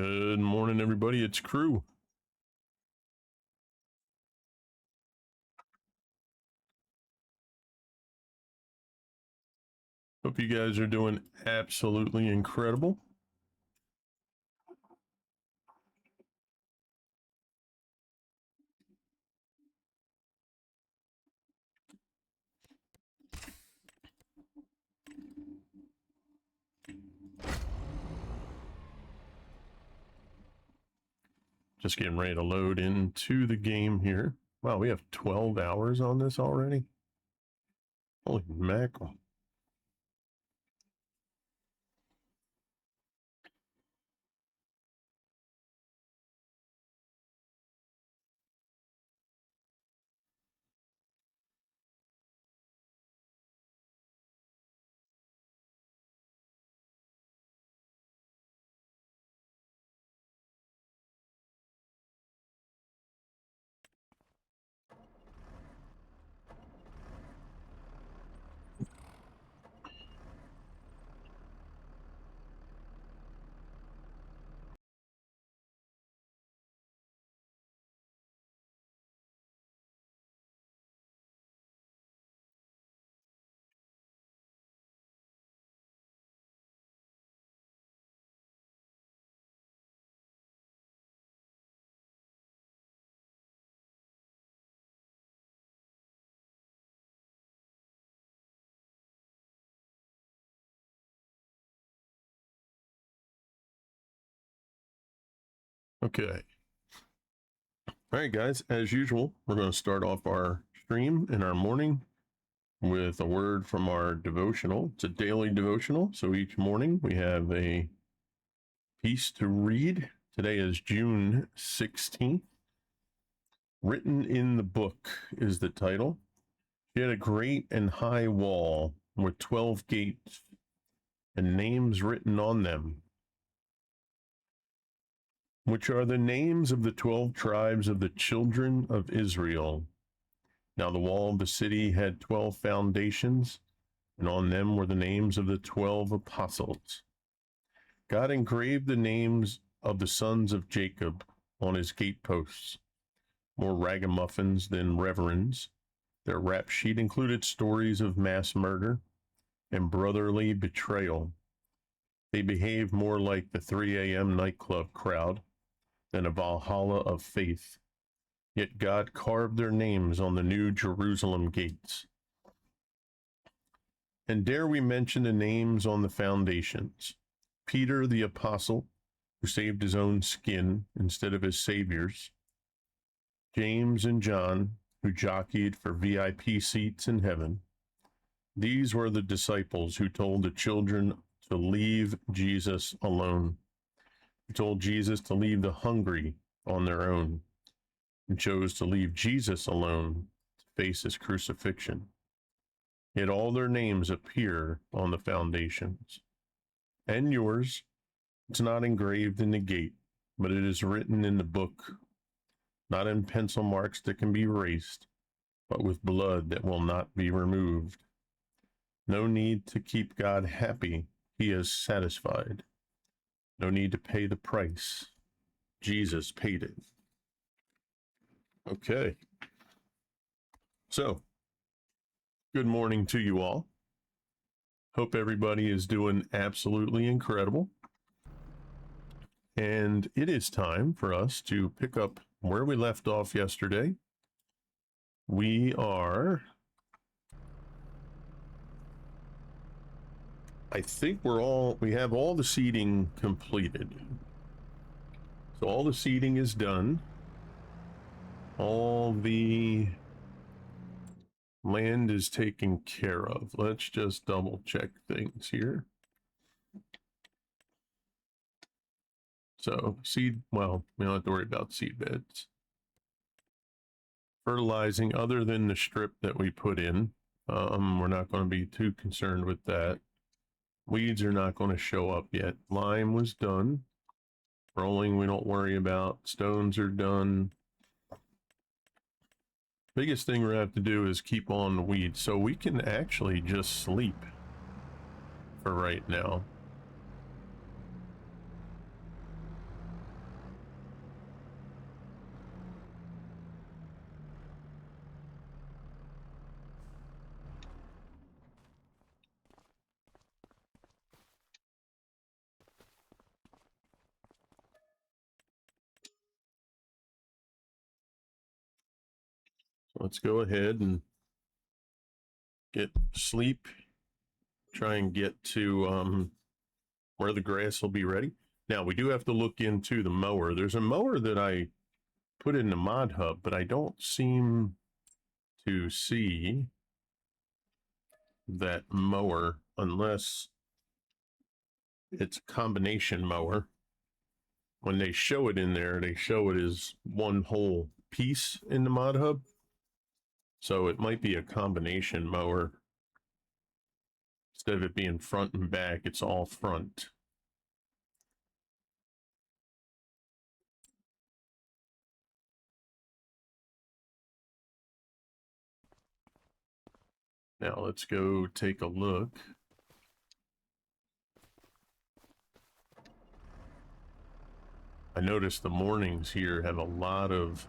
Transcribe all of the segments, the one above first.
Good morning, everybody. It's Crew. Hope you guys are doing absolutely incredible. Just getting ready to load into the game here. Wow, we have 12 hours on this already. Holy mackerel. Okay. All right, guys. As usual, we're going to start off our stream in our morning with a word from our devotional. It's a daily devotional. So each morning we have a piece to read. Today is June 16th. Written in the Book is the title. She had a great and high wall with 12 gates and names written on them, which are the names of the 12 tribes of the children of Israel. Now the wall of the city had 12 foundations, and on them were the names of the 12 apostles. God engraved the names of the sons of Jacob on his gateposts, more ragamuffins than reverends. Their rap sheet included stories of mass murder and brotherly betrayal. They behaved more like the 3 a.m. nightclub crowd than a Valhalla of faith. Yet God carved their names on the New Jerusalem gates. And dare we mention the names on the foundations? Peter the apostle, who saved his own skin instead of his Savior's. James and John, who jockeyed for VIP seats in heaven. These were the disciples who told the children to leave Jesus alone. He told Jesus to leave the hungry on their own, and chose to leave Jesus alone to face his crucifixion. Yet all their names appear on the foundations. And yours, it's not engraved in the gate, but it is written in the book, not in pencil marks that can be erased, but with blood that will not be removed. No need to keep God happy. He is satisfied. No need to pay the price. Jesus paid it. Okay. So, good morning to you all. Hope everybody is doing absolutely incredible. And it is time for us to pick up where we left off yesterday. We are, I think we have all the seeding completed. So all the seeding is done. All the land is taken care of. Let's just double check things here. So well, we don't have to worry about seed beds. Fertilizing, other than the strip that we put in, we're not going to be too concerned with that. Weeds are not going to show up yet. Lime was done. Rolling, we don't worry about. Stones are done. Biggest thing we're going to have to do is keep on the weeds. So we can actually just sleep for right now. let's go ahead and get sleep. Try and get to where the grass will be ready. Now, we do have to look into the mower. There's a mower that I put in the mod hub, but I don't seem to see that mower unless it's a combination mower. When they show it in there, they show it as one whole piece in the mod hub. So it might be a combination mower. Instead of it being front and back, it's all front. Now let's go take a look. I noticed the mornings here have a lot of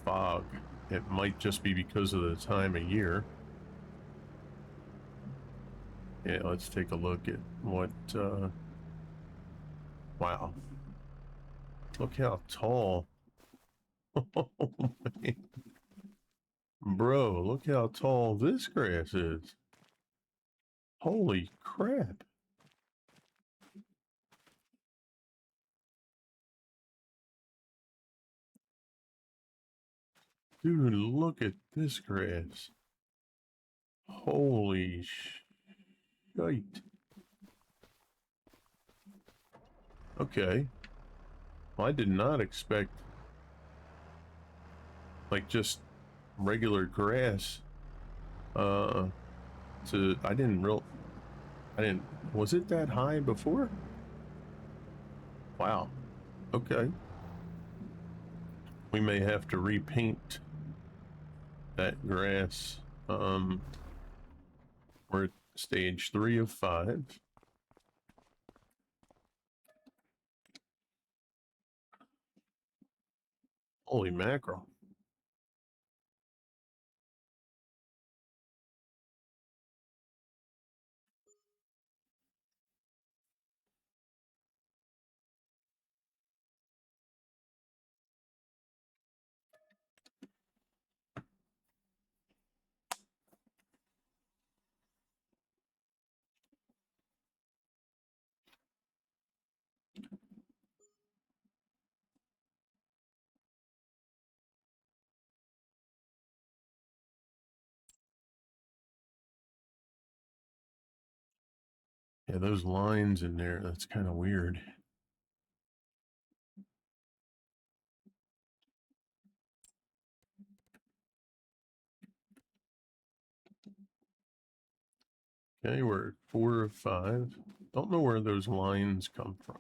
fog. It might just be because of the time of year. Yeah, let's take a look at what, wow. Look how tall. Oh, man. Bro, look how tall this grass is. Holy crap. Dude, look at this grass. Holy shite. Okay. Well, I did not expect, like, just regular grass was it that high before? Wow. Okay. We may have to repaint that grass. We're at stage 3 of 5. Holy mackerel. Yeah, those lines in there, that's kind of weird. Okay, we're at 4 of 5. Don't know where those lines come from.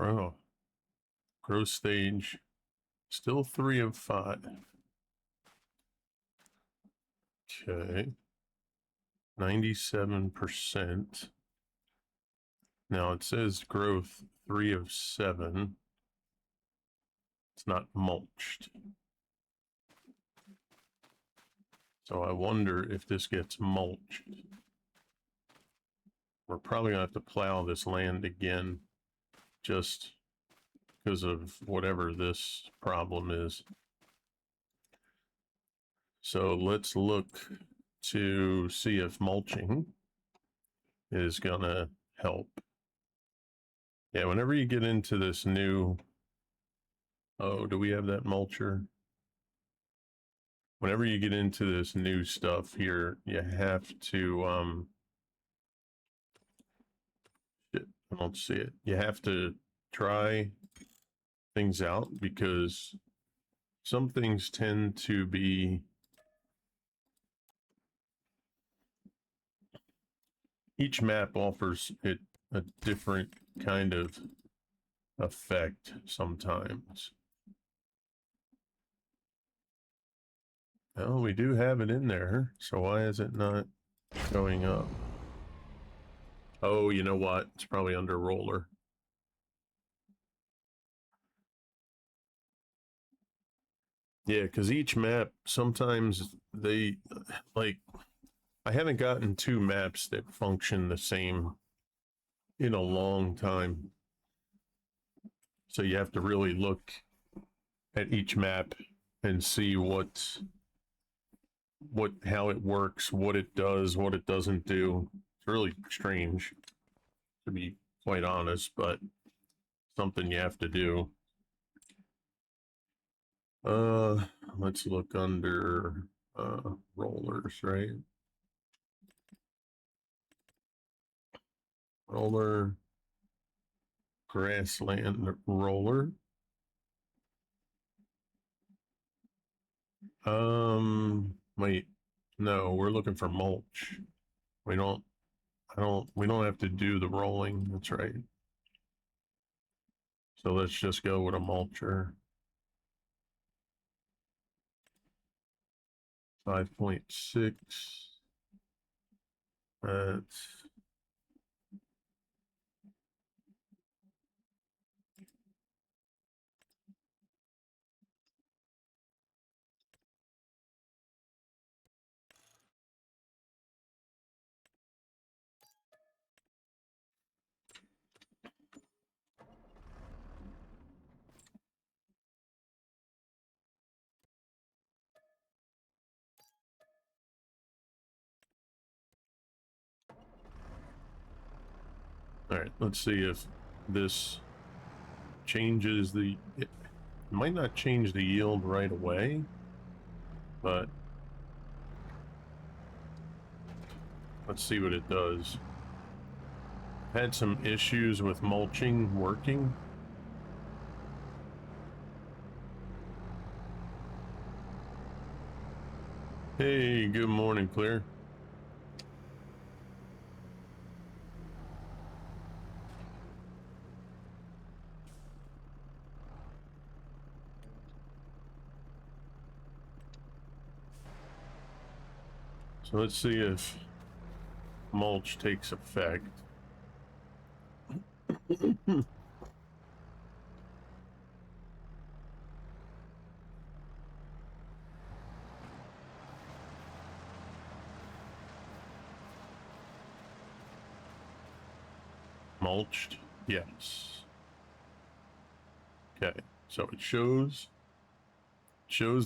Oh, growth stage, still 3 of 5. Okay, 97%. Now it says growth 3 of 7. It's not mulched. So I wonder if this gets mulched. We're probably gonna have to plow this land again just because of whatever this problem is. So let's look to see if mulching is gonna help. Yeah, whenever you get into this new, oh, do we have that mulcher? whenever you get into this new stuff here, you have to shit, I don't see it. You have to try things out because some things tend to be each map offers it a different kind of effect sometimes. Oh, we do have it in there, so why is it not going up? Oh, you know what? It's probably under roller. Yeah, because each map, sometimes they, like, I haven't gotten two maps that function the same in a long time. So you have to really look at each map and see how it works, what it does, what it doesn't do. It's really strange, to be quite honest, but something you have to do. Let's look under rollers, right? Roller, grassland roller. Wait, no, we're looking for mulch. We don't, we don't have to do the rolling. That's right. So let's just go with a mulcher. 5.6. That's all right. Let's see if this changes the. It might not change the yield right away, but let's see what it does. Had some issues with mulching working. Hey, good morning, Clear. So let's see if mulch takes effect. Mulched, yes. Okay, so it shows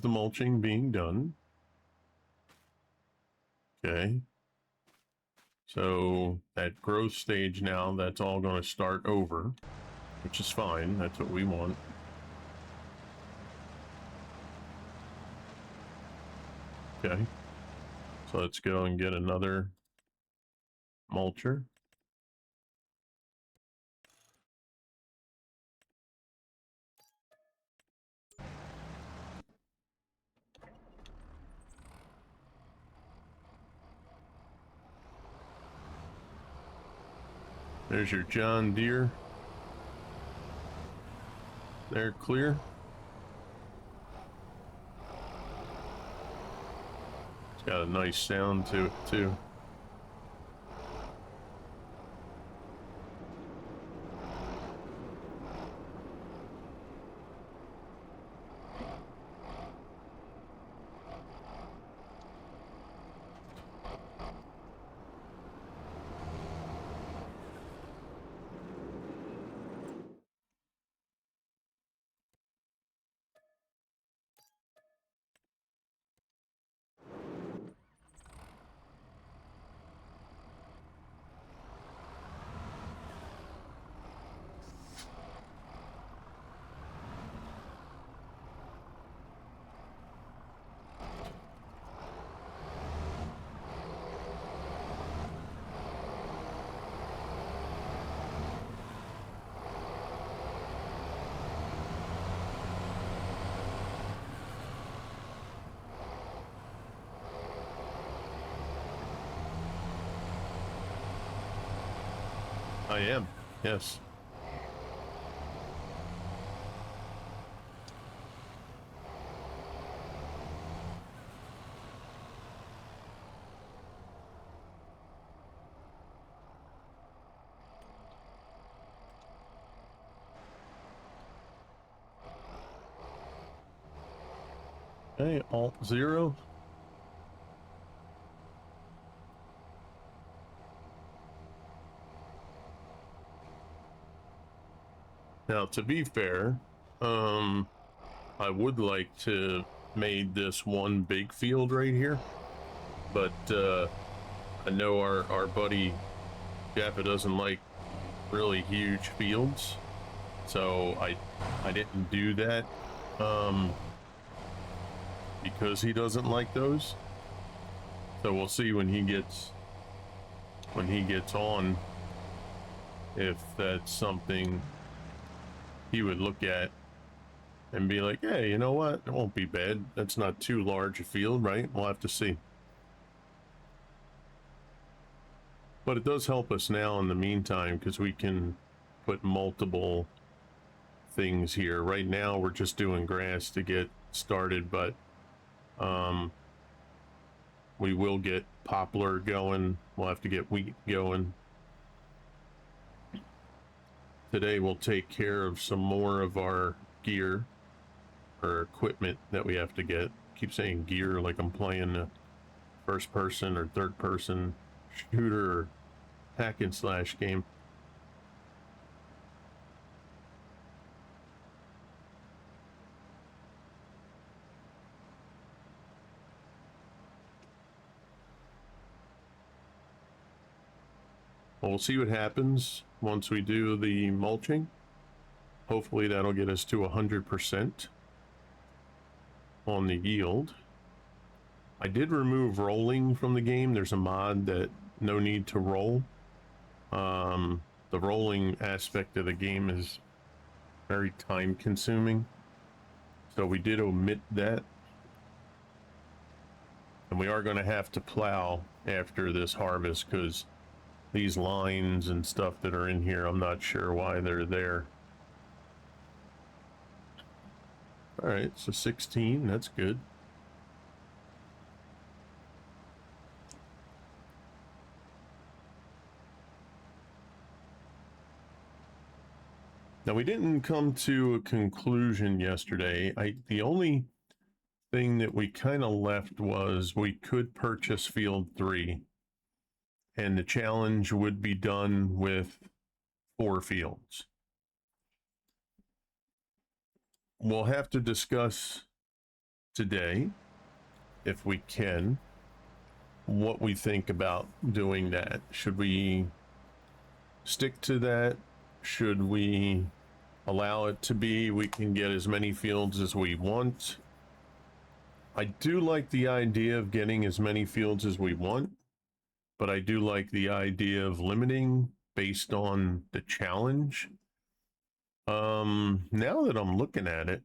the mulching being done. Okay. So that growth stage now, that's all going to start over, which is fine. That's what we want. Okay. So let's go and get another mulcher. There's your John Deere. They're clear. It's got a nice sound to it too. I am, yes. Okay, Alt-0. Now, to be fair, I would like to made this one big field right here, but I know our buddy Jaffa doesn't like really huge fields, so I didn't do that because he doesn't like those. So we'll see when he gets on if that's something he would look at and be like, hey, you know what? It won't be bad. That's not too large a field, right? We'll have to see. But it does help us now in the meantime because we can put multiple things here. Right now we're just doing grass to get started, but we will get poplar going. We'll have to get wheat going. Today we'll take care of some more of our gear or equipment that we have to get. I keep saying gear like I'm playing a first person or third person shooter or hack and slash game. Well, we'll see what happens once we do the mulching. Hopefully that'll get us to 100% on the yield. I did remove rolling from the game. There's a mod that no need to roll. The rolling aspect of the game is very time consuming. So we did omit that. And we are going to have to plow after this harvest because these lines and stuff that are in here, I'm not sure why they're there. All right, so 16, that's good. Now, we didn't come to a conclusion yesterday. The only thing that we kind of left was we could purchase field 3 and the challenge would be done with 4 fields. We'll have to discuss today, if we can, what we think about doing that. Should we stick to that? Should we allow it to be we can get as many fields as we want? I do like the idea of getting as many fields as we want, but I do like the idea of limiting based on the challenge. Now that I'm looking at it,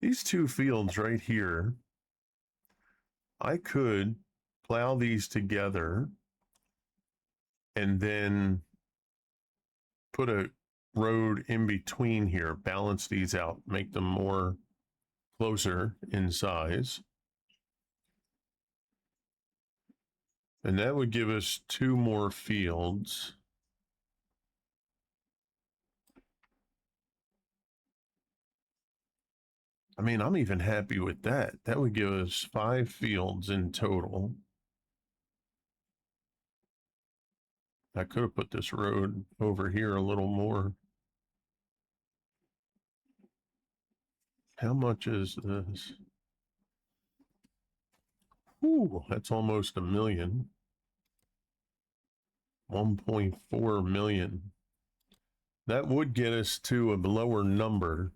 these 2 fields right here, I could plow these together and then put a road in between here, balance these out, make them more closer in size. And that would give us 2 more fields. I mean, I'm even happy with that. That would give us 5 fields in total. I could have put this road over here a little more. How much is this? Ooh, that's almost $1 million. 1.4 million. That would get us to a lower number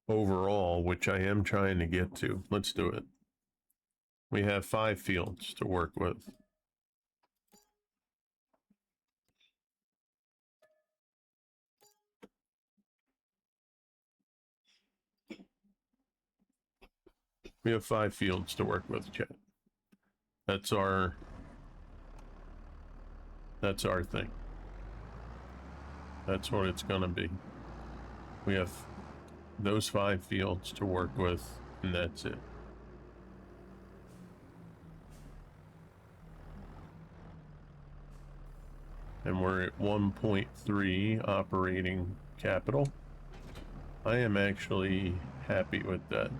overall, which I am trying to get to. Let's do it. We have 5 fields to work with. We have 5 fields to work with, chat. That's our thing. That's what it's going to be. We have those 5 fields to work with, and that's it. And we're at 1.3 operating capital. I am actually happy with that.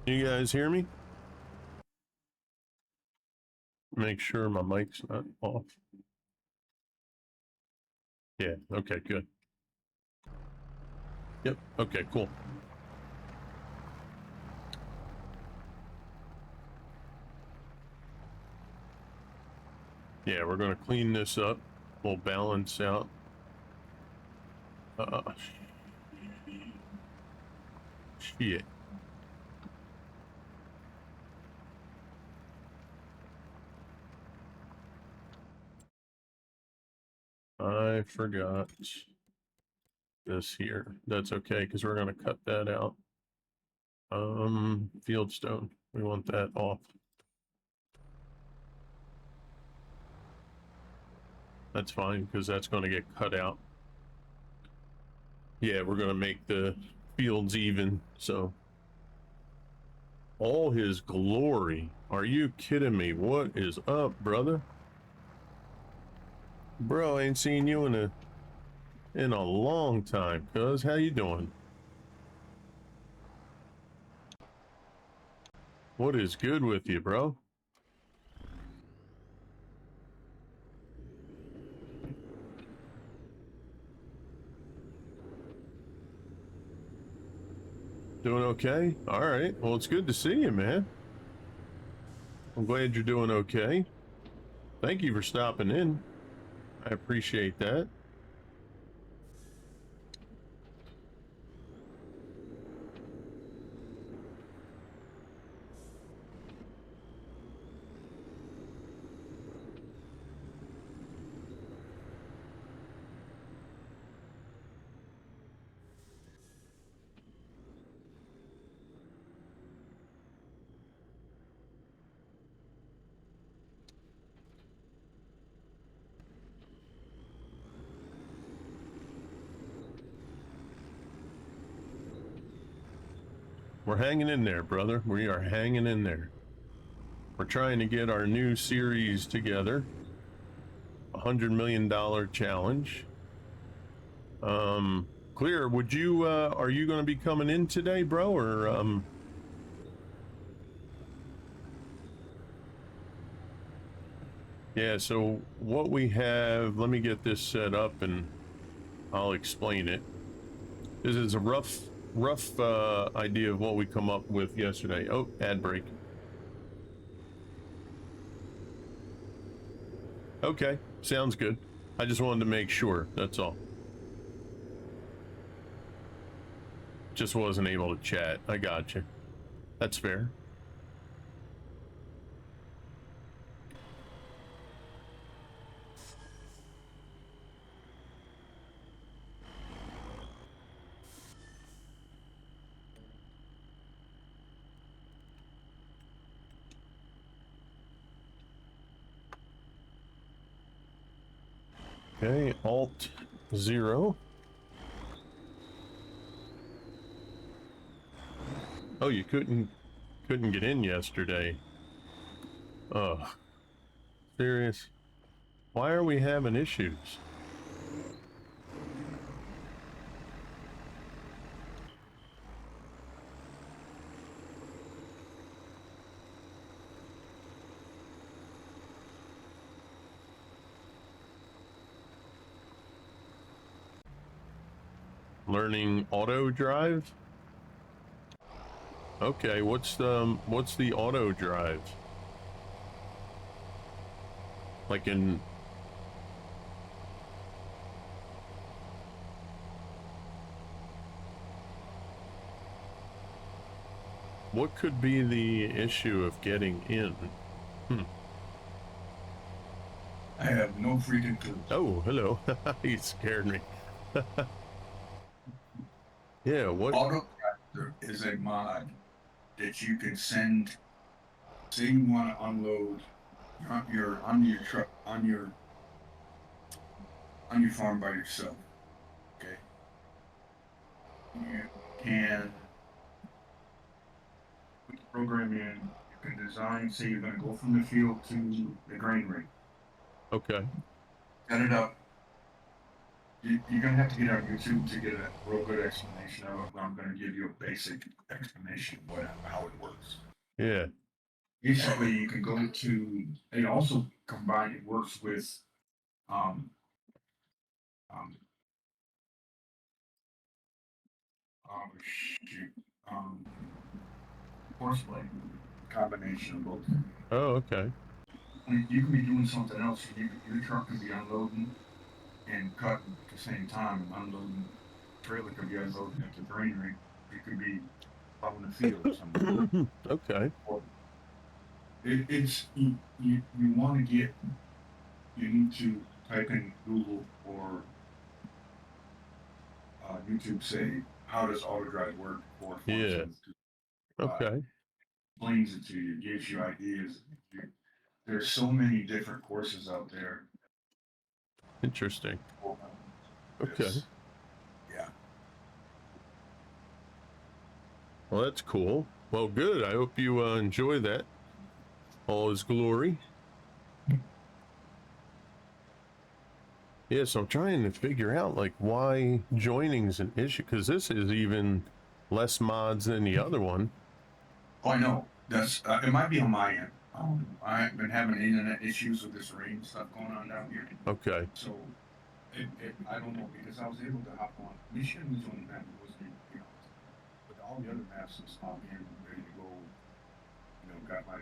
You guys hear me? Make sure my mic's not off. Yeah, okay, good. Yep, okay, cool. Yeah, we're gonna clean this up. We'll balance out. Shit. I forgot this here. That's okay, because we're gonna cut that out. Fieldstone. We want that off. That's fine, because that's gonna get cut out. Yeah, we're gonna make the fields even, so. All his glory. Are you kidding me? What is up, brother? Bro, I ain't seen you in a long time, cuz. How you doing? What is good with you, bro? Doing okay? All right. Well, it's good to see you, man. I'm glad you're doing okay. Thank you for stopping in. I appreciate that. We're hanging in there, brother. We are hanging in there. We're trying to get our new series together. $100 million challenge. Clear, would you, are you going to be coming in today, bro, or, Yeah, so what we have, let me get this set up and I'll explain it. This is a rough idea of what we come up with yesterday. Oh, ad break. Okay, sounds good. I just wanted to make sure, that's all. Just wasn't able to chat. I got you. That's fair. Okay, Alt 0. Oh, you couldn't get in yesterday. Ugh. Serious? Why are we having issues? Learning auto drive. Okay, what's the auto drive? Like in what could be the issue of getting in? I have no freaking clue. Oh, hello. You scared me. Yeah, what? Autotractor is a mod that you can send. Say you want to unload on your truck on your farm by yourself. Okay, you can put the program in. You can design. Say you're going to go from the field to the grain ring. Okay. Set it up. You're going to have to get on YouTube to get a real good explanation of it. But I'm going to give you a basic explanation of how it works. Yeah. Basically, you can go to. It also combined. It works with um, shoot, horseplay combination of both. Oh, okay. You can be doing something else. Your truck can be unloading and cutting at the same time, and unloading. Trailer could be unloading at the grain ring. You could be out in the field or something. Okay. It's you want to get. You need to type in Google or YouTube. Say how does auto drive work? Or Yeah. Okay. Explains it to you, gives you ideas. There's so many different courses out there. Interesting. Okay. Yeah. Well, that's cool. Well, good. I hope you enjoy that. All is glory. Yeah, so I'm trying to figure out like why joining's an issue, because this is even less mods than the other one. Oh, I know. That's it might be on my end. I've been having internet issues with this rain stuff going on down here. Okay. So I don't know, because I was able to hop on. Michigan was on the map. It wasn't, but all the other maps was on here ready to go. Got my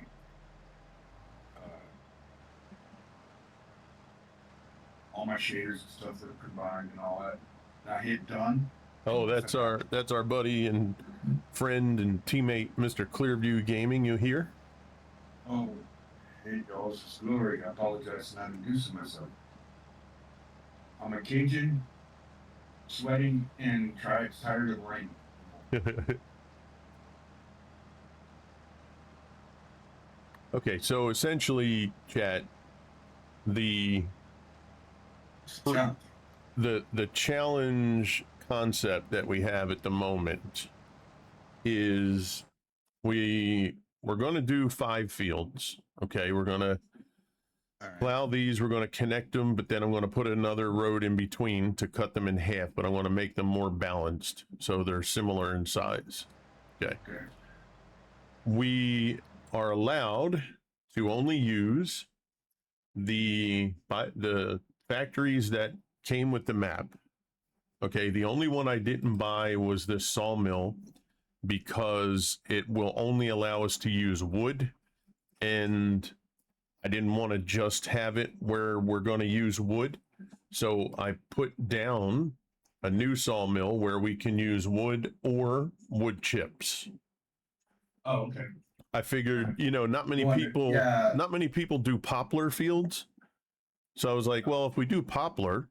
all my shaders and stuff that are combined and all that. And I hit done. Oh, that's our buddy and friend and teammate, Mr. Clearview Gaming. You here? Oh, hey y'all, this is Glory. I apologize for not introducing myself. I'm a Cajun, sweating, and tired of rain. Okay, so essentially, chat, the challenge concept that we have at the moment is we're going to do 5 fields. Okay, we're going to plow these, we're going to connect them, but then I'm going to put another road in between to cut them in half, but I want to make them more balanced so they're similar in size. Okay. We are allowed to only use the factories that came with the map. Okay, the only one I didn't buy was this sawmill because it will only allow us to use wood, and I didn't want to just have it where we're going to use wood. So I put down a new sawmill where we can use wood or wood chips. Oh, okay. I figured, not many people do poplar fields. So I was like, well, if we do poplar,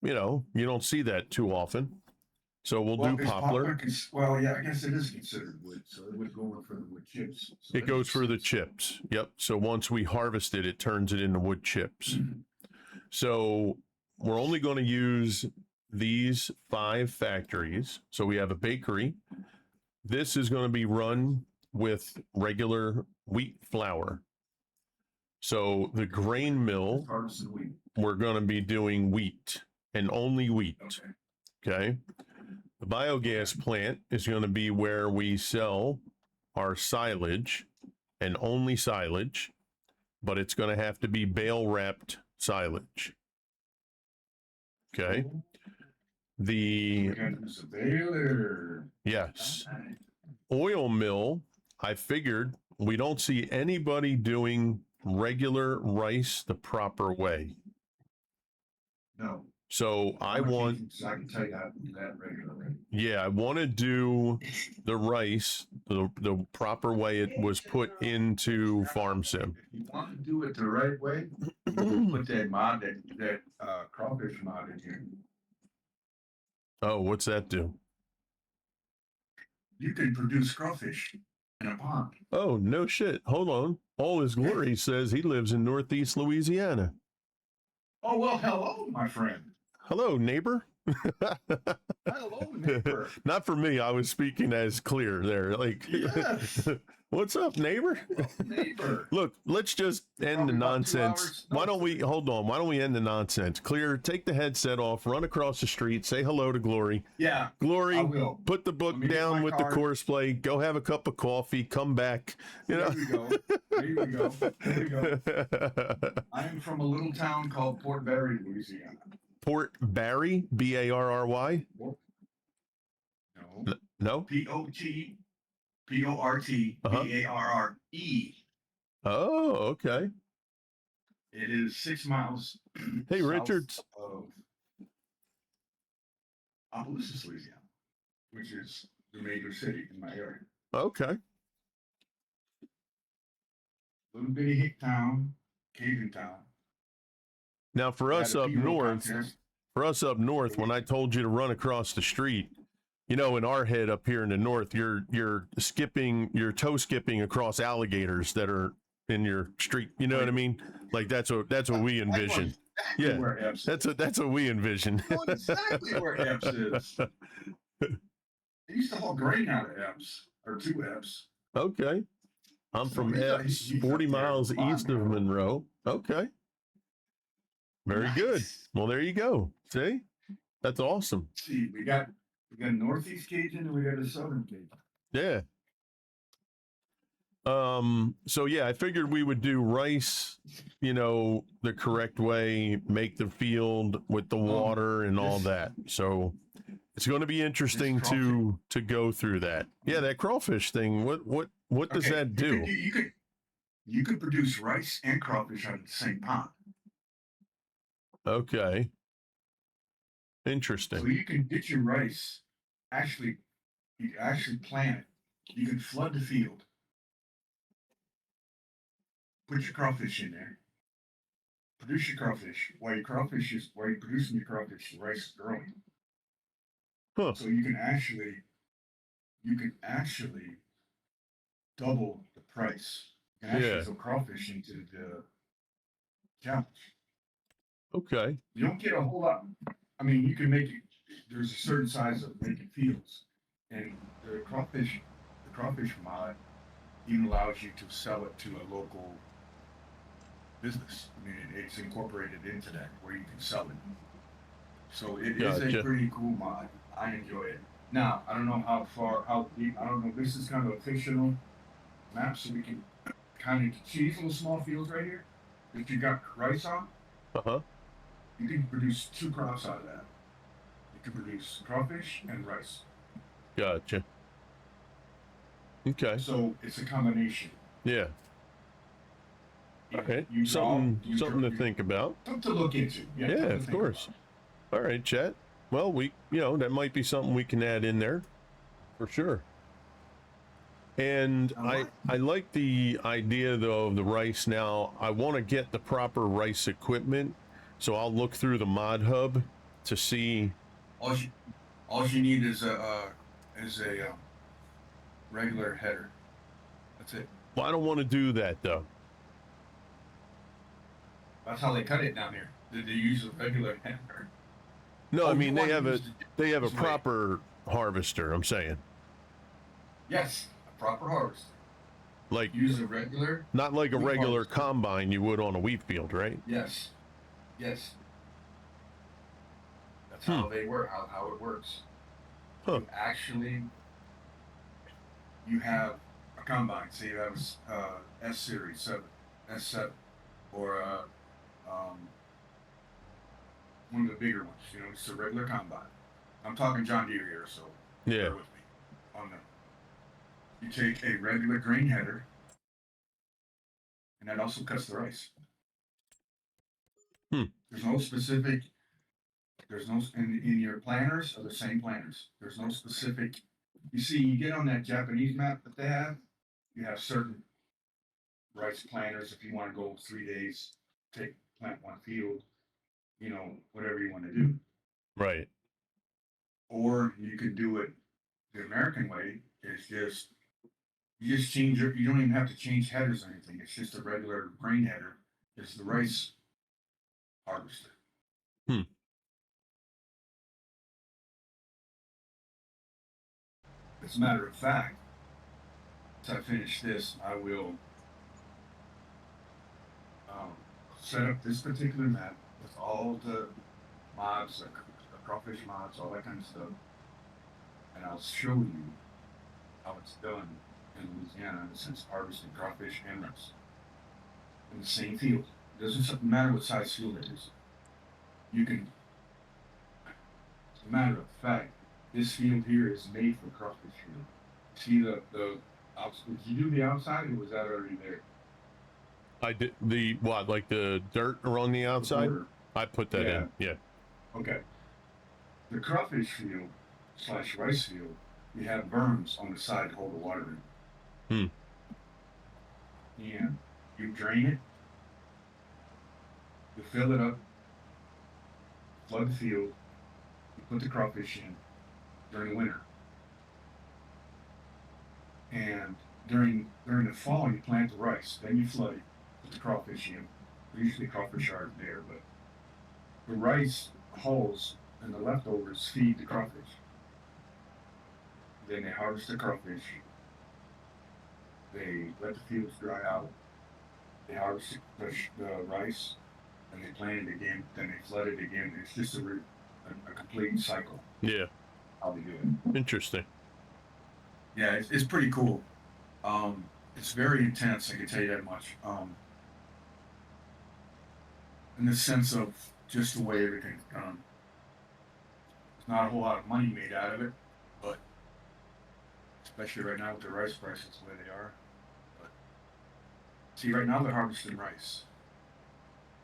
you don't see that too often. So we'll do poplar. Well, yeah, I guess it is considered wood, so it would go for the wood chips. So it goes for the chips. Yep. So once we harvest it, it turns it into wood chips. Mm-hmm. So we're only going to use these 5 factories. So we have a bakery. This is going to be run with regular wheat flour. So the grain mill, we're going to be doing wheat and only wheat. Okay. The biogas plant is going to be where we sell our silage and only silage, but it's going to have to be bale wrapped silage. Okay. The We got this baler. yes, oil mill. I figured we don't see anybody doing regular rice the proper way. No. So I want, So I can tell you how to do that regularly. yeah, I want to do the rice the proper way it was put into Farm Sim. If you want to do it the right way, you can put that mod, that crawfish mod in here. Oh, what's that do? You can produce crawfish in a pond. Oh, no shit. Hold on. All His Glory says he lives in Northeast Louisiana. Oh, well, hello, my friend. Hello, neighbor. Hello, neighbor. Not for me. I was speaking as clear there. Like, Yes. what's up, neighbor? Neighbor. Look, let's just end Probably the about 2 nonsense. hours. Why don't we hold on? Why don't we end the nonsense? Clear, take the headset off, run across the street, say hello to Glory. Yeah, Glory, I will. put the book Let me get down my with card. the course play, go have a cup of coffee, come back. You know. There we go. There we go. There we go. I am from a little town called Port Barry, Louisiana. Port Barry, Barry. No. No. P-O-T-P-O-R-T Uh-huh. B-A-R-R-E. Oh, okay. It is 6 miles. Hey, south Richards. Of Opelousas, Louisiana, which is the major city in my area. Okay. Little bitty hick town, Cajun town. Now for us Had a up P-roll north, contest. when I told you to run across the street, you know, in our head up here in the north, you're toe skipping across alligators that are in your street. You know what I mean? Like that's what we envision. Exactly Yeah, where Epps is. that's what we envision. I know exactly where Epps is. They used to haul grain out of Epps, or to Epps. Okay. I'm So from he's up- Epps, he's 40 up there. miles Come on, east of man. Monroe. Okay. Very good. Nice. Well, there you go. See? That's awesome. See, we got Northeast Cajun and we got a Southern Cajun. Yeah. So yeah, I figured we would do rice, you know, the correct way, make the field with the water and all this- that. So it's going to be interesting to go through that. Yeah, that crawfish thing. What does Okay, that do? You could produce rice and crawfish out of the same pond. Okay. So Interesting. you can get your rice. Actually, you can actually plant it. You can flood the field. Put your crawfish in there. Produce your crawfish. While you're producing your crawfish, the rice is growing. Huh. So you can actually double the price. You can actually Yeah. throw crawfish into the challenge. Okay. You don't get a whole lot. I mean, you can make it. There's a certain size of making fields, and the crawfish mod even allows you to sell it to a local business. I mean, it's incorporated into that where you can sell it. So it is Gotcha. a pretty cool mod. I enjoy it. Now, I don't know how deep. I don't know. This is kind of a fictional map, so we can kind of see these little small fields right here that you got rice on. Uh-huh. You can produce 2 crops out of that. You can produce crawfish and rice. Gotcha. Okay. So it's a combination. Yeah. You Okay. use Something all- something to think about. Something to look into. Yeah, something to of think course. about. All right, Chet. Well, that might be something we can add in there for sure. And I like the idea though of the rice. Now I want to get the proper rice equipment, so I'll look through the mod hub to see. All you need is a regular header. That's it. Well, I don't want to do that though. That's how they cut it down here. They use a regular header. No, Oh, I you mean they want to have a use they have a this way. proper harvester. I'm saying, Yes, a proper harvest. like Use a regular. not like a wheat regular harvester. combine you would on a wheat field, right? Yes. Yes. That's how they work. How it works. Huh. You have a combine. Say you have a S series 7, S7, or one of the bigger ones. You know, it's a regular combine. I'm talking John Deere here, so Yeah. bear with me. On the, you take a regular grain header, and that also cuts the rice. Hmm. There's no specific. There's no in your planners are the same planners. There's no specific. You see, you get on that Japanese map that they have. You have certain rice planters if you want to go 3 days, plant one field. You know, whatever you want to do. Right. Or you could do it the American way. Is just you just change your. You don't even have to change headers or anything. It's just a regular grain header. It's the rice harvester. Hmm. As a matter of fact, once I finish this, I will set up this particular map with all the mods, the crawfish mods, all that kind of stuff, and I'll show you how it's done in Louisiana in the sense of harvesting crawfish and rice in the same field. It doesn't matter what size field it is. You can, as a matter of fact, this field here is made for crawfish field. See the outside? Did you do the outside, or was that already there? I did the what, like the dirt around the outside? Border. I put that in. Yeah. Okay. The crawfish field / rice field, you have berms on the side to hold the water in. And you drain it, you fill it up, flood the field, you put the crawfish in during the winter. And during the fall, you plant the rice. Then you flood it, put the crawfish in. Usually crawfish aren't there, but the rice hulls and the leftovers feed the crawfish. Then they harvest the crawfish. They let the fields dry out. They harvest the rice, and they plant it again. Then they flood it again. It's just a complete cycle. Yeah. How they do it. Interesting. Yeah, it's pretty cool. It's very intense. I can tell you that much. In the sense of just the way everything's done. There's not a whole lot of money made out of it, but especially right now with the rice prices the way they are. But see, right now they're harvesting rice.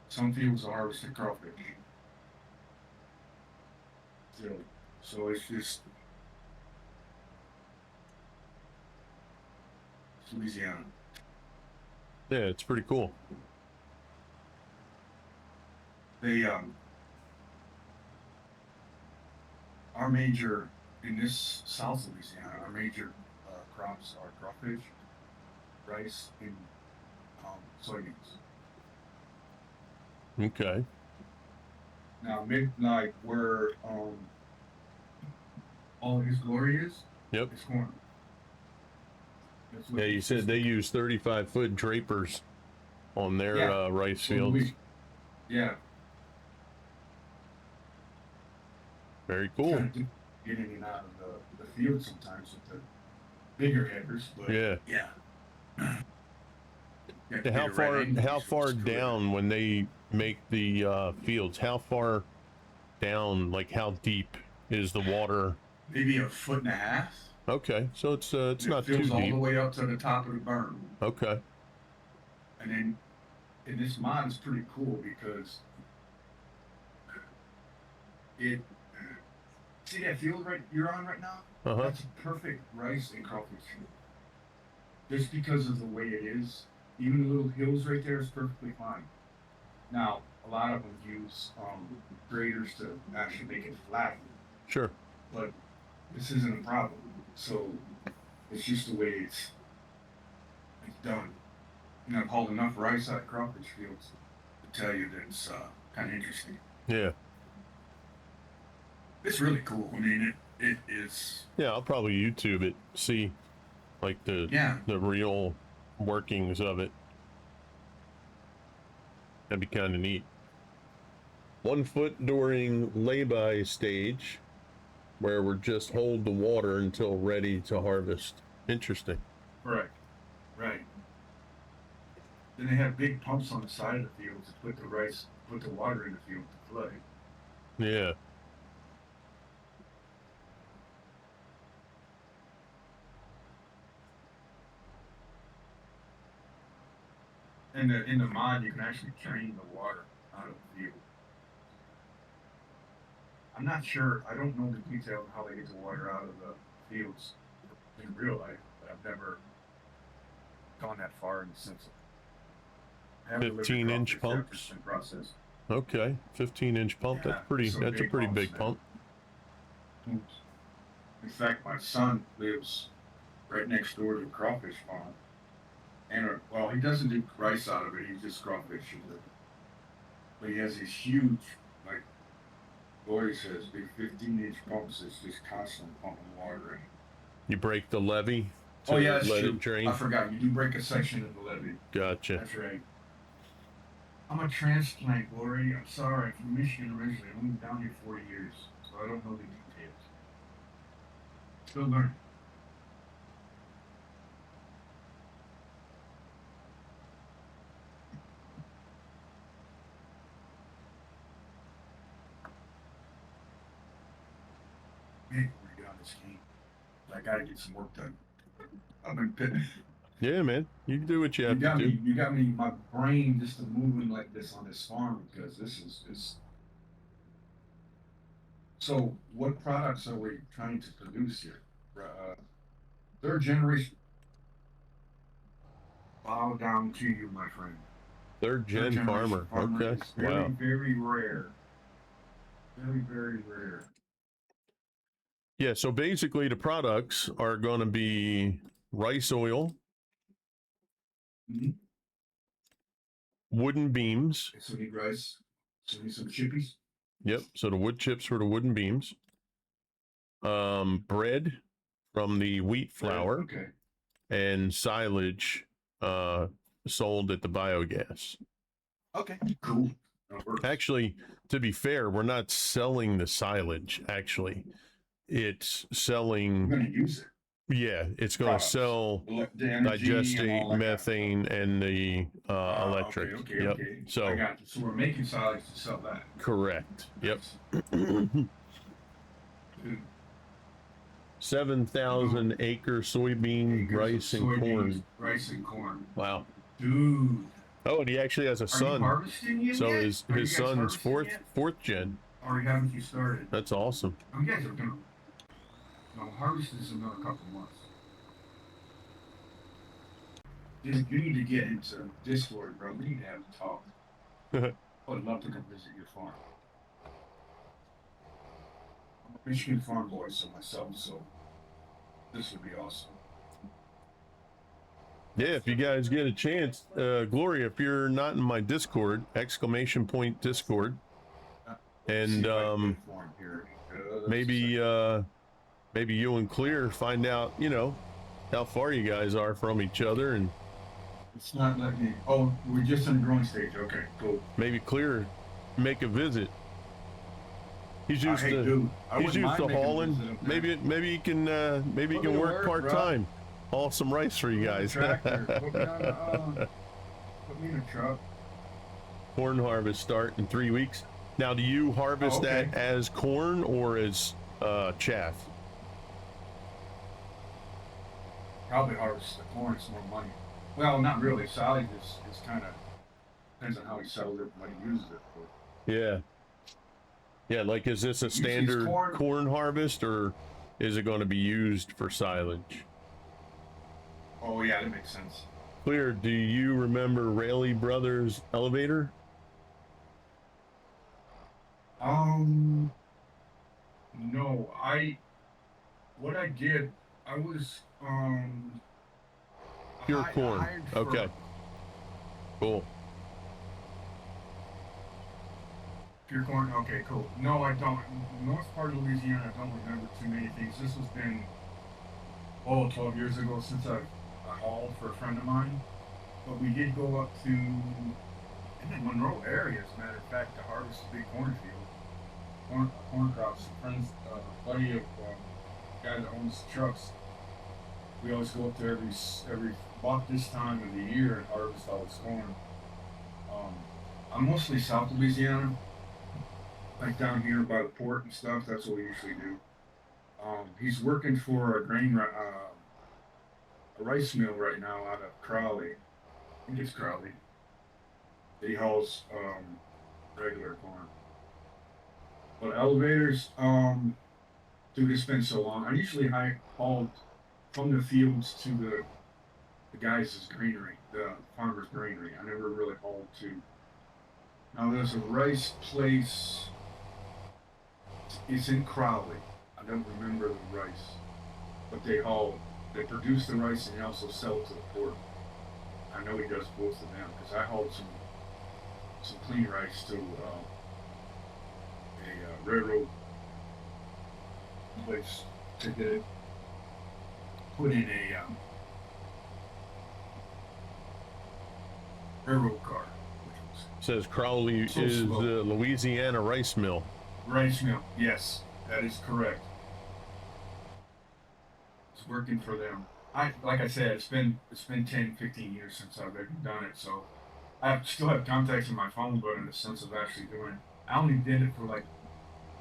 Some fields are harvesting crawfish. So it's just it's Louisiana. Yeah, it's pretty cool. They our major in this South Louisiana, our major crops are crawfish, rice, and soybeans. Okay. Now, like where all his glory is, Yep. it's corn. Yeah, you said they use 35-foot drapers on their Yeah. rice fields. Yeah. Very cool. Kind of get in and out of the field sometimes with the bigger headers, but Yeah. Yeah, How far down when they make the fields? How far down? Like how deep is the water? Maybe a foot and a half. Okay, so it's not too fills all deep. the way up to the top of the berm. Okay. And then, and this mod is pretty cool because it. See that field you're on right now? Uh-huh. That's perfect rice and crawfish field. Just because of the way it is, even the little hills right there is perfectly fine. Now, a lot of them use graders to actually make it flat. Sure. But this isn't a problem. So it's just the way it's done. And I've hauled enough rice out of crawfish fields to tell you that it's kind of interesting. Yeah. It's really cool. I mean, it is. Yeah, I'll probably YouTube it, see like the real workings of it. That'd be kind of neat. 1 foot during lay-by stage, where we're just hold the water until ready to harvest. Interesting. Right. Then they have big pumps on the side of the field to put the water in the field to flood it. Yeah. in the mod, you can actually drain the water out of the field. I'm not sure. I don't know the details of how they get the water out of the fields in real life, but I've never gone that far in the sense of having to live 15-inch across the pumps? Jefferson process. Okay, 15-inch pump. Yeah, That's pretty. so That's a big pretty pumps, big man. pump. In fact, my son lives right next door to a crawfish farm. And, well, he doesn't do rice out of it, he just crawfishes it. But he has these huge, like Lori says, big 15-inch pumps that's just constantly pumping water in. You break the levee to Oh, yeah, that's let true. it drain. I forgot, you do break a section of the levee. Gotcha. That's right. I'm a transplant, Lori. I'm sorry, I'm from Michigan originally. I moved down here 40 years, so I don't know the details. Still learning. Man, we're get on this game. I gotta get some work done. I've been pitting. Yeah, man. You can do what you have to do. You got me, my brain just moving like this on this farm because this is. So, what products are we trying to produce here? Third generation. Bow down to you, my friend. Third gen generation farmer. Okay. is very, Wow. very rare. Very, very rare. Yeah. So basically, the products are going to be rice oil, Mhm. wooden beams. So need rice. So need some chippies. Yep. So the wood chips for the wooden beams. Bread from the wheat flour, Okay. and silage sold at the biogas. Okay. Cool. That works. Actually, to be fair, we're not selling the silage. Actually, it's I'm selling. gonna use it. Yeah, it's going to Products. sell The energy and all digestate, that methane, and the kind of electric. stuff. Okay. Yep. I So got you. So we're making solids to sell that. correct. Yep. Dude, 7,000 acre soybean, acres of rice, and soybeans, corn. Rice and corn. Wow. Dude. Oh, and he actually has a Are you son. harvesting yet? So Are you his guys son's harvesting yet? fourth gen. Or haven't you started? That's awesome. Oh, you guys are gonna. No, harvest is another couple months. You need to get into Discord, bro. We need to have a talk. I would love to come visit your farm. I'm a Michigan farm boy, so myself, so this would be awesome. Yeah, if you guys get a chance, Gloria, if you're not in my Discord, !Discord, and maybe you and Clear find out, how far you guys are from each other, and it's not letting me. Oh, we're just in the growing stage. Okay, cool. maybe Clear make a visit. He's used Hey, to dude, I he's wouldn't used mind to making a hauling. visit up there. Maybe he can Put me to work work, part time, haul some rice for you guys. Tractor. Put me in a truck. Corn harvest start in 3 weeks. Now, do you harvest okay. that as corn or as chaff? Probably harvest the corn. It's more money. Well, not really. Silage is kind of depends on how he sells it, what he uses it for. Yeah. Yeah, like is this a standard corn harvest, or is it going to be used for silage? Oh yeah, that makes sense. Clear, do you remember Raley Brothers elevator? No, what I did, I was Pure corn. Okay. Cool. Pure corn. Okay, cool. No, I don't. North part of Louisiana, I don't remember too many things. This has been 12 years ago since I hauled for a friend of mine. But we did go up to the Monroe area, as a matter of fact, to harvest a big cornfield, corn crops. A friend's buddy of guy that owns trucks. We always go up there about this time of the year and harvest all this corn. I'm mostly South Louisiana, like down here by the port and stuff. That's what we usually do. He's working for a rice mill right now out of Crowley. I think it's Crowley. He hauls regular corn. But elevators, dude, it's been so long. I usually hauled from the fields to the guys' greenery, the farmer's greenery. I never really hauled to. Now there's a rice place. It's in Crowley. I don't remember the rice, but they produce the rice and they also sell it to the port. I know he does both of them because I hauled some clean rice to a railroad place to get it put in a railroad car, which was Says Crowley So is slow. the Louisiana rice mill. rice mill. Yes, that is correct. It's working for them. Like I said, it's been 10, 15 years since I've ever done it, so still have contacts in my phone, but in the sense of actually doing it, I only did it for like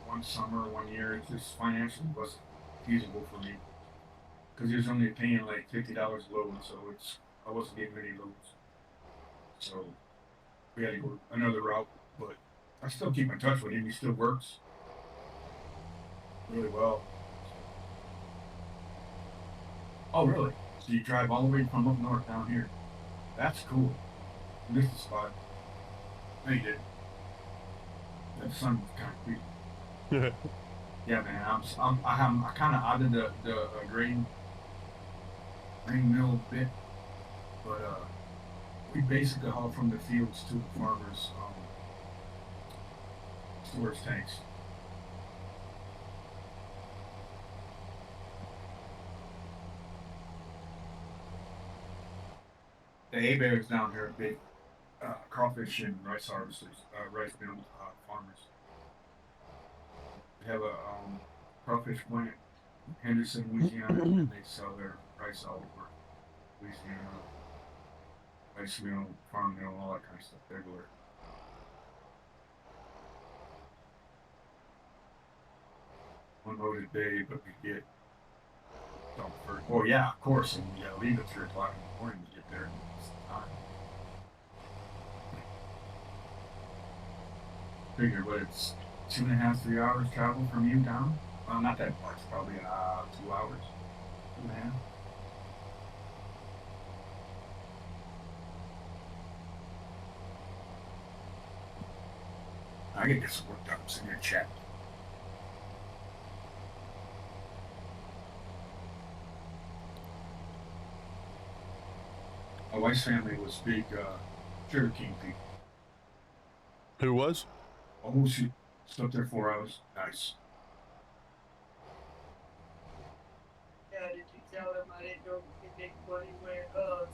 one summer, 1 year. It just financially wasn't feasible for me because he was only paying like $50 a load, so I wasn't getting many loads. So we had to go another route, but I still keep in touch with him. He still works really well. Oh, really? So you drive all the way from up north down here? That's cool. Missed the spot. No, you did. That sun was kind of creepy. Yeah, man. I kind of added the grain mill bit, but we basically haul from the fields to the farmers' storage tanks. The A-Bears down here are big crawfish and rice harvesters, rice mill farmers. They have a crawfish plant in Henderson, Louisiana, and they sell their rice all over Louisiana, rice mill, farm mill, all that kind of stuff everywhere. Unloaded day, but we get dumped first. Oh yeah, of course, and you gotta leave at 3 o'clock in the morning to get there. It's time. Figure, but it's 2.5, 3 hours travel from you down. Well, not that much, probably 2 hours, 2.5. I get this worked up. I'm sitting here chatting. My wife's family was big Sugar King people. Who was? Oh, she slept there 4 hours. Nice. Yeah, did you tell them I didn't know you could make money with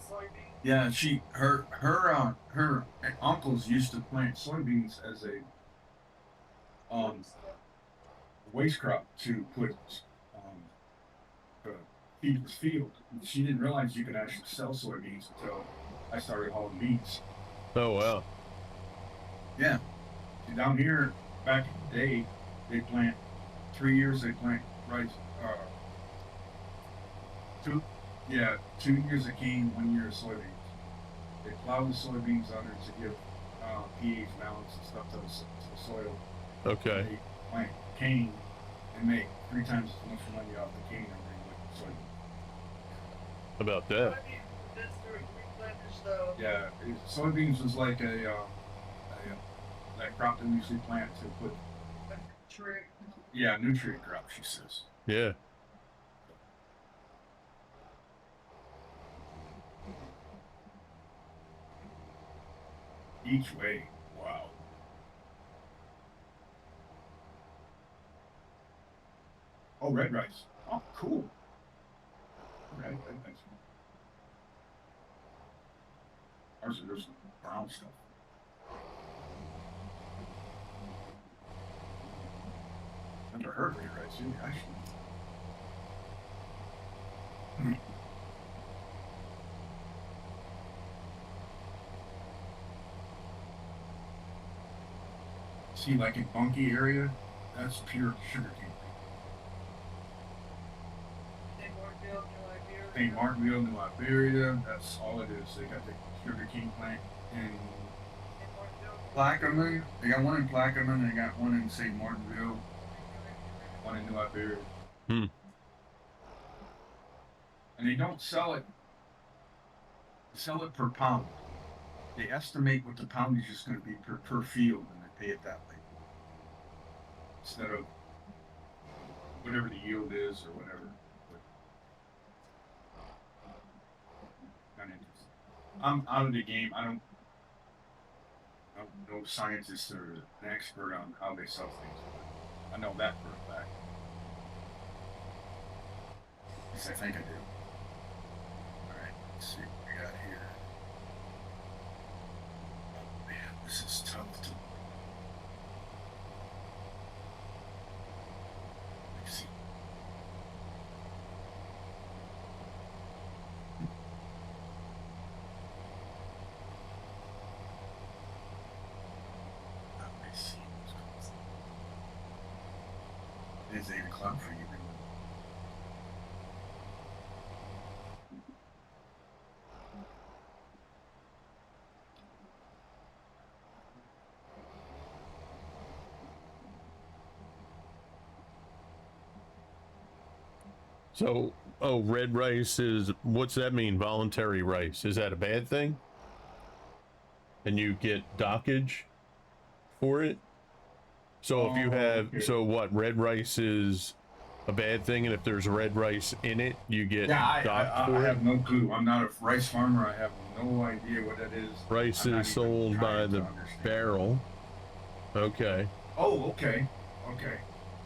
soybeans? Yeah, her uncles used to plant soybeans as a waste crop to put uh, feed the field. She didn't realize you could actually sell soybeans until I started hauling beans. Oh, wow. Yeah, down here back in the day, they plant 3 years. They plant rice. Two, yeah, 2 years of cane, 1 year of soybeans. They plow the soybeans under to give pH balance and stuff to the soil. Okay. They plant cane and make 3 times as much money off the cane than they would soybeans. How about that? That's the replenish though. Yeah, soybeans was like that crop that we usually plant to put. Trick. Yeah, nutrient crop. She says. Yeah. Each way. Wow. Oh, red rice. Oh, cool. Red rice. Ours is just brown stuff. Never heard red rice, did you? Actually. See, like in Bunkie area, that's pure sugar cane. St. Martinville, New Iberia, that's all it is. They got the sugar cane plant in Plaquemine. They got one in Plaquemine. They got one in St. Martinville. One in New Iberia. Hmm. And they don't sell it. They sell it per pound. They estimate what the poundage is going to be per field, and they pay it that way instead of whatever the yield is or whatever. Kind of interesting. I'm out of the game. I'm no scientist or an expert on how they sell things. I know that for a fact. At least I think I do. All right, let's see what we got here. Oh man, this is tough to. Let's see. Let's see. It is 8 o'clock for you. So, oh, red rice is, what's that mean? Voluntary rice. Is that a bad thing? And you get dockage for it? So if you have, okay. so what, red rice is a bad thing, and if there's red rice in it, you get Yeah, docked I for it? have no clue. I'm not a rice farmer. I have no idea what that is. Rice I'm not is even sold by trying to the understand. barrel. Okay. Oh, okay. Okay.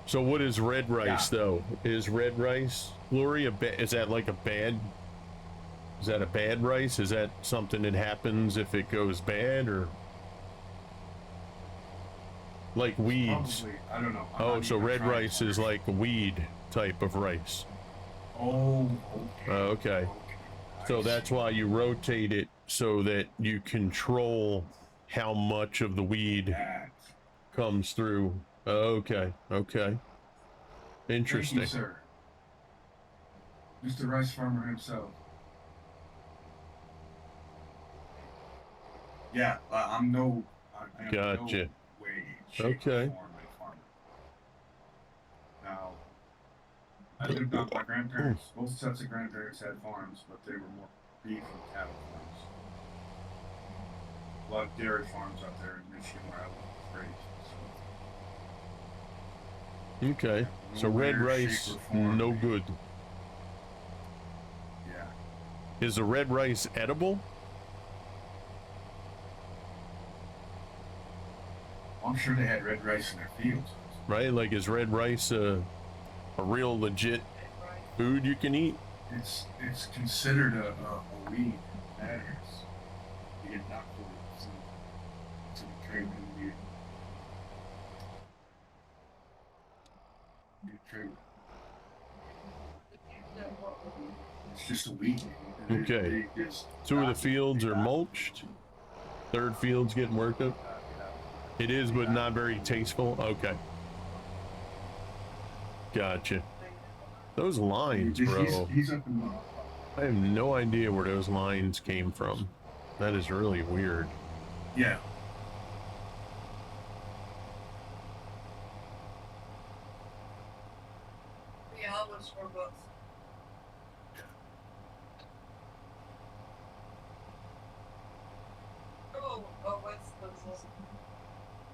So what is red rice though? Is red rice, Glory, is that like a bad? Is that a bad rice? Is that something that happens if it goes bad, or like weeds? Probably. I don't know. I'm Oh, not so even red trying to rice is like a weed type of rice. Oh, okay. Okay. So I that's see. why you rotate it so that you control how much of the weed That. comes through. Okay. Okay. Thank Interesting. you, sir. Mr. Rice Farmer himself. Yeah, I'm no. I am Gotcha. no way, shape, Okay. or form a farmer. Now, I lived on my grandparents. Both sets of grandparents had farms, but they were more beef and cattle farms. A lot of dairy farms out there in Michigan where I was raised. So. Okay. So No red way, rice, shape, or form. no good. Yeah. Is the red rice edible? I'm sure they had red rice in their fields. Right? Like, is red rice a real legit food you can eat? It's considered a weed. That is. You get knocked for it. It's a trade in weed. You trade. It's just a weed. Okay. Two of the fields are mulched. Third field's getting worked up. It is, but not very tasteful. Okay. Gotcha. Those lines, bro. He's up in I have no idea where those lines came from. That is really weird. yeah. Yeah, how much $4? What's this?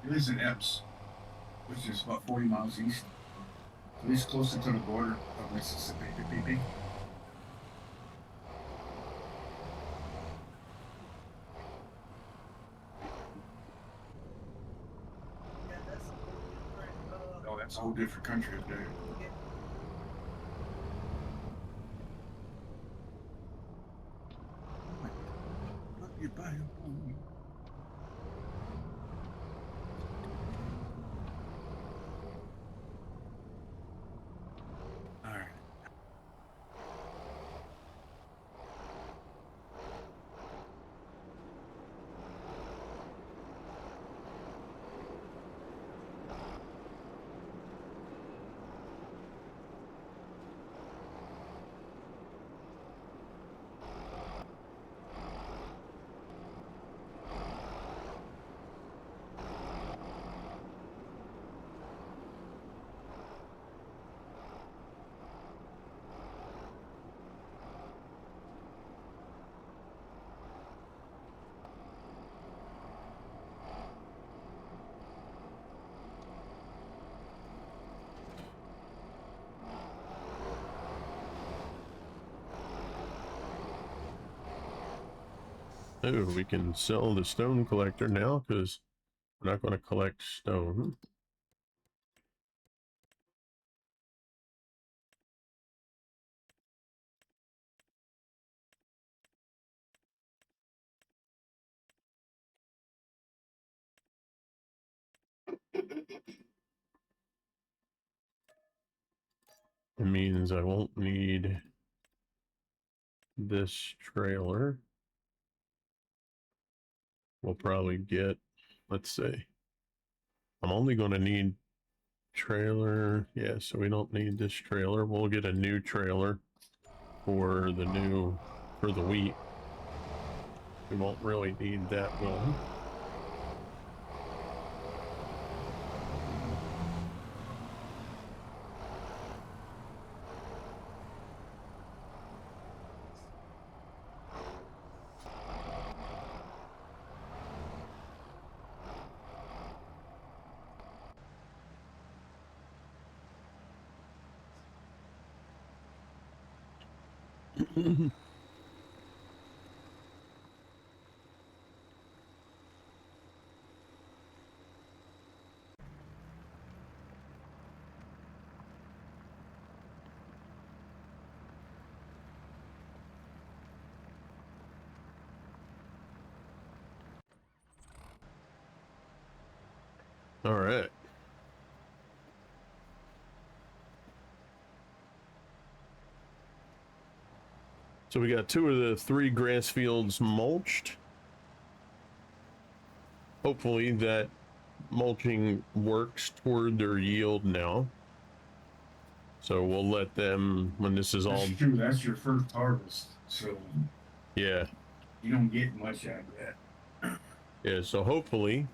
He lives in Epps, which is about 40 miles east. So he's closer to the border of Mississippi. Yeah, that's a different. Oh, that's a whole different country up there. Look, you buy him. All right. Oh, we can sell the stone collector now because we're not going to collect stone. It means I won't need this trailer. We'll probably get, let's see, I'm only going to need trailer. Yeah, so we don't need this trailer. We'll get a new trailer for the wheat. We won't really need that one. All right. So we got 2 of the 3 grass fields mulched. Hopefully that mulching works toward their yield now. So we'll let them, when this is all, That's true. That's your first harvest, so yeah, you don't get much out of that. yeah. So hopefully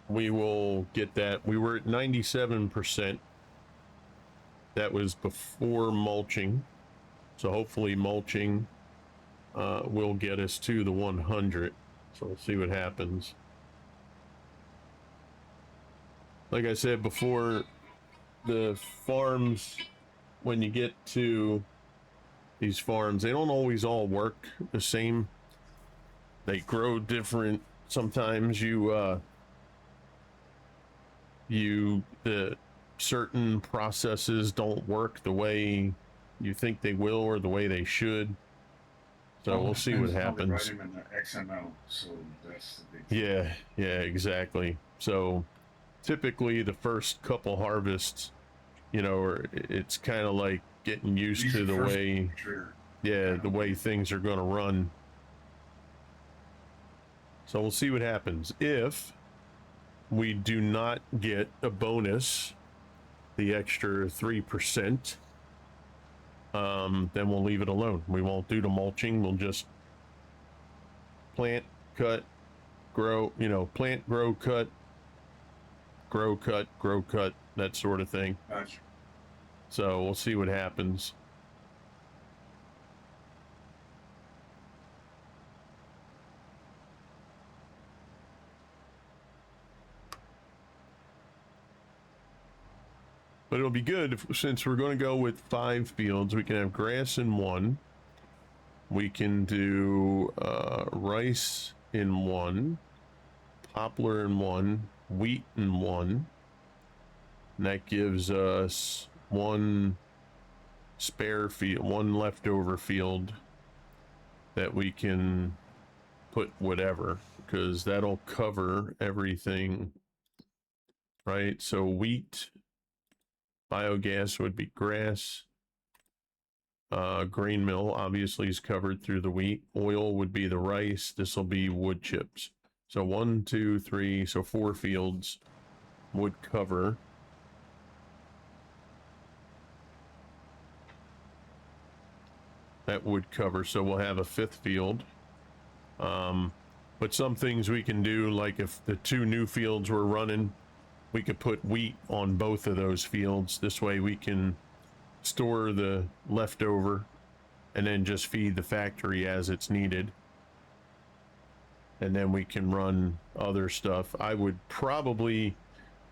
we will get that. We were at 97%. That was before mulching. So hopefully mulching will get us to the 100. So we'll see what happens. Like I said before, the farms, when you get to these farms, they don't always all work the same. They grow different. Sometimes the certain processes don't work the way you think they will or the way they should. So we'll see what happens. Write them in the XML, so that's the big thing. Yeah, exactly. So typically the first couple harvests, it's kind of like getting used to the way, the way things are going to run. So we'll see what happens. If we do not get a bonus, the extra 3%, then we'll leave it alone. We won't do the mulching. We'll just plant, cut, grow, plant, grow, cut, that sort of thing. Gotcha. So we'll see what happens. But it'll be good since we're going to go with 5 fields. We can have grass in 1. We can do rice in 1, poplar in 1, wheat in 1. And that gives us 1 spare field, 1 leftover field that we can put whatever, because that'll cover everything, right? So wheat, biogas would be grass. Grain mill obviously is covered through the wheat. Oil would be the rice. This will be wood chips. So 1, 2, 3, so 4 fields would cover. That would cover. So we'll have a 5th field. But some things we can do, like if the 2 new fields were running, we could put wheat on both of those fields. This way we can store the leftover and then just feed the factory as it's needed. And then we can run other stuff. I would probably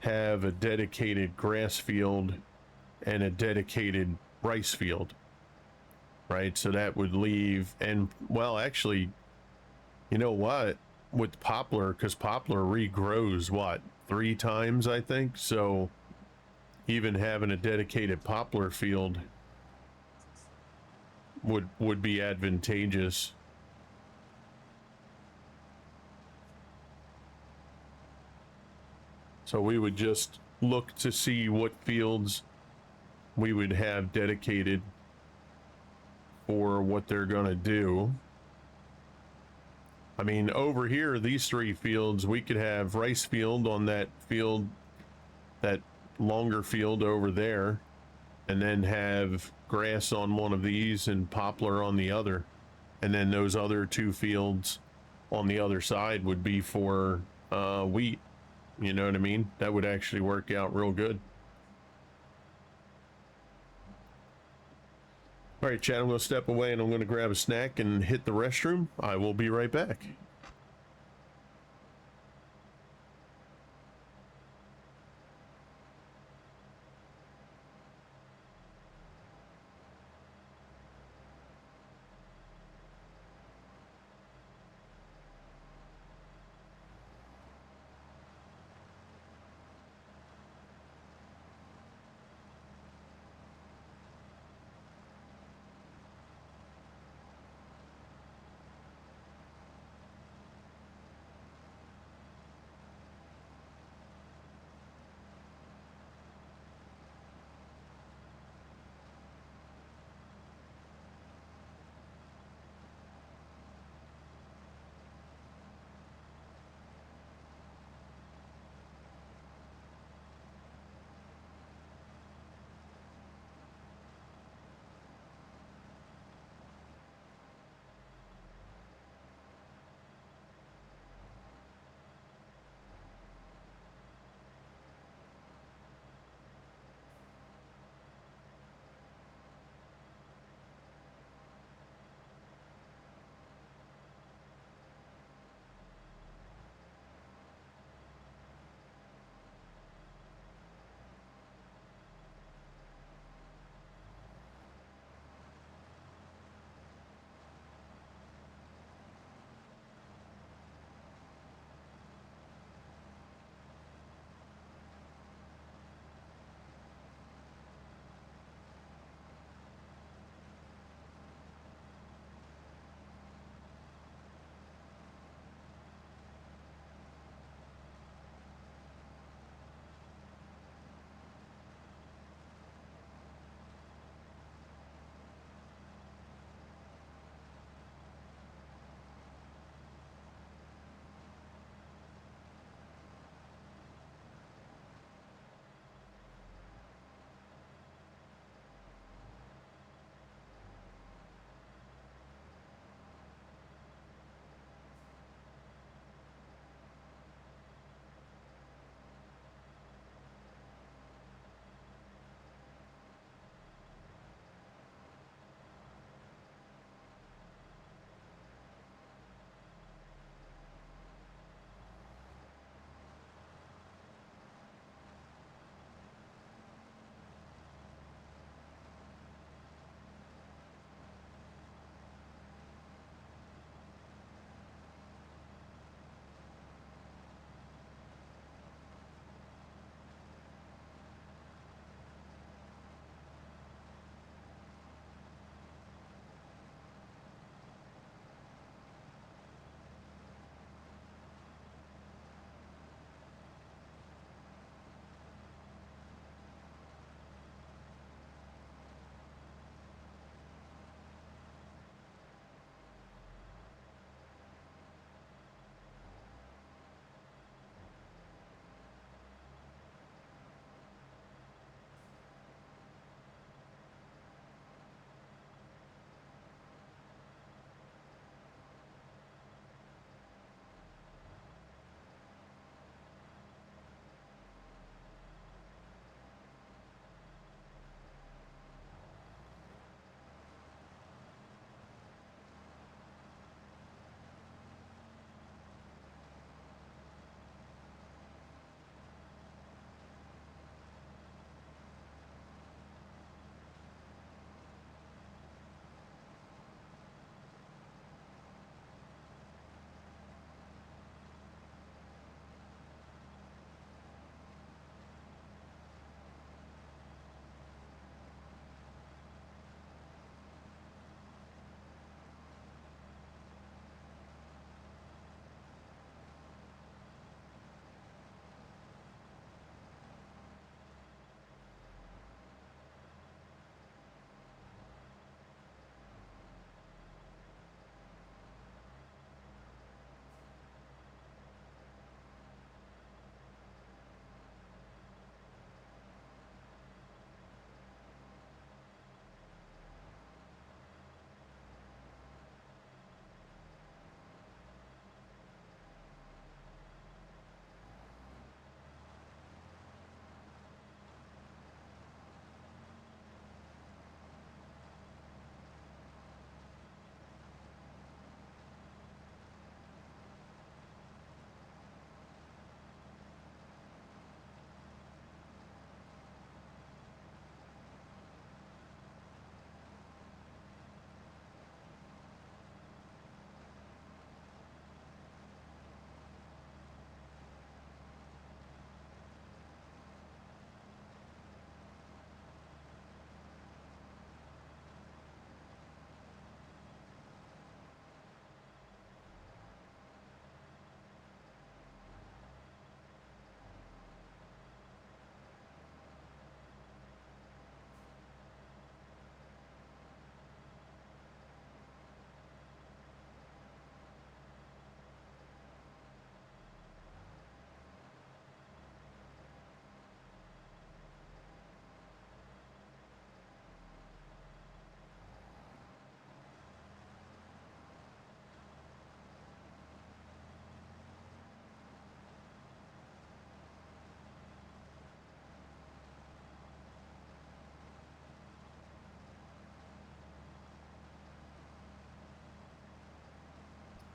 have a dedicated grass field and a dedicated rice field, right? So that would leave, and well, actually, You know what? With poplar, because poplar regrows what, 3 times, I think. So even having a dedicated poplar field would be advantageous. So we would just look to see what fields we would have dedicated for what they're going to do. I mean, over here, these 3 fields, we could have rice field on that field, that longer field over there, and then have grass on one of these and poplar on the other. And then those other 2 fields on the other side would be for wheat. You know what I mean? That would actually work out real good. All right, Chad, I'm going to step away and I'm going to grab a snack and hit the restroom. I will be right back.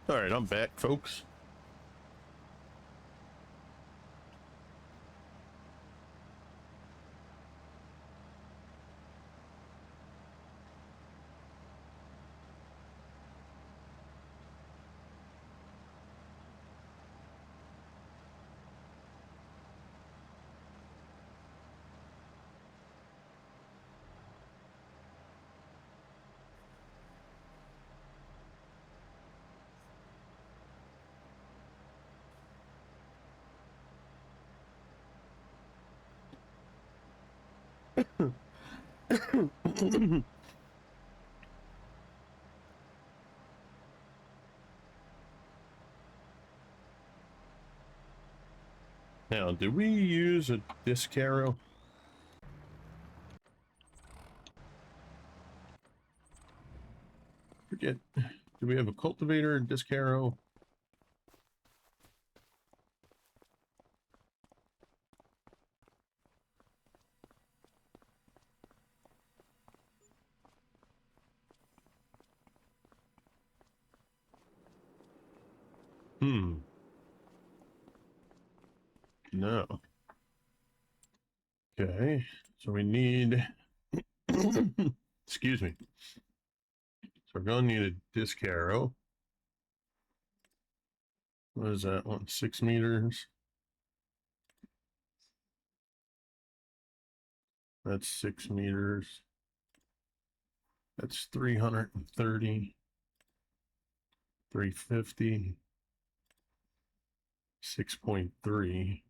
All right, I'm back, folks. Now, do we use a disc arrow? Forget. Do we have a cultivator and disc arrow? No. Okay, so we need. Excuse me. So we're going to need a disc arrow. What is that one? 6 meters. That's 6 meters. That's 330. 350. 6.3.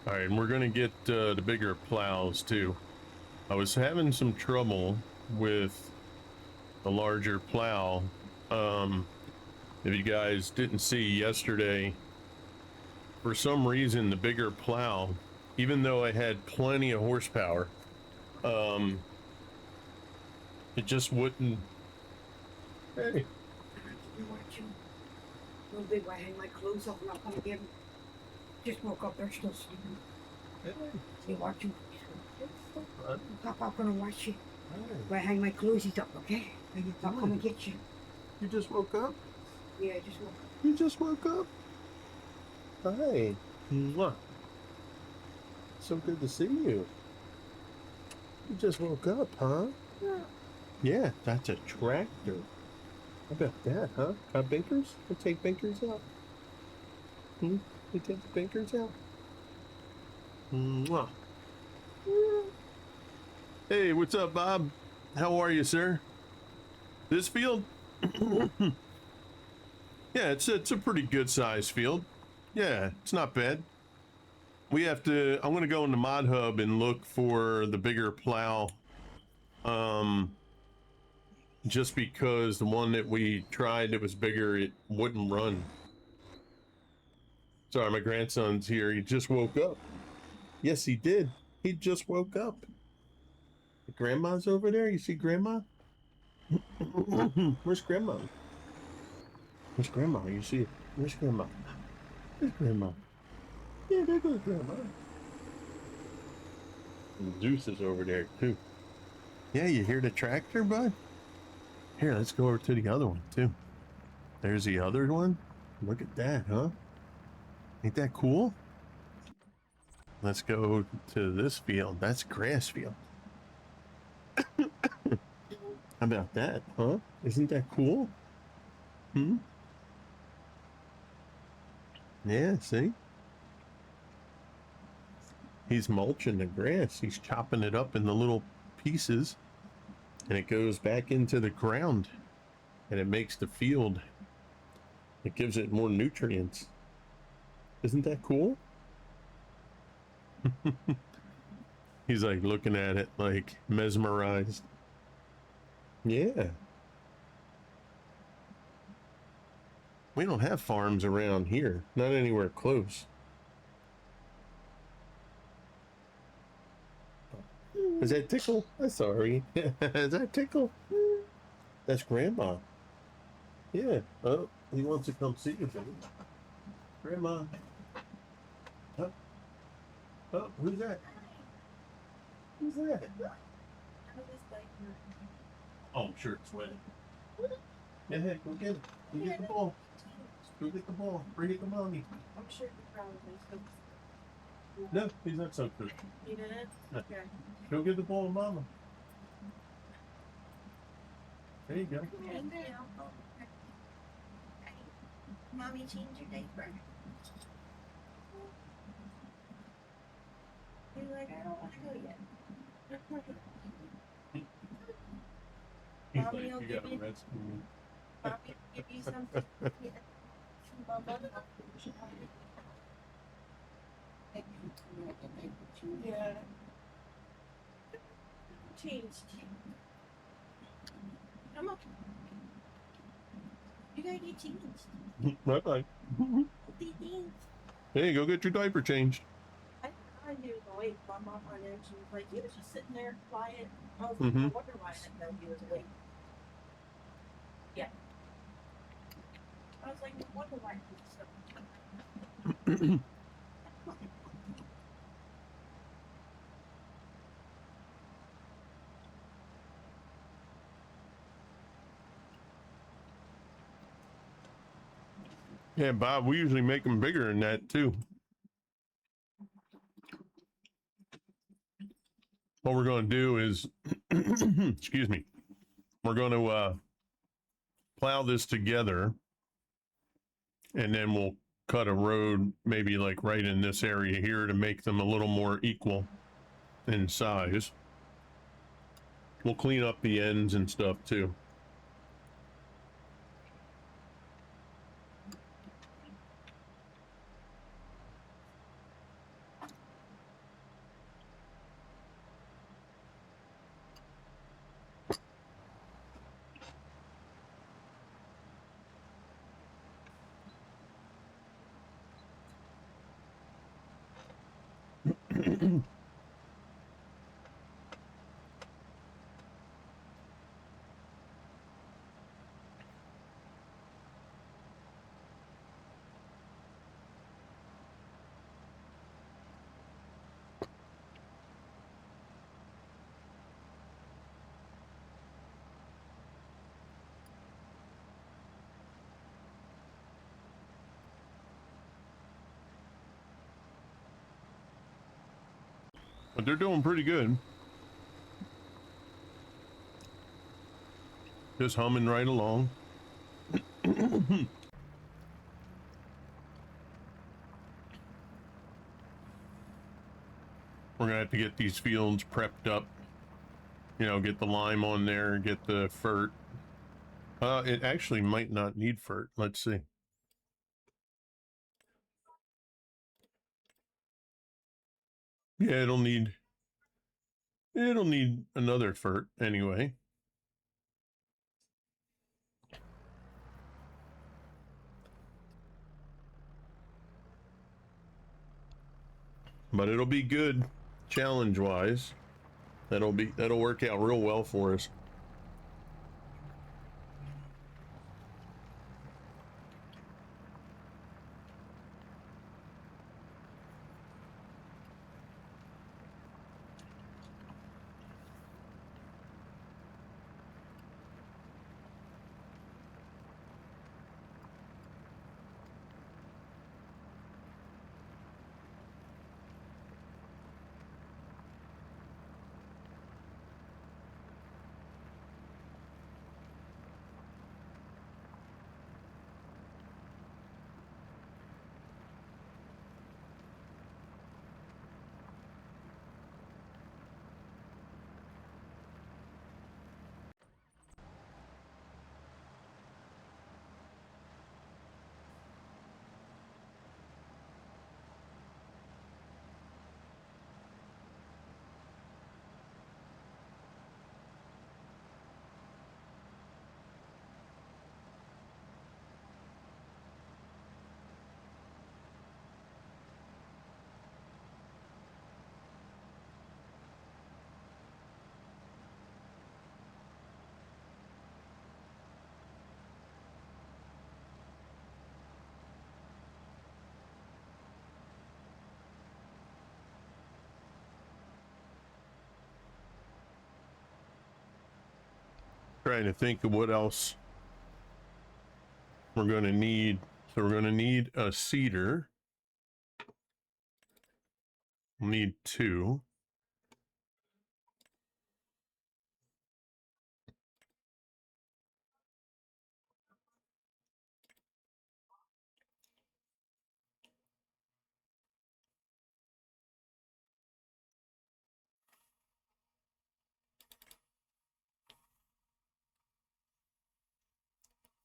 All right, and we're going to get the bigger plows too. I was having some trouble with the larger plow. If you guys didn't see yesterday, for some reason, the bigger plow, even though I had plenty of horsepower, it just wouldn't. Hey. You want you? No big way, hang my clothes up and I'm gonna get him. Just woke up, they're still sleeping. They watch you. Papa, I'm gonna watch you. Where I hang my clothes up, okay? I'll come and get you. You just woke up? Yeah, I just woke up. You just woke up? Hi. Mwah. So good to see you. You just woke up, huh? Yeah. Yeah, that's a tractor. How about that, huh? Got binkers? We'll take binkers out. We take the binkers out. Mwah. Hey, what's up, Bob? How are you, sir? This field? Yeah, it's a pretty good sized field. Yeah, it's not bad. We have to. I'm gonna go into Mod Hub and look for the bigger plow. Just because the one that we tried that was bigger, it wouldn't run. Sorry, my grandson's here. He just woke up. Yes, he did. He just woke up. Grandma's over there. You see Grandma? Where's Grandma? Where's Grandma? You see it? Where's Grandma? Where's Grandma? Yeah, there goes Grandma. And Zeus is over there too. Yeah, you hear the tractor, bud? Here, let's go over to the other one too. There's the other one. Look at that, huh? Ain't that cool? Let's go to this field. That's grass field. How about that, huh? Isn't that cool? Yeah, see? He's mulching the grass. He's chopping it up into little pieces, and it goes back into the ground. and it makes the field, it gives it more nutrients. Isn't that cool? He's like looking at it like mesmerized. Yeah. We don't have farms around here, not anywhere close. Is that Tickle? I'm sorry. Is that Tickle? That's Grandma. Yeah. Oh, he wants to come see you, baby. Grandma. Oh, oh, who's that? Who's that? Oh, I'm sure it's wet. Yeah, hey, go get it. Go get the ball. Go get the ball. Bring it to mommy. I'm sure you're proud of me. No, he's not so good. You didn't? No. Okay. Go get the ball, mama. There you go. Thank you. Mommy, change your diaper. You're like, I don't want to go yet. Mommy will You give got you, a red spoon. mommy will give you something. Yeah. Yeah. Changed. Come on. You gotta get changed. Bye bye. Hey, go get your diaper changed. I knew the wait. My mom on there, she was like, he was just sitting there quiet. I was Mhm. like, I wonder why I didn't know he was awake. Yeah. I was like, no wonder why he was so. Yeah, Bob, we usually make them bigger than that too. What we're going to do is, excuse me, we're going to plow this together, and then we'll cut a road maybe like right in this area here to make them a little more equal in size. We'll clean up the ends and stuff too. But they're doing pretty good. Just humming right along. We're gonna have to get these fields prepped up. You know, get the lime on there, get the fert. It actually might not need fert. Let's see. Yeah, it'll need another fert anyway. But it'll be good challenge wise. That'll work out real well for us. Trying to think of what else we're going to need. So we're going to need a cedar. We'll need 2.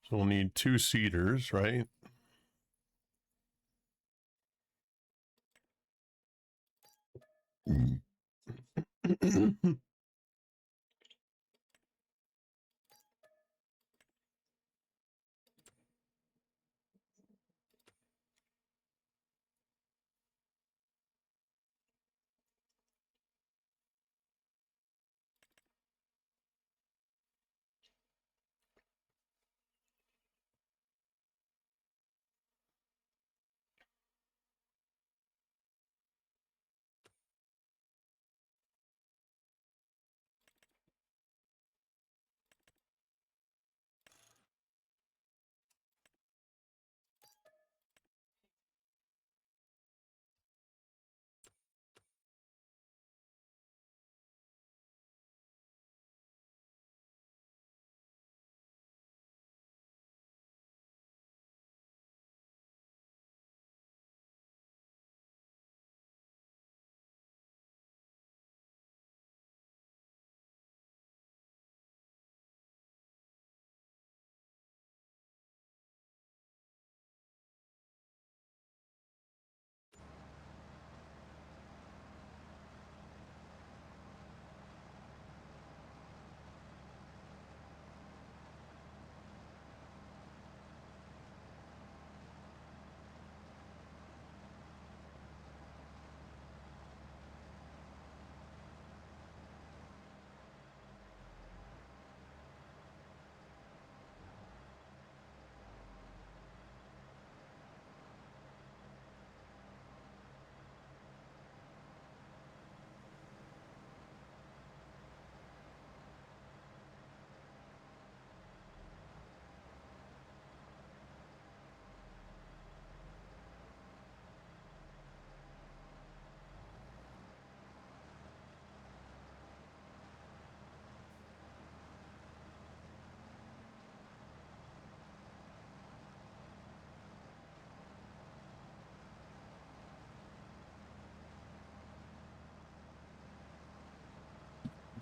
So we'll need 2 cedars, right?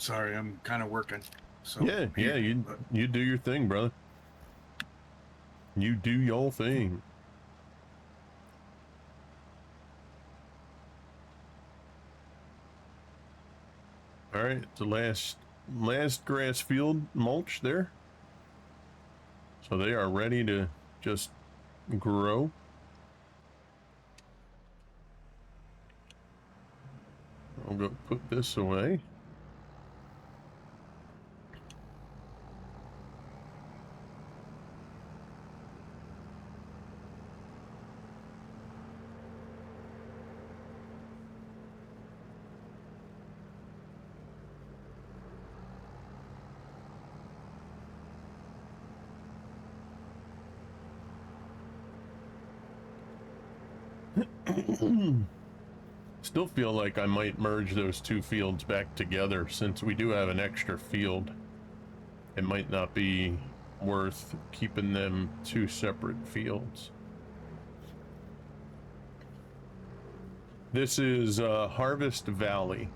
Sorry, I'm kind of working. So Yeah, here, you but you do your thing, brother. You do your thing. All right, the last grass field mulch there. So they are ready to just grow. I'll go put this away. Still feel like I might merge those 2 fields back together since we do have an extra field. It might not be worth keeping them 2 separate fields. This is Harvest Valley.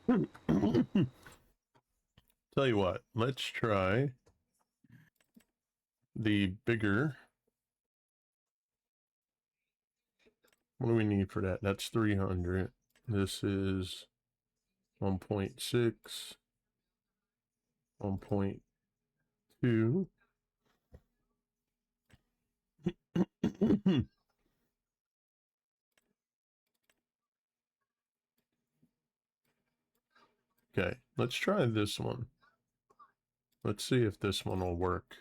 Tell you what, let's try the bigger. What do we need for that? That's 300. This is 1.6, 1.2. Okay, let's try this one. Let's see if this one will work.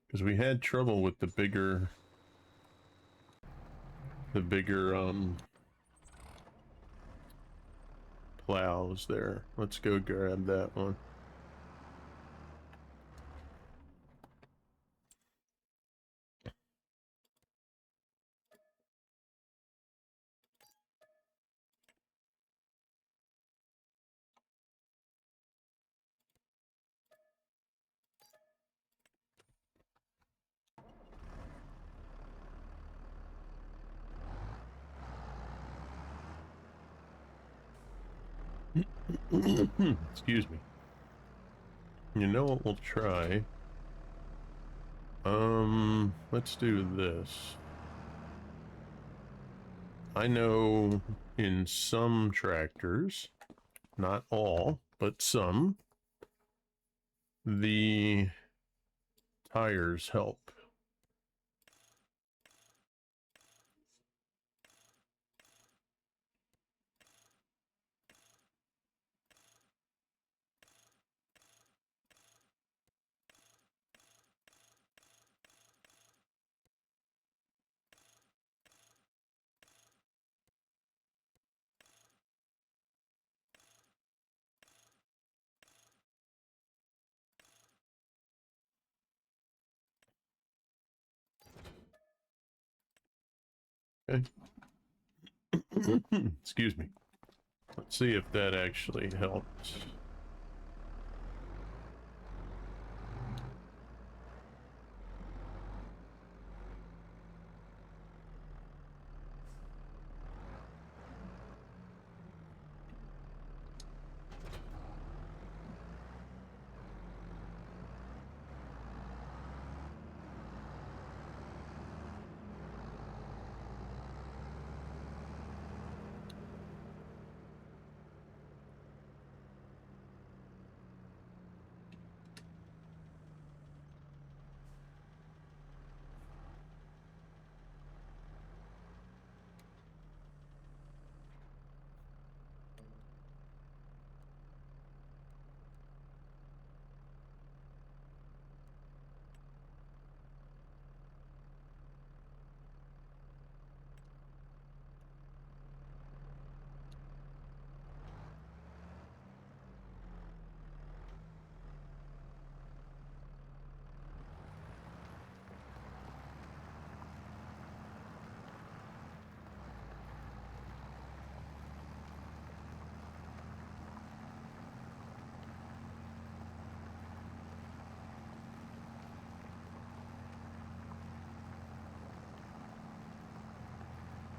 Because we had trouble with the bigger plows there. Let's go grab that one. Excuse me. You know what we'll try? Let's do this. I know in some tractors, not all, but some, the tires help. Okay. Excuse me. Let's see if that actually helps.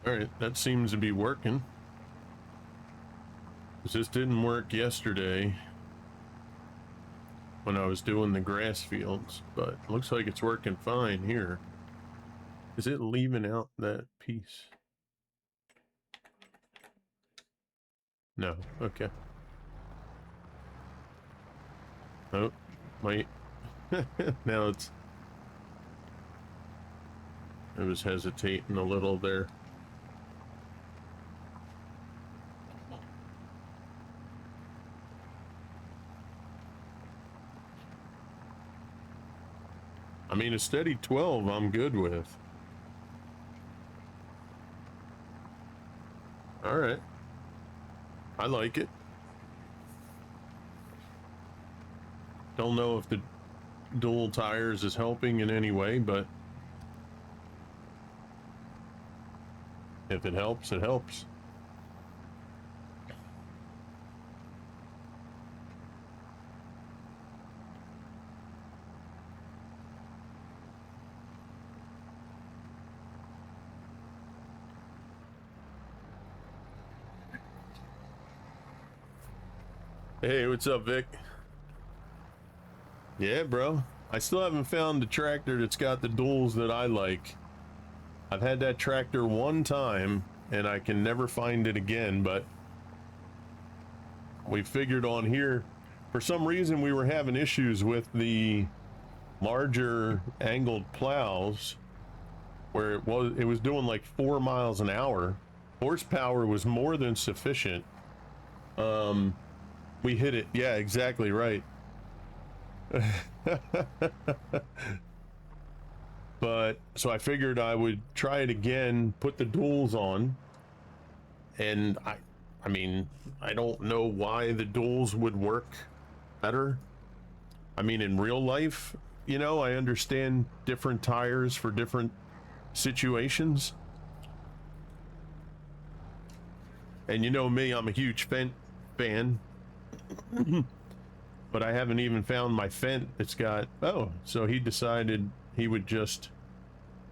All right, that seems to be working. 'Cause this didn't work yesterday when I was doing the grass fields, but it looks like it's working fine here. Is it leaving out that piece? No, okay. Oh, wait. Now it's... I was hesitating a little there. I mean, a steady 12 I'm good with. All right. I like it. Don't know if the dual tires is helping in any way, but if it helps, it helps. Hey, what's up, Vic? Yeah, bro. I still haven't found the tractor that's got the duals that I like. I've had that tractor one time, and I can never find it again, but we figured on here, for some reason we were having issues with the larger angled plows where it was doing like 4 miles an hour. Horsepower was more than sufficient. We hit it. Yeah, exactly right. But so I figured I would try it again, put the duals on, and I mean, I don't know why the duals would work better. I mean, in real life, you know, I understand different tires for different situations. And you know me, I'm a huge Fendt fan. But I haven't even found my Fendt that's got, oh, so he decided he would just,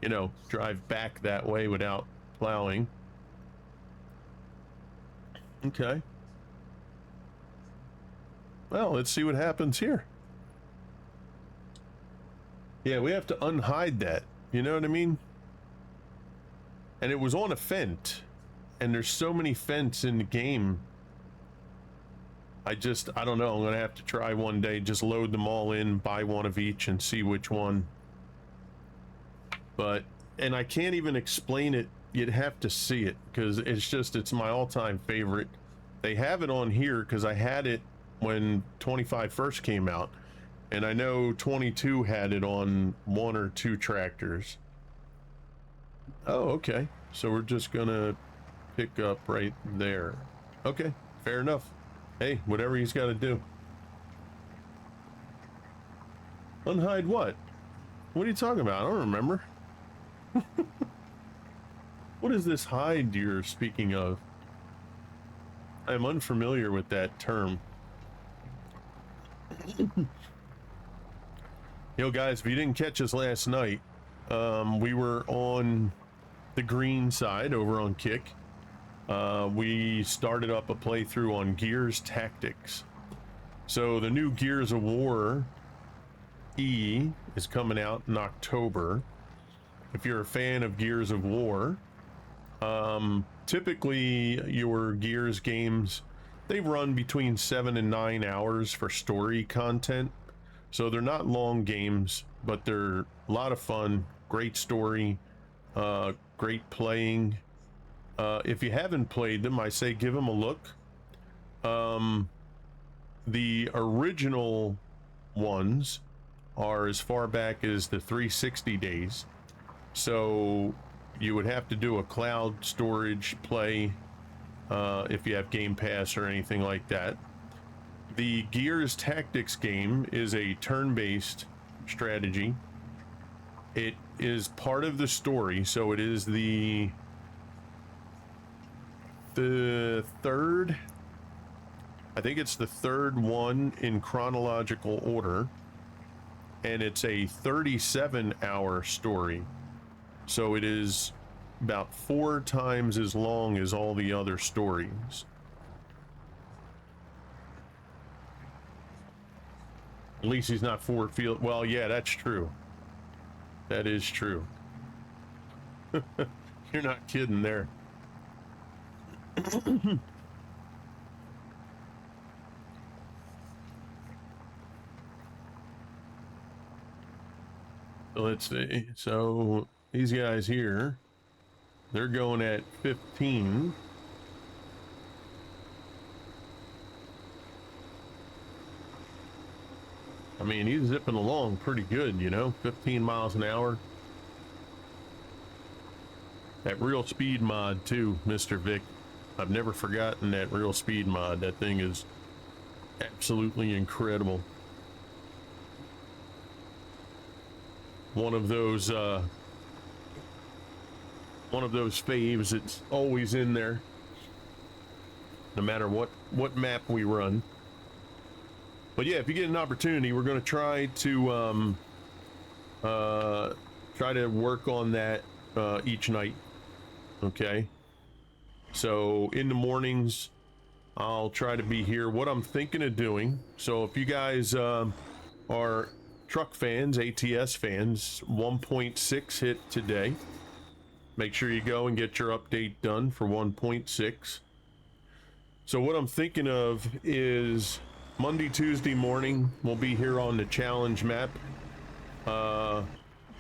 you know, drive back that way without plowing. Okay. Well, let's see what happens here. Yeah, we have to unhide that. You know what I mean? And it was on a Fendt. And there's so many Fendts in the game. I don't know. I'm going to have to try one day. Just load them all in, buy one of each, and see which one. But, and I can't even explain it. You'd have to see it because it's my all-time favorite. They have it on here because I had it when 25 first came out. And I know 22 had it on 1 or 2 tractors. Oh, okay. So we're just going to pick up right there. Okay, fair enough. Hey, whatever he's got to do. Unhide what? What are you talking about? I don't remember. What is this hide you're speaking of? I'm unfamiliar with that term. Yo, guys, if you didn't catch us last night, we were on the green side over on Kick. We started up a playthrough on Gears Tactics. So the new Gears of War E is coming out in October. If you're a fan of Gears of War, typically your Gears games, they run between 7 and 9 hours for story content. So they're not long games, but they're a lot of fun, great story, great playing. If you haven't played them, I say give them a look. The original ones are as far back as the 360 days. So you would have to do a cloud storage play if you have Game Pass or anything like that. The Gears Tactics game is a turn-based strategy. It is part of the story, so it is the third, I think it's the third one in chronological order, and it's a 37-hour story. So it is about 4 times as long as all the other stories. At least he's not Ford Field. Well, yeah, that's true. That is true. You're not kidding there. Let's see. So these guys here, they're going at 15. I mean, he's zipping along pretty good, you know, 15 miles an hour. That real speed mod too, Mr. Vic. I've never forgotten that real speed mod. That thing is absolutely incredible. One of those faves. It's always in there, no matter what map we run. But yeah, if you get an opportunity, we're going to try to work on that each night. Okay. So in the mornings, I'll try to be here. What I'm thinking of doing, so if you guys are truck fans, ATS fans, 1.6 hit today. Make sure you go and get your update done for 1.6. So what I'm thinking of is Monday, Tuesday morning, we'll be here on the challenge map.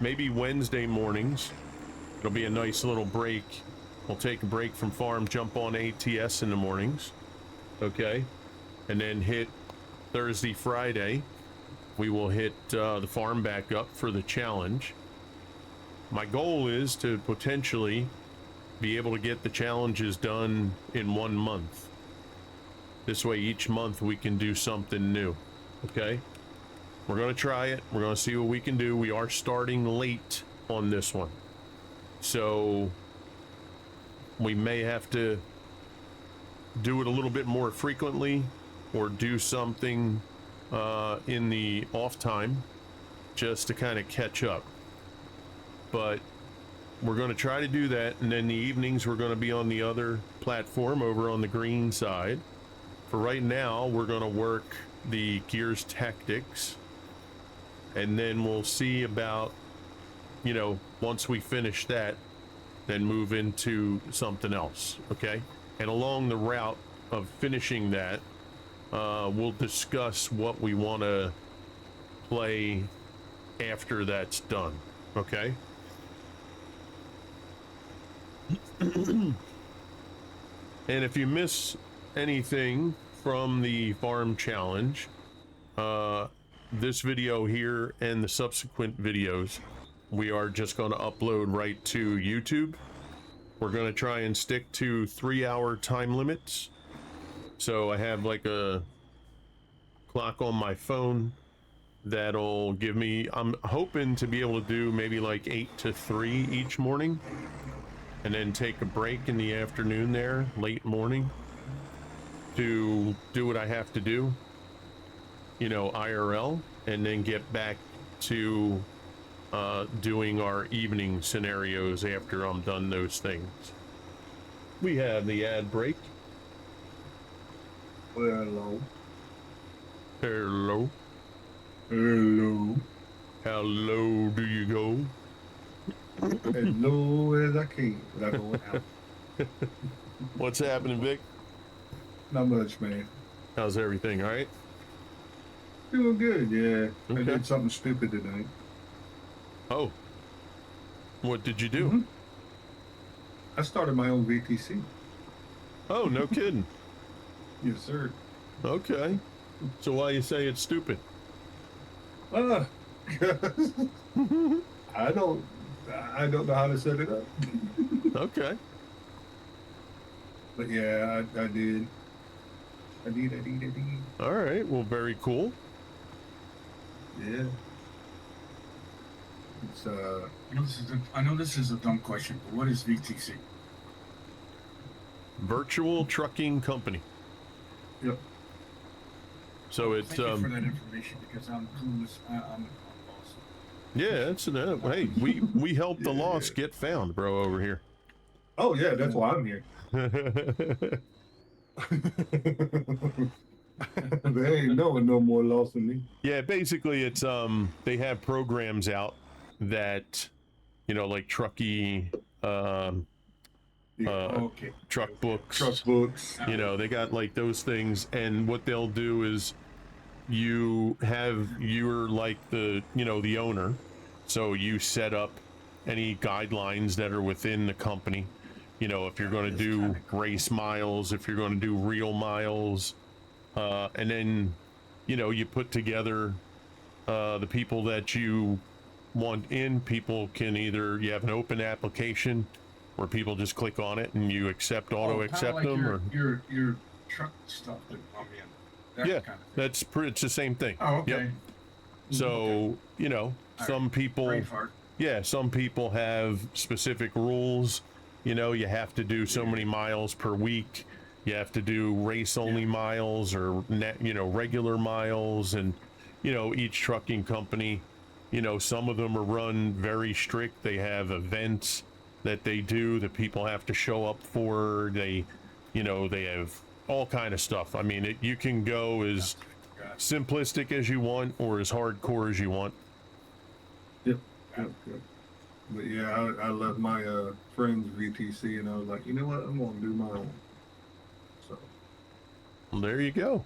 Maybe Wednesday mornings. It'll be a nice little break. We'll take a break from farm, jump on ATS in the mornings. Okay. And then hit Thursday, Friday. We will hit the farm back up for the challenge. My goal is to potentially be able to get the challenges done in 1 month. This way each month we can do something new. Okay? We're going to try it. We're going to see what we can do. We are starting late on this one. So we may have to do it a little bit more frequently or do something in the off time just to kind of catch up. But we're going to try to do that, and then the evenings we're going to be on the other platform over on the green side. For right now, we're going to work the Gears Tactics, and then we'll see about, you know, once we finish that, then move into something else, okay? And along the route of finishing that, we'll discuss what we want to play after that's done, okay? And if you miss anything from the farm challenge, this video here and the subsequent videos, we are just going to upload right to YouTube. We're going to try and stick to 3-hour time limits. So I have like a clock on my phone that'll give me, I'm hoping to be able to do maybe like 8 to 3 each morning, and then take a break in the afternoon there, late morning, to do what I have to do, you know, IRL, and then get back to doing our evening scenarios after I'm done those things. We have the ad break. Well, Hello. hello. How low do you go? As low as I can without going out. What's happening, Vic? Not much, man. How's everything? All right? Doing good, yeah. I Okay. did something stupid tonight. Oh. What did you do? Mhm. I started my own VTC. Oh, no kidding. Yes, sir. Okay. So why you say it's stupid? I don't know how to set it up. Okay. But yeah, I did. I did. All right. Well, very cool. Yeah. It's I know this is a dumb question, but what is VTC? Virtual Trucking Company. Yep. So it's Thank you for that information because I'm clueless. I'm lost. yeah, it's hey, we helped the lost get found, bro, over here. Oh yeah, that's why I'm here. There ain't no one no more lost than me. Yeah, basically it's they have programs out that, you know, like Truckee Yeah, okay. truck books. Truck books. You know, they got like those things, and what they'll do is you're like the, you know, the owner, so you set up any guidelines that are within the company. You know, if you're going to do race miles, if you're going to do real miles, and then, you know, you put together the people that you want in. People can either, you have an open application where people just click on it and you accept, auto accept like them, or your truck stuff that I'm in. That yeah, kind of thing. that's it's the same thing. Oh, okay. Yep. So, you know, some people, Braveheart. yeah, some people have specific rules. You know, you have to do so many miles per week. You have to do race only miles or you know, regular miles. And, you know, each trucking company, you know, some of them are run very strict. They have events that they do that people have to show up for. They, you know, they have all kind of stuff. I mean, you can go as simplistic as you want or as hardcore as you want. Yep. But yeah, I left my friend's VTC, and I was like, you know what? I'm gonna do my own. So Well, there you go.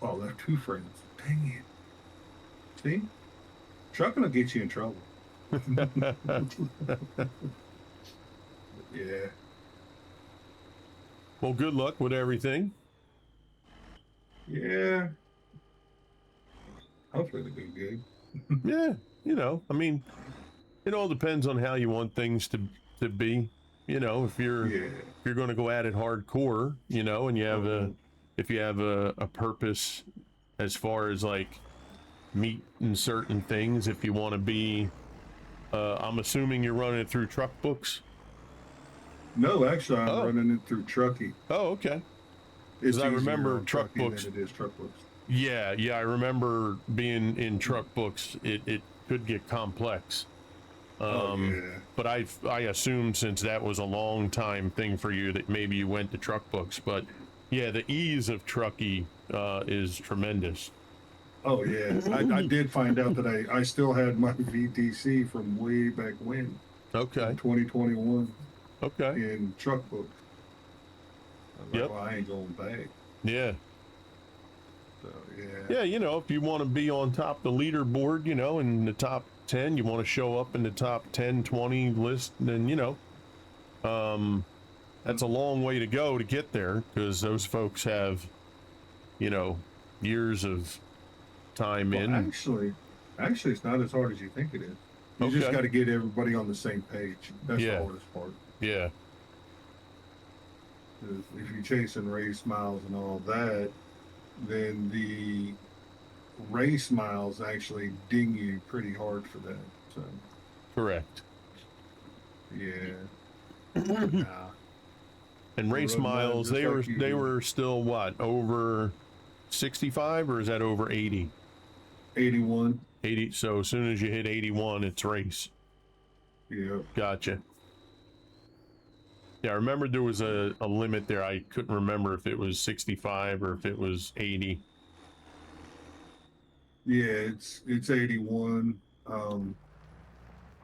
I left 2 friends. Dang it. See, trucking will get you in trouble. Yeah. Well, good luck with everything. Yeah. Hopefully it'll be good. Yeah, you know, I mean, it all depends on how you want things to be. You know, if you're Yeah. going to go at it hardcore, you know, and you have if you have a purpose as far as like meeting certain things, if you want to be, I'm assuming you're running it through truck books. No, actually, I'm Oh. running it through Truckee. Oh, okay. It's I easier remember on truck Truckee books. than it is truck books. Yeah, I remember being in truck books. It could get complex. Oh, yeah. But I assumed since that was a long time thing for you that maybe you went to truck books. But yeah, the ease of Truckee is tremendous. Oh, yeah. I did find out that I still had my VTC from way back when, Okay. 2021, Okay. in truck book. I was Yep. like, well, I ain't going back. Yeah. So, yeah. Yeah, you know, if you want to be on top of the leaderboard, you know, in the top 10, you want to show up in the top 10, 20 list, then, you know, that's a long way to go to get there because those folks have, you know, years of time Well, in. actually, it's not as hard as you think it is. You just Okay. got to get everybody on the same page. That's Yeah. the hardest part. Yeah. 'Cause if you're chasing race miles and all that, then the race miles actually ding you pretty hard for that. So, Correct. yeah. Nah. And race Run mine miles, just they like were you they do. were still what, over 65 or is that over 80? 81. 80. So as soon as you hit 81, it's race. Yeah. Gotcha. Yeah, I remember there was a limit there. I couldn't remember if it was 65 or if it was 80. Yeah, it's 81.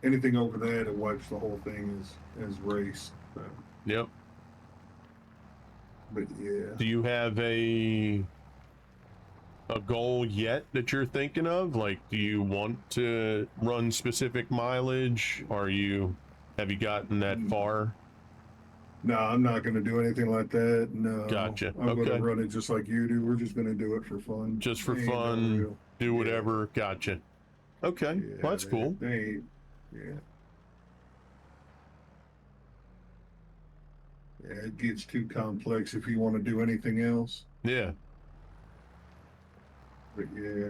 Anything over that, it wipes the whole thing as race. So, Yep. but yeah. Do you have a goal yet that you're thinking of? Like, do you want to run specific mileage? Have you gotten that far? No, I'm not going to do anything like that. No. Gotcha. I'm going Okay. to run it just like you do. We're just going to do it for fun. Just for Ain't no fun, real- do whatever. Gotcha. Okay, Yeah, well, that's cool. They ain't, yeah. Yeah, it gets too complex if you want to do anything else. Yeah. But yeah,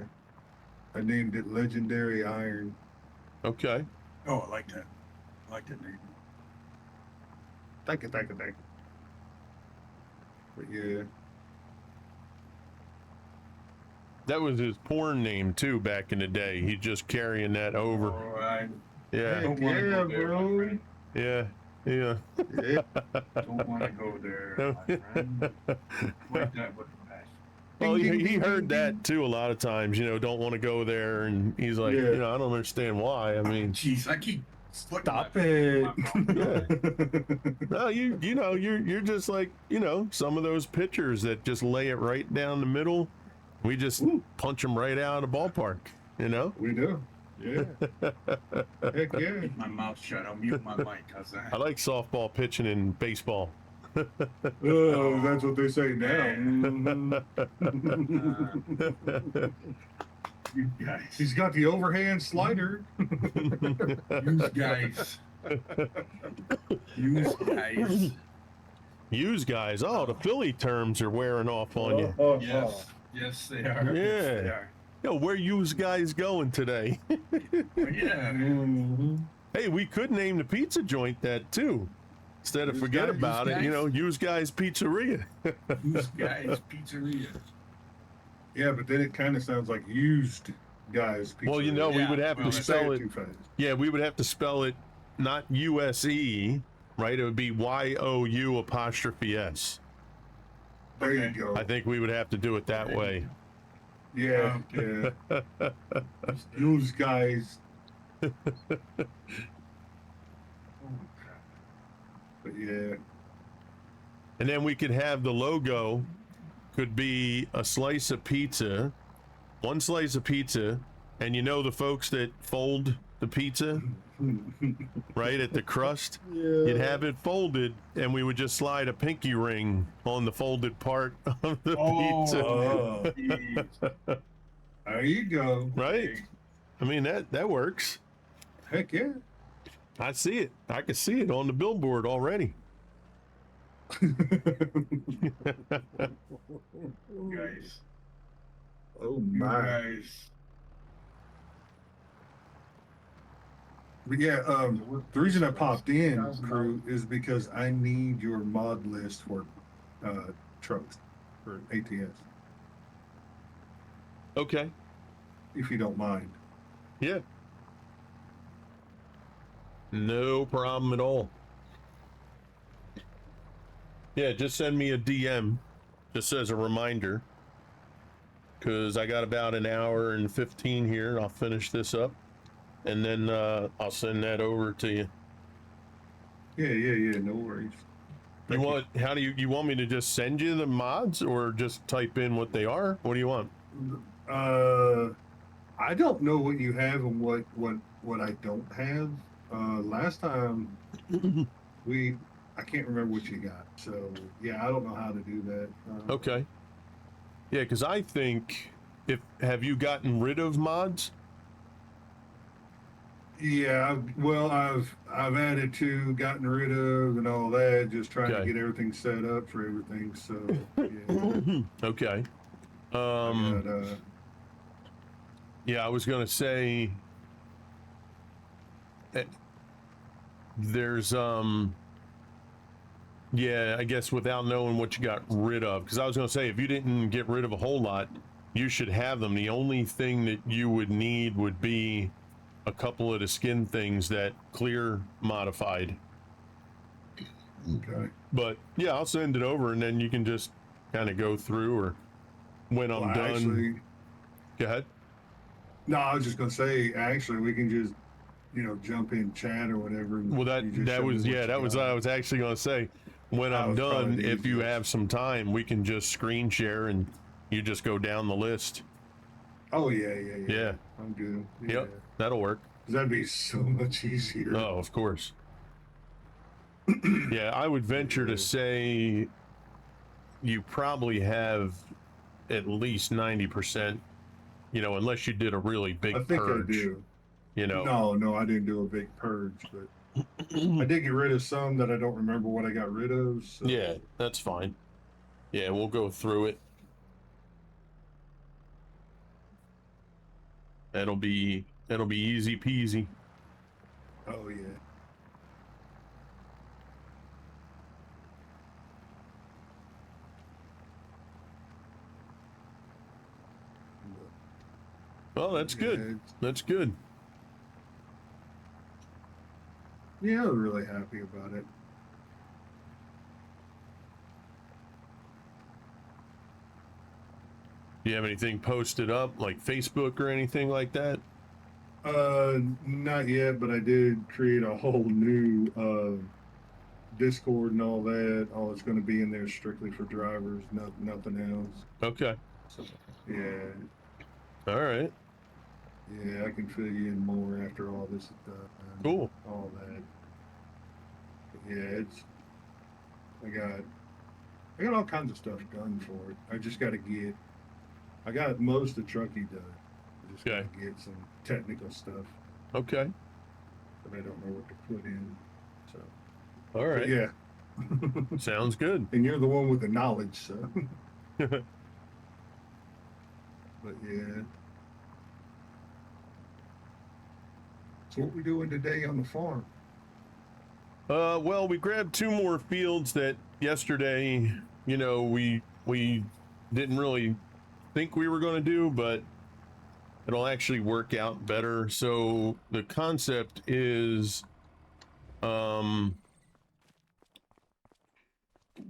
I named it Legendary Iron. Okay. Oh, I like that. I like that name. Thank you. But yeah, That was his porn name too back in the day. He's just carrying that over. All right. Yeah. Don't wanna Yeah, go there, bro. my friend. Yeah. Yeah. yeah. Don't want to go there, my friend. Like that with the passion. Well, Ding, ding, he ding, heard ding, that too a lot of times, you know, don't want to go there. And he's like, Yeah. you know, I don't understand why. I mean, Jeez, I keep putting Stop my- it. no, you know, you're just like, you know, some of those pitchers that just lay it right down the middle. We just Ooh. punch them right out of the ballpark, you know? We do. Yeah. Heck yeah. Keep my mouth shut. I'll mute my mic. How's that? I like softball pitching and baseball. Oh, that's what they say now. Mhm. You guys. He's got the overhand slider. You guys. You guys. Use guys. Oh, the Philly terms are wearing off on you. Oh, Yes. Yes, they are. Yes, they Yeah. are. Yo, where use guys going today? Yeah. Mhm. Hey, we could name the pizza joint that too. Instead of Use forget Guys, about Use it, you Guys? know, use guys pizzeria. You guys. Pizzeria. Yeah, but then it kind of sounds like used guys. Well, you know, we Yeah, would have well, to it's spell it. too fast. Yeah, we would have to spell it not USE, right? It would be YOU apostrophe S. There you go. I think we would have to do it that way. Yeah, yeah. Those guys. Oh, crap. But yeah. And then we could have the logo could be a slice of pizza, one slice of pizza, and you know the folks that fold the pizza right at the crust, you'd have it folded and we would just slide a pinky ring on the folded part of the pizza. Oh, Jeez. there you go. Right? I mean that works. Heck yeah. I see it. I can see it on the billboard already. Guys. Oh You my. guys. But yeah, the reason I popped in, crew, is because I need your mod list for trucks for ATS, Okay. if you don't mind. Yeah. No problem at all. Yeah, just send me a DM, just as a reminder, because I got about an hour and 15 here, and I'll finish this up, and then I'll send that over to you. Yeah, no worries. You want? How do you want me to just send you the mods, or just type in what they are? What do you want? I don't know what you have and what I don't have. Last time I can't remember what you got. So yeah, I don't know how to do that. Okay. Yeah, because I think have you gotten rid of mods? Yeah, I've added to, gotten rid of, and all that. Just trying Okay. to get everything set up for everything. So yeah, Okay. I got, Yeah, I was gonna say there's yeah, I guess without knowing what you got rid of, because I was gonna say if you didn't get rid of a whole lot, you should have them. The only thing that you would need would be a couple of the skin things that Clear modified. okay. But yeah, I'll send it over and then you can just kind of go through, or when I'm Well, done. actually, Go ahead. no, I was just gonna say, actually, we can just, jump in chat or whatever. and Well, you just that show me was what yeah, you that was got. what I was actually gonna say. When That I'm was probably done, the if you easiest. have some time, we can just screen share and you just go down the list. Oh yeah. Yeah. I'm good. Yep, that'll work. 'Cause that'd be so much easier. Oh, of course. Yeah, I would venture to say you probably have at least 90%, unless you did a really big I think purge. I do. No. No, I didn't do a big purge, but I did get rid of some that I don't remember what I got rid of. So. Yeah, that's fine. Yeah, we'll go through it. That'll be easy peasy. Oh yeah. Well, that's good. That's good. Yeah, I was really happy about it. Do you have anything posted up, like Facebook or anything like that? Not yet, but I did create a whole new Discord and all that. All it's going to be in there strictly for drivers, nothing else. Okay. So, yeah, All right. yeah, I can fill you in more after all this is done. Cool. All that. But yeah, I got all kinds of stuff done for it. I got most of Truckee done. I just gotta get some technical stuff Okay. that I don't know what to put in. So, All but right. yeah. Sounds good. And you're the one with the knowledge, so. But yeah. So what we doing today on the farm? Well, we grabbed 2 more fields that yesterday, we didn't really think we were going to do, but it'll actually work out better. So the concept is,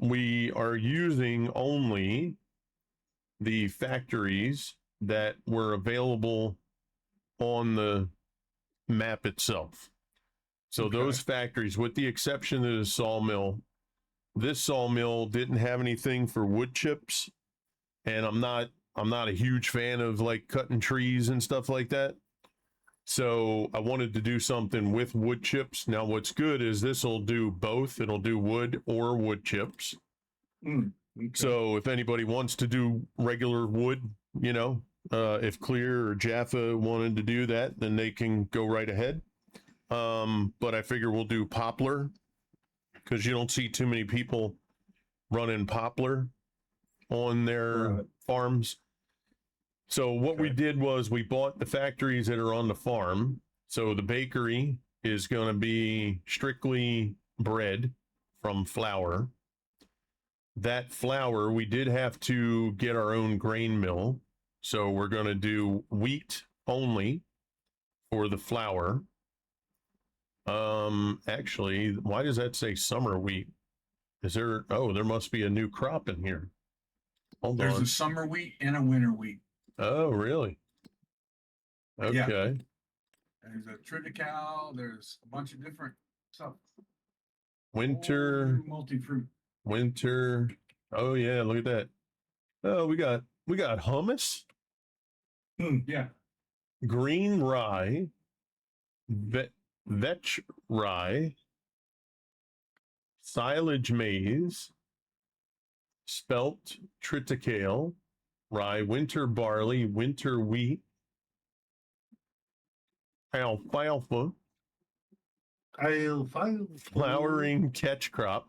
we are using only the factories that were available on the map itself. So Okay. those factories, with the exception of the sawmill, this sawmill didn't have anything for wood chips, and I'm not a huge fan of like cutting trees and stuff like that. So I wanted to do something with wood chips. Now what's good is this will do both. It'll do wood or wood chips. Okay. So if anybody wants to do regular wood, you know, if Clear or Jaffa wanted to do that, then they can go right ahead. But I figure we'll do poplar because you don't see too many people running poplar on their Right. farms. So what we Okay. did was we bought the factories that are on the farm. So the bakery is going to be strictly bread from flour. That flour, we did have to get our own grain mill. So we're going to do wheat only for the flour. Actually, why does that say summer wheat? Is there, oh, there must be a new crop in here. Hold There's on. a summer wheat and a winter wheat. Oh, really? Okay. Yeah. There's a triticale. There's a bunch of different stuff. Winter, Multi-fruit. winter. Oh yeah, look at that. Oh, we got hummus, Yeah. green rye, vetch rye, silage maize, spelt triticale, rye, winter barley, winter wheat, alfalfa, flowering catch crop.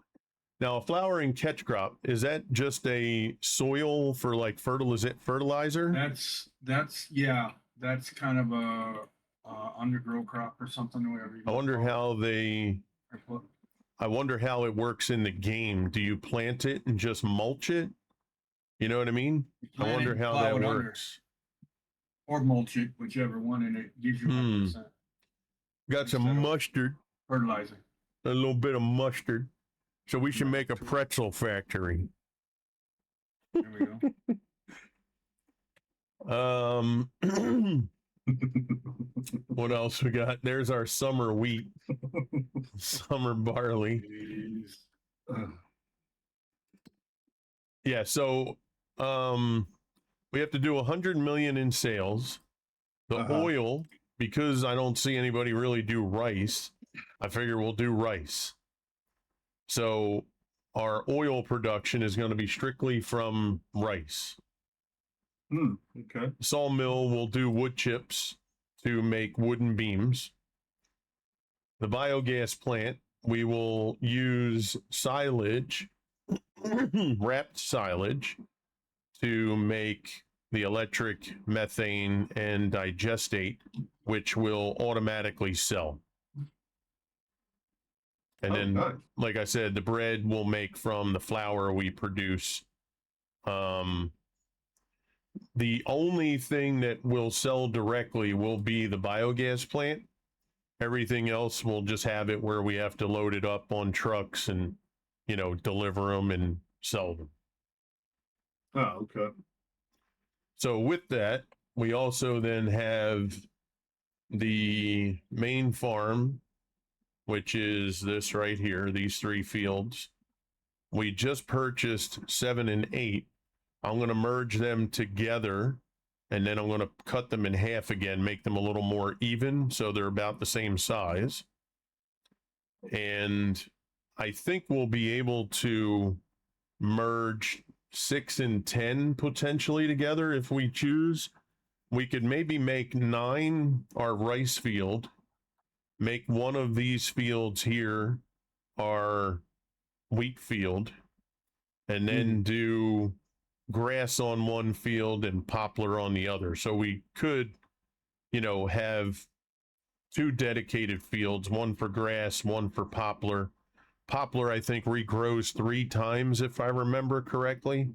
Now, a flowering catch crop, is that just a soil for like fertilizer? That's kind of a undergrow crop or something or whatever. I wonder how it works in the game. Do you plant it and just mulch it? You know what I mean? I wonder how that works. Or mulch it, whichever one, and it gives you 100% Got some Instead of- mustard, fertilizer. a little bit of mustard. So we should make a pretzel factory. There we go. What else we got? There's our summer wheat, summer barley. Yeah, so we have to do 100 million in sales. The oil, because I don't see anybody really do rice, I figure we'll do rice. So our oil production is going to be strictly from rice. Okay. Sawmill will do wood chips to make wooden beams. The biogas plant, we will use silage, wrapped silage, to make the electric methane and digestate, which will automatically sell. And then, nice. like I said, the bread we'll make from the flour we produce. The only thing that will sell directly will be the biogas plant. Everything else will just have it where we have to load it up on trucks and, you know, deliver them and sell them. Oh, okay. So with that, we also then have the main farm, which is this right here, these 3 fields. We just purchased 7 and 8. I'm going to merge them together, and then I'm going to cut them in half again, make them a little more even so they're about the same size. And I think we'll be able to merge 6 and 10 potentially together if we choose. We could maybe make 9 our rice field, make one of these fields here our wheat field, and then do grass on one field and poplar on the other. So we could, you know, have 2 dedicated fields, one for grass, one for poplar. Poplar, I think, regrows 3 times, if I remember correctly.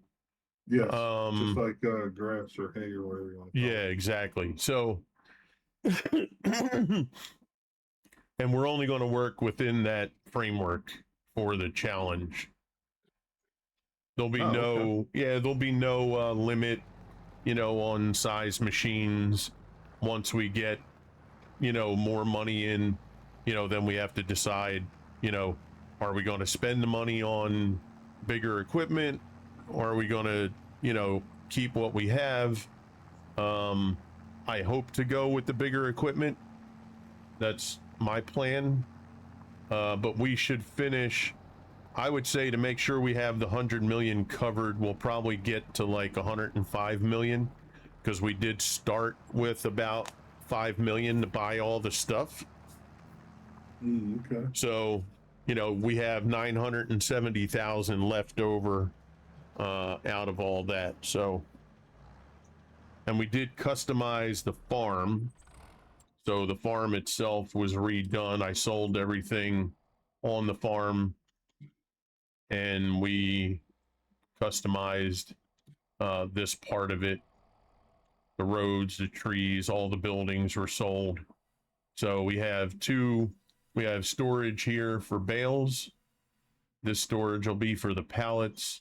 Yes. Just like grass or hay or whatever you want to call Yeah, it. exactly. So, and we're only going to work within that framework for the challenge. There'll be Oh, no, yeah, there'll be no limit, you know, on size machines. Once we get, you know, more money in, you know, then we have to decide, you know, are we going to spend the money on bigger equipment, or are we going to, you know, keep what we have? I hope to go with the bigger equipment. That's my plan. But we should finish, I would say, to make sure we have the 100 million covered, we'll probably get to like 105 million, because we did start with about 5 million to buy all the stuff. Okay. So, you know, we have 970,000 left over out of all that. So, and we did customize the farm. So the farm itself was redone. I sold everything on the farm, and we customized this part of it. The roads, the trees, all the buildings were sold. So we have storage here for bales. This storage will be for the pallets.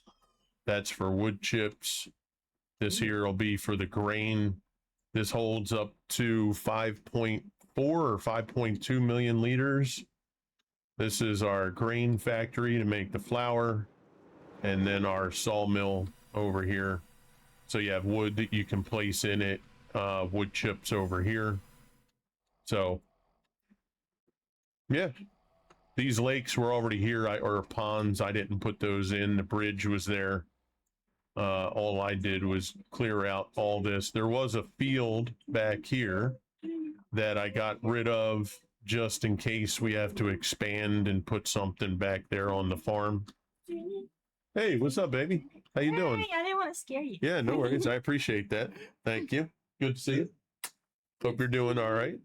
That's for wood chips. This here will be for the grain. This holds up to 5.4 or 5.2 million liters. This is our grain factory to make the flour, and then our sawmill over here. So you have wood that you can place in it, wood chips over here. So yeah, these lakes were already here, or ponds. I didn't put those in. The bridge was there. All I did was clear out all this. There was a field back here that I got rid of just in case we have to expand and put something back there on the farm. Hey, what's up, baby? How you doing? Hey, I didn't want to scare you. Yeah, no worries. I appreciate that. Thank you. Good to see you. Hope you're doing all right.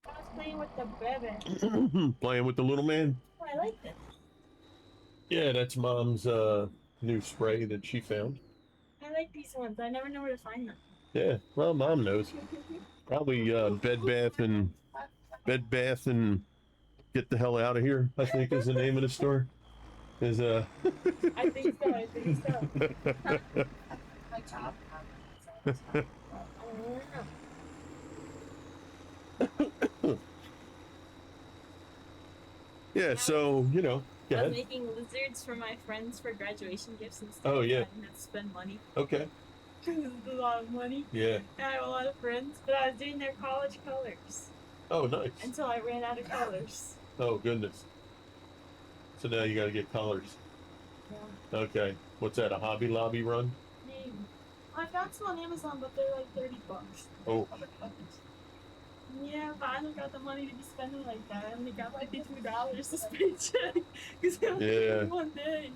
I was playing with the baby. Playing with the little man. Oh, I like this. Yeah, that's Mom's new spray that she found. I like these ones. I never know where to find them. Yeah, well, Mom knows. Probably Bed Bath and Get the Hell Out of Here, I think is the name of the store. Is I think so. I think so. My job. Yeah, so you know. I Yeah. was making lizards for my friends for graduation gifts and stuff. Oh, yeah. I didn't have to spend money. Okay. It's a lot of money. Yeah. And I have a lot of friends, but I was doing their college colors Oh, nice. until I ran out of colors. Oh, goodness. So now you got to get colors. Yeah. Okay. What's that? A Hobby Lobby run? Maybe. I found some on Amazon, but they're like $30. Oh. Yeah, but I don't got the money to be spending like that. I only got like $2 this paycheck because I only Yeah. worked one day.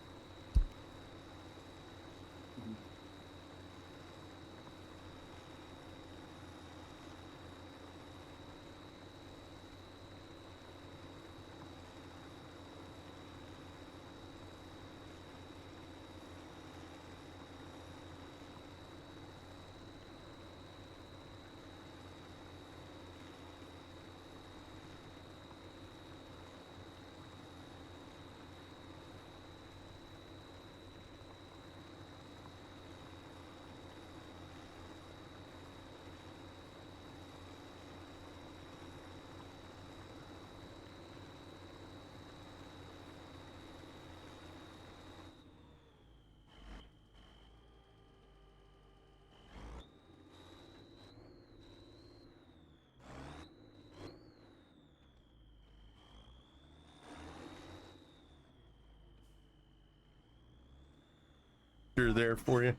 They're there for you.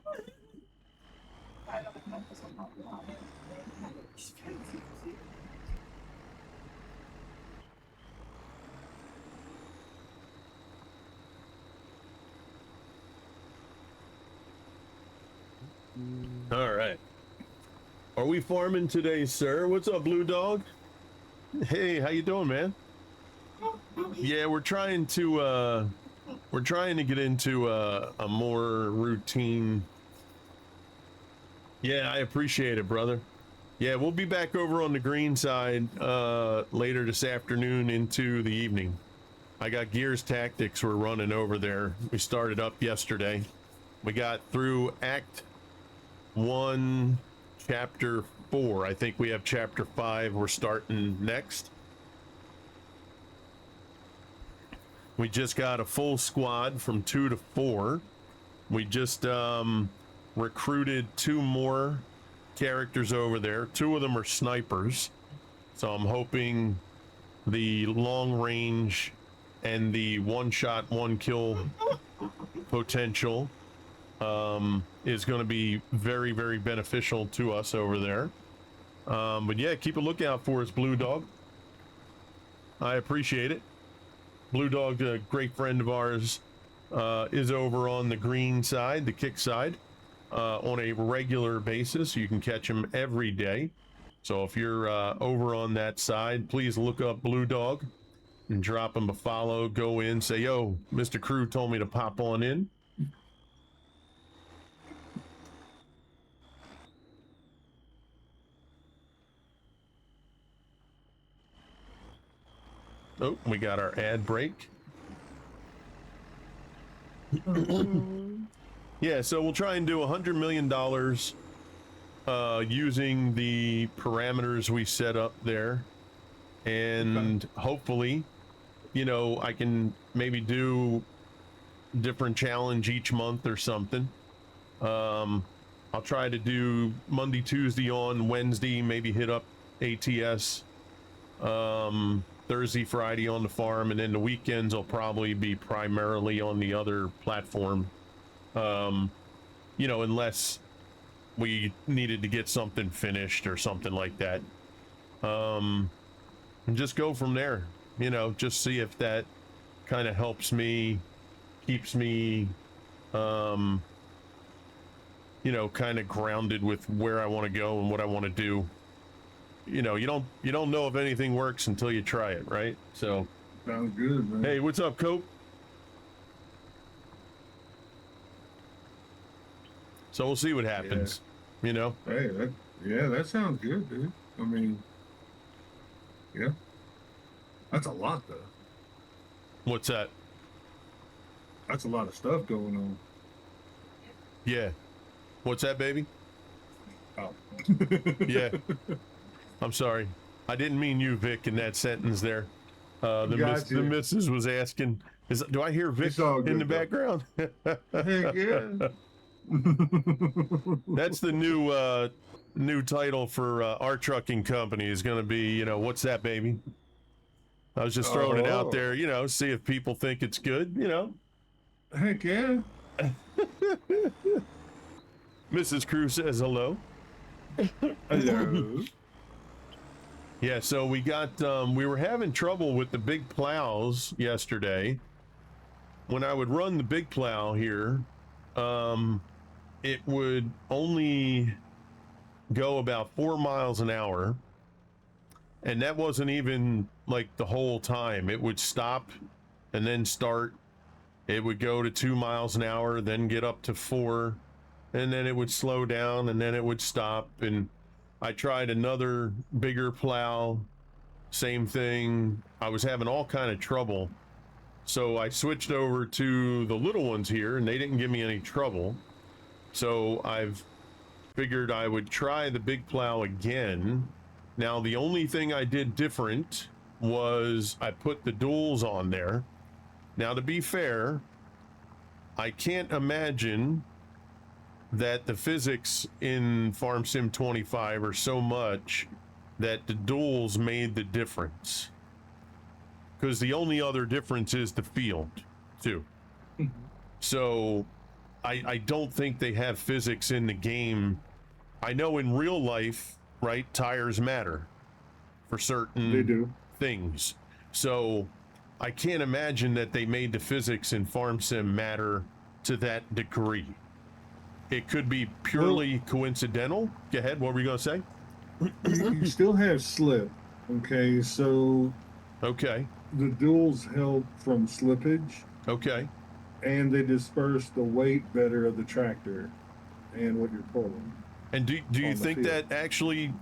All right. Are we farming today, sir? What's up, Blue Dog? Hey, how you doing, man? Yeah, we're trying to get into a more routine. Yeah, I appreciate it, brother. Yeah, we'll be back over on the green side later this afternoon into the evening. I got Gears Tactics we're running over there. We started up yesterday. We got through Act 1, Chapter 4. I think we have Chapter 5 we're starting next. We just got a full squad from 2 to 4. We just recruited 2 more characters over there. 2 of them are snipers. So I'm hoping the long range and the one shot, one kill potential is going to be very, very beneficial to us over there. But yeah, keep a lookout for us, Blue Dog. I appreciate it. Blue Dog, a great friend of ours, is over on the green side, the kick side, on a regular basis. You can catch him every day. So if you're over on that side, please look up Blue Dog and drop him a follow. Go in, say, yo, Mr. Crew told me to pop on in. Oh, we got our ad break. Yeah, so we'll try and do $100 million using the parameters we set up there. And hopefully, you know, I can maybe do different challenge each month or something. I'll try to do Monday, Tuesday on, Wednesday, maybe hit up ATS. Thursday, Friday on the farm, and then the weekends will probably be primarily on the other platform. You know, unless we needed to get something finished or something like that. And just go from there, you know, just see if that kind of helps me, keeps me, you know, kind of grounded with where I want to go and what I want to do. You know, you don't know if anything works until you try it, right? So Sounds good, man. hey, what's up, Cope? So we'll see what happens. You know, Hey, that sounds good, dude. I mean, yeah, that's a lot though. what's that? That's a lot of stuff going on. Yeah, what's that, baby? Oh. Yeah, I'm sorry, I didn't mean you, Vic, in that sentence there. The Gotcha. the missus was asking, do I hear Vic It's all in the good, though. background? Heck yeah. That's the new title for our trucking company is going to be, you know, what's that, baby? I was just throwing it out Oh. there, you know, see if people think it's good, you know. Heck yeah. Mrs. Cruz says hello. Hello. Yeah, so we got we were having trouble with the big plows yesterday. When I would run the big plow here, it would only go about 4 miles an hour, and that wasn't even like the whole time. It would stop and then start. It would go to 2 miles an hour, then get up to 4, and then it would slow down, and then it would stop. And I tried another bigger plow, same thing. I was having all kind of trouble, so I switched over to the little ones here, and they didn't give me any trouble. So I've figured I would try the big plow again. Now, the only thing I did different was I put the duals on there. Now, to be fair, I can't imagine that the physics in Farm Sim 25 are so much that the duals made the difference. Because the only other difference is the field, too. So I don't think they have physics in the game. I know in real life, right, tires matter for certain They do. things. So I can't imagine that they made the physics in Farm Sim matter to that degree. It could be purely coincidental. Go ahead, what were you going to say? You still have slip. Okay, so Okay, the duals help from slippage, okay. and they disperse the weight better of the tractor and what you're pulling. And do you On the think field. that actually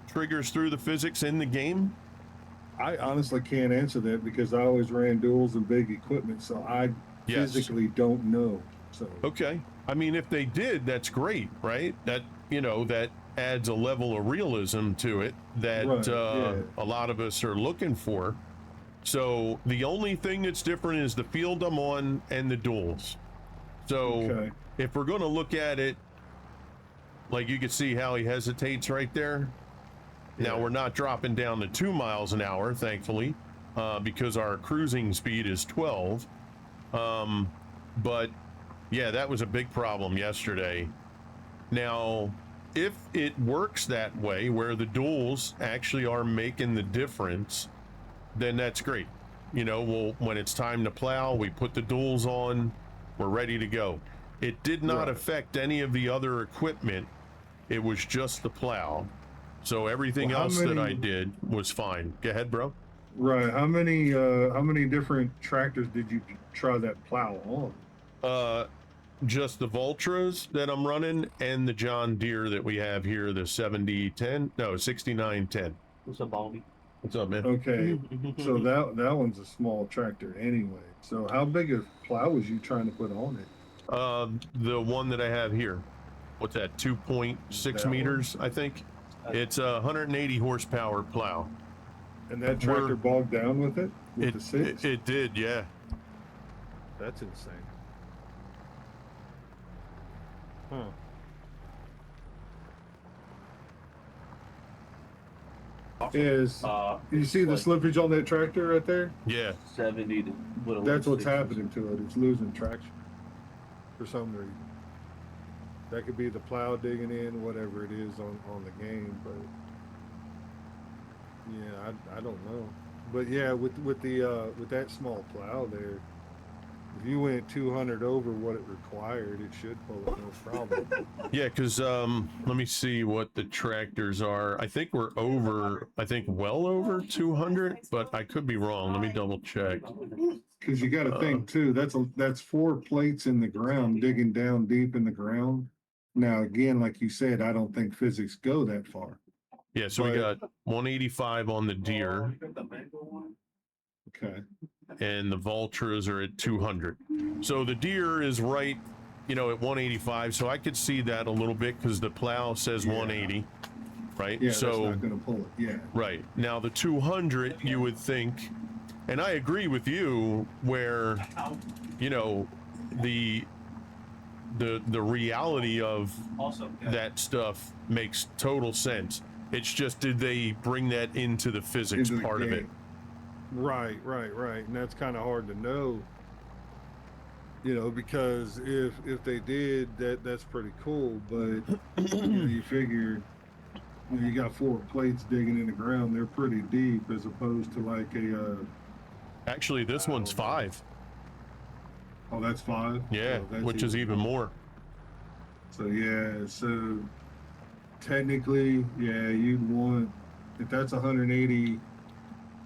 triggers through the physics in the game? I honestly can't answer that because I always ran duals and big equipment, so I Yes. physically don't know. So Okay. I mean, if they did, that's great, right? That, that adds a level of realism to it that Right, yeah. a lot of us are looking for. So the only thing that's different is the field I'm on and the duels. So okay, if we're going to look at it, like you can see how he hesitates right there. Now Yeah. we're not dropping down to 2 miles an hour, thankfully, because our cruising speed is 12. But yeah, that was a big problem yesterday. Now, if it works that way, where the duels actually are making the difference, then that's great. When it's time to plow, we put the duels on, we're ready to go. It did not Right. affect any of the other equipment. It was just the plow. So everything Well, how else that I many- did was fine. Go ahead, bro. right. How many different tractors did you try that plow on? Just the Voltras that I'm running and the John Deere that we have here, the 6910. What's up, Baldy? What's up, man? Okay, so that one's a small tractor anyway. So how big a plow was you trying to put on it? The one that I have here, what's that, 2.6 That meters, I think. It's a 180 horsepower plow. And that tractor We're- bogged down with it? With the six? It did, yeah. That's insane. Huh. Is you see the slippage on that tractor right there? Yeah. 70 to what it That's was, what's 60. happening to it. It's losing traction for some reason. That could be the plow digging in, whatever it is on the game, but yeah, I don't know. But yeah, with that small plow there, if you went 200 over what it required, it should pull it no problem. Yeah, because let me see what the tractors are. I think we're over, well over 200, but I could be wrong. Let me double check. Because you got to think too, that's 4 plates in the ground, digging down deep in the ground. Now again, like you said, I don't think physics go that far. Yeah, so we But- got 185 on the Deere, Okay. and the Voltras are at 200. So the Deere is right, at 185. So I could see that a little bit because the plow says Yeah. 180, right? Yeah, so that's not going to pull it. Yeah. right now the 200, you would think, and I agree with you, where the reality of that stuff makes total sense. It's just, did they bring that into the physics Into the part of it? game. Right. And that's kind of hard to know. Because if they did, that's pretty cool. But you figure you got 4 plates digging in the ground, they're pretty deep as opposed to like a. Actually, this one's 5. Oh, that's 5. Yeah, Oh, that's which is even more. So yeah, so technically, yeah, you'd want, if that's 180,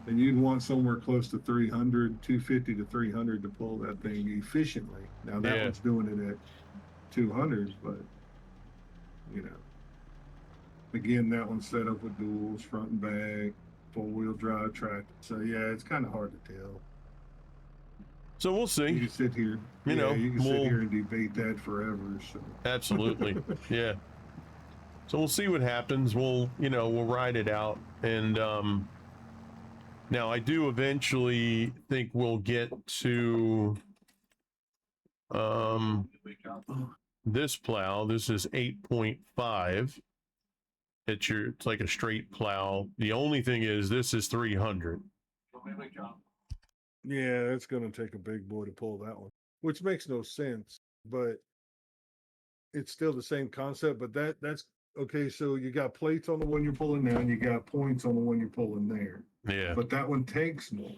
then you'd want somewhere close to 300, 250 to 300 to pull that thing efficiently. Now that Yeah. one's doing it at 200, but again, that one's set up with duals, front and back, 4-wheel drive tractor. So yeah, it's kind of hard to tell. So we'll You see. can sit here, You know, you can we'll- sit here and debate that forever. So Absolutely. Yeah. So we'll see what happens. We'll ride it out. And now I do eventually think we'll get to this plow. This is 8.5. It's like a straight plow. The only thing is this is 300. yeah, it's going to take a big boy to pull that one, which makes no sense, but it's still the same concept. But that's okay. So you got plates on the one you're pulling now, and you got points on the one you're pulling there. Yeah, But that one takes more.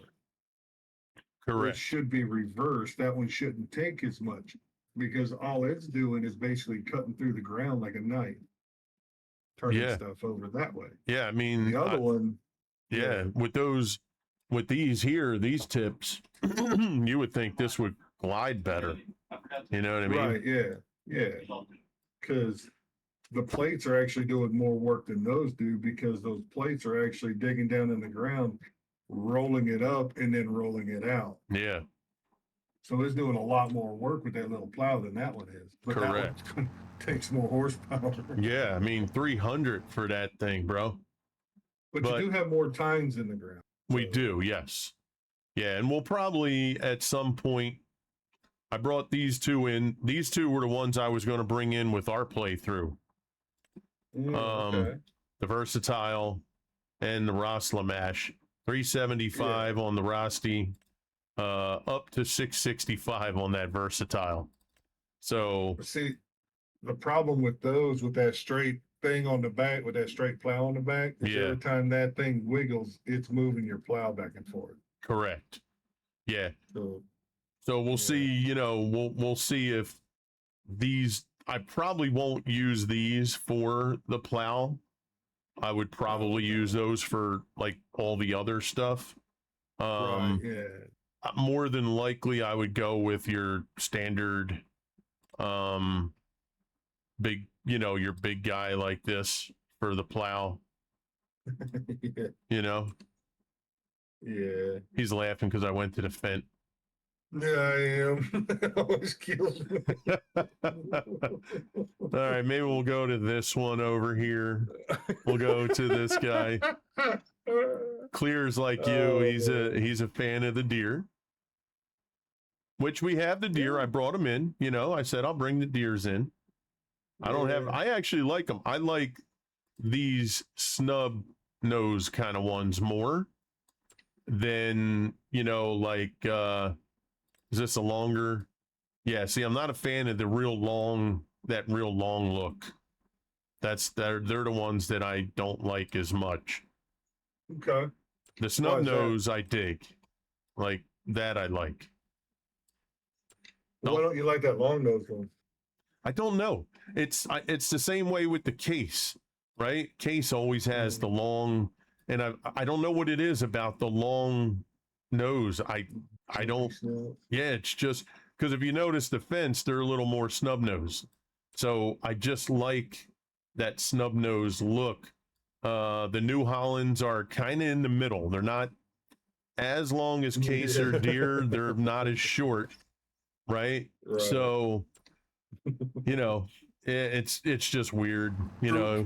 It correct. should be reversed. That one shouldn't take as much because all it's doing is basically cutting through the ground like a knife, turning Yeah. stuff over that way. Yeah, I mean, The other one, yeah, with these here, these tips, you would think this would glide better. You know what I mean? right? Yeah. Because the plates are actually doing more work than those do because those plates are actually digging down in the ground rolling it up and then rolling it out. Yeah. So it's doing a lot more work with that little plow than that one is. But Correct. that one takes more horsepower. Yeah. I mean, 300 for that thing, bro. But But- you do have more tines in the ground. We So- do, yes. Yeah, and we'll probably at some point. I brought these two in. These two were the ones I was going to bring in with our playthrough. Okay. The Versatile and the Roslamash. 375 on the Rosti, up to 665 on that Versatile. So But see, the problem with those, with that straight thing on the back, with that straight plow on the back, is Yeah. every time that thing wiggles, it's moving your plow back and forth. correct. Yeah. So So we'll Yeah. see, we'll see if these, I probably won't use these for the plow. I would probably use those for like all the other stuff. right, yeah. More than likely I would go with your standard big, your big guy like this for the plow, yeah. Yeah. He's laughing because I went to the fence. Yeah, I am. Always kills me. All right, maybe we'll go to this one over here. We'll go to this guy. Clear's like you. Oh, He's a fan of the deer. Which we have the deer. I brought them in. I said I'll bring the deers in. I actually like them. I like these snub nose kind of ones more than, is this a longer? Yeah, see, I'm not a fan of that real long look. They're the ones that I don't like as much. Okay. The Why snub is that? nose I dig. Like that I like. Why don't you like that long nose one? I don't know. It's the same way with the case, right? Case always has the long, and I don't know what it is about the long nose. I don't. Yeah, it's just because if you notice the fence, they're a little more snub nose. So I just like that snub nose look. The New Hollands are kind of in the middle. They're not as long as case or deer. They're not as short, right? Right. So, it's just weird,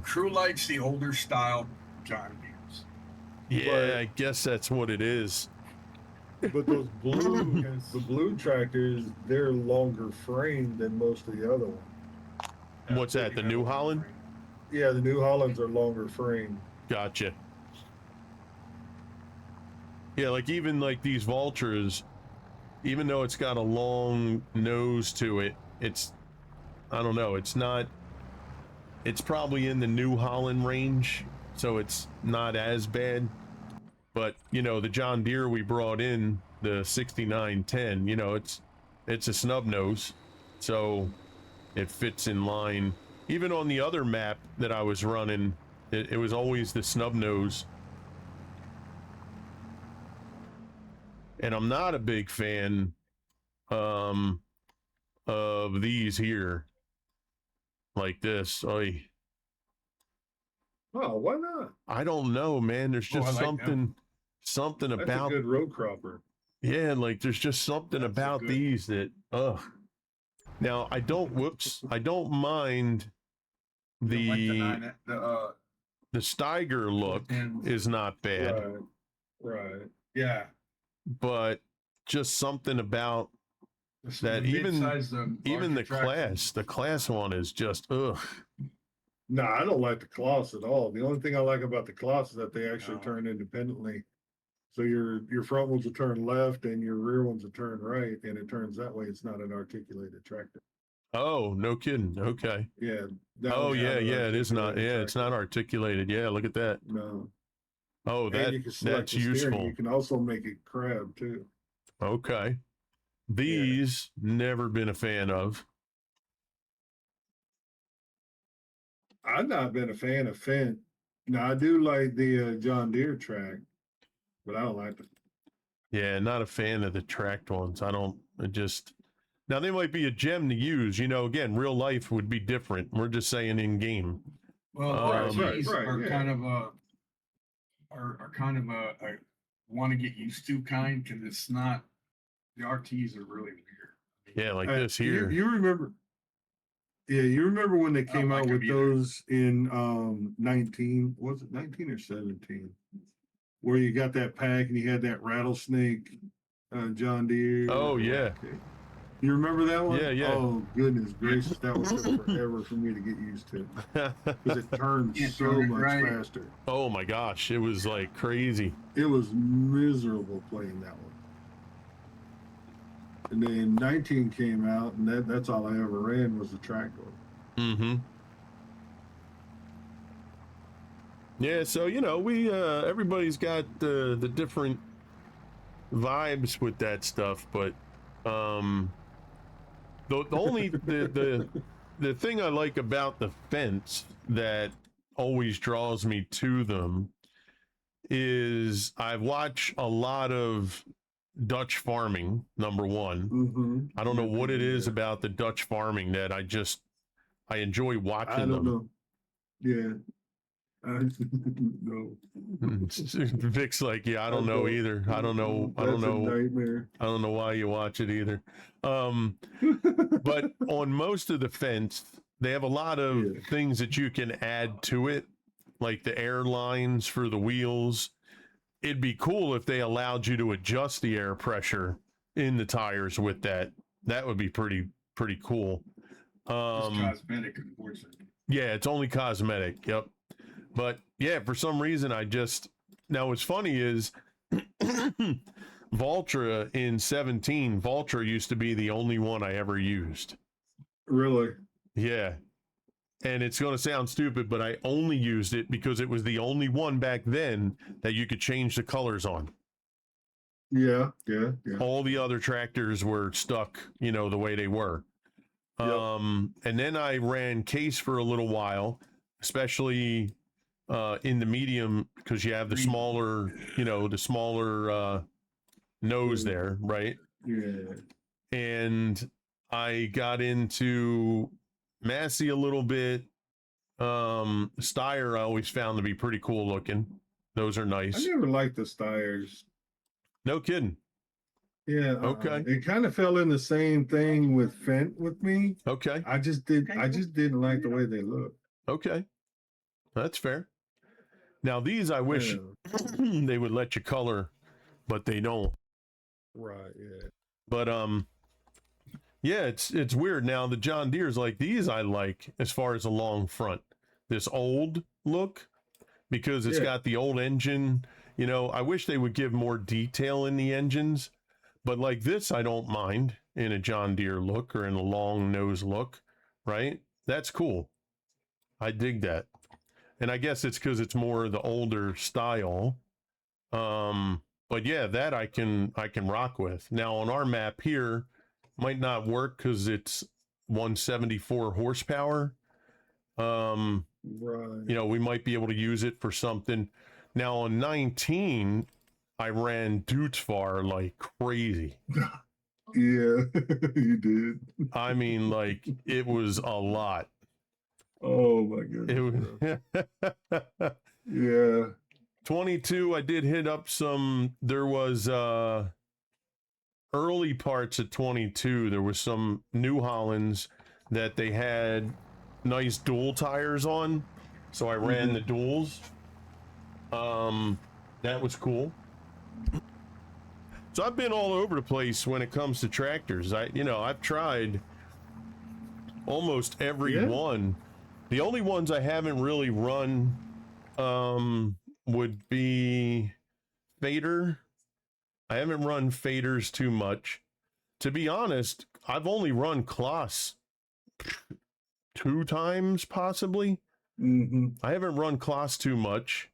True likes the older style John Deere's. Yeah, I guess that's what it is. But those the blue tractors, they're longer frame than most of the other ones. What's that? The New Holland? Yeah, the New Hollands are longer frame. Gotcha. Yeah, like even like these Vultras, even though it's got a long nose to it, I don't know, it's probably in the New Holland range, so it's not as bad. But, the John Deere we brought in, the 6910, it's a snub nose, so it fits in line. Even on the other map that I was running, it was always the snub nose. And I'm not a big fan of these here. Like this. Oy. Oh, why not? I don't know, man. There's Oh, I just like something That's about a good road cropper. yeah, like there's just something That's a about good- these that Now I don't mind the Steiger look is not bad, Right. Yeah. but just something about that even the class one is just ugh. No, I don't like the cloths at all. The only thing I like about the cloths is that they actually No. turn independently. So your front ones will turn left and your rear ones will turn right, and it turns that way. It's not an articulated tractor. Oh, no kidding. Okay. Yeah. that Oh one's not yeah, an it is not. articulated Yeah, it's not tractor. articulated. Yeah, look at that. No. Oh, And you can select that's the steering. useful. You can also make it crab too. Okay. These never been a fan of. I've not been a fan of Fendt. Now I do like the John Deere track, but I don't like the. Yeah, not a fan of the tracked ones. Now they might be a gem to use. Again, real life would be different. We're just saying in game. Well, Right, RTs right, are yeah. kind of a want to get used to kind, because it's not, the RTs are really weird. Yeah, like this You, here. you remember? Yeah, you remember when they came like out them with either. those in 19? Was it 19 or 17? Where you got that pack and you had that rattlesnake John Deere. Oh, yeah. Okay. You remember that one? Yeah, yeah. Oh goodness gracious, that one took forever for me to get used to because it turned Yeah, so turn it much right. faster. Oh my gosh, it was like crazy. It was miserable playing that one. And then 19 came out, and that's all I ever ran was the tractor. Mm-hmm. Yeah, so you know, we everybody's got the different vibes with that stuff, but the only the thing I like about the fence that always draws me to them is I watch a lot of Dutch farming, number one. Mm-hmm. I don't know what it is about the Dutch farming that I enjoy watching I don't them. know. Yeah. No. Vic's like, yeah, I don't know don't- either. I don't know. I don't That's a know. nightmare. I don't know why you watch it either. But on most of the fence, they have a lot of Yeah. things that you can add to it, like the air lines for the wheels. It'd be cool if they allowed you to adjust the air pressure in the tires with that. That would be pretty cool. It's cosmetic, unfortunately. Yeah, it's only cosmetic. Yep. But yeah, for some reason, now what's funny is Valtra in 17, Valtra used to be the only one I ever used. Really? Yeah. And it's going to sound stupid, but I only used it because it was the only one back then that you could change the colors on. Yeah. All the other tractors were stuck, you know, the way they were. Yep. And then I ran Case for a little while, especially in the medium, because you have the smaller, you know, the smaller nose there, right? Yeah. And I got into Massey a little bit. Steyr I always found to be pretty cool looking. Those are I nice. never liked the Steyrs. No kidding. Yeah. Okay. It kind of fell in the same thing with Fent with me. Okay. I just didn't like the way they look. Okay. That's fair. Now these I wish Yeah. they would let you color, but they don't. Right. Yeah. But yeah, it's weird. Now the John Deere's like these I like as far as a long front. This old look, because it's Yeah. got the old engine. You know, I wish they would give more detail in the engines, but like this I don't mind in a John Deere look or in a long nose look, right? That's cool. I dig that. And I guess it's because it's more the older style. But yeah, that I can rock with. Now on our map here, might not work because it's 174 horsepower. Right. You know, we might be able to use it for something. Now on 19, I ran Dutefar like crazy. Yeah, you did. I mean, like it was a lot. Oh my goodness. It was Yeah. 22, I did hit up some. There was early parts of 22. There was some New Hollands that they had nice dual tires on, so I ran the duals. That was cool. So I've been all over the place when it comes to tractors. I've tried almost every one. The only ones I haven't really run would be Fader. I haven't run Faders too much. To be honest, I've only run Kloss 2 times possibly. Mm-hmm. I haven't run Kloss too much.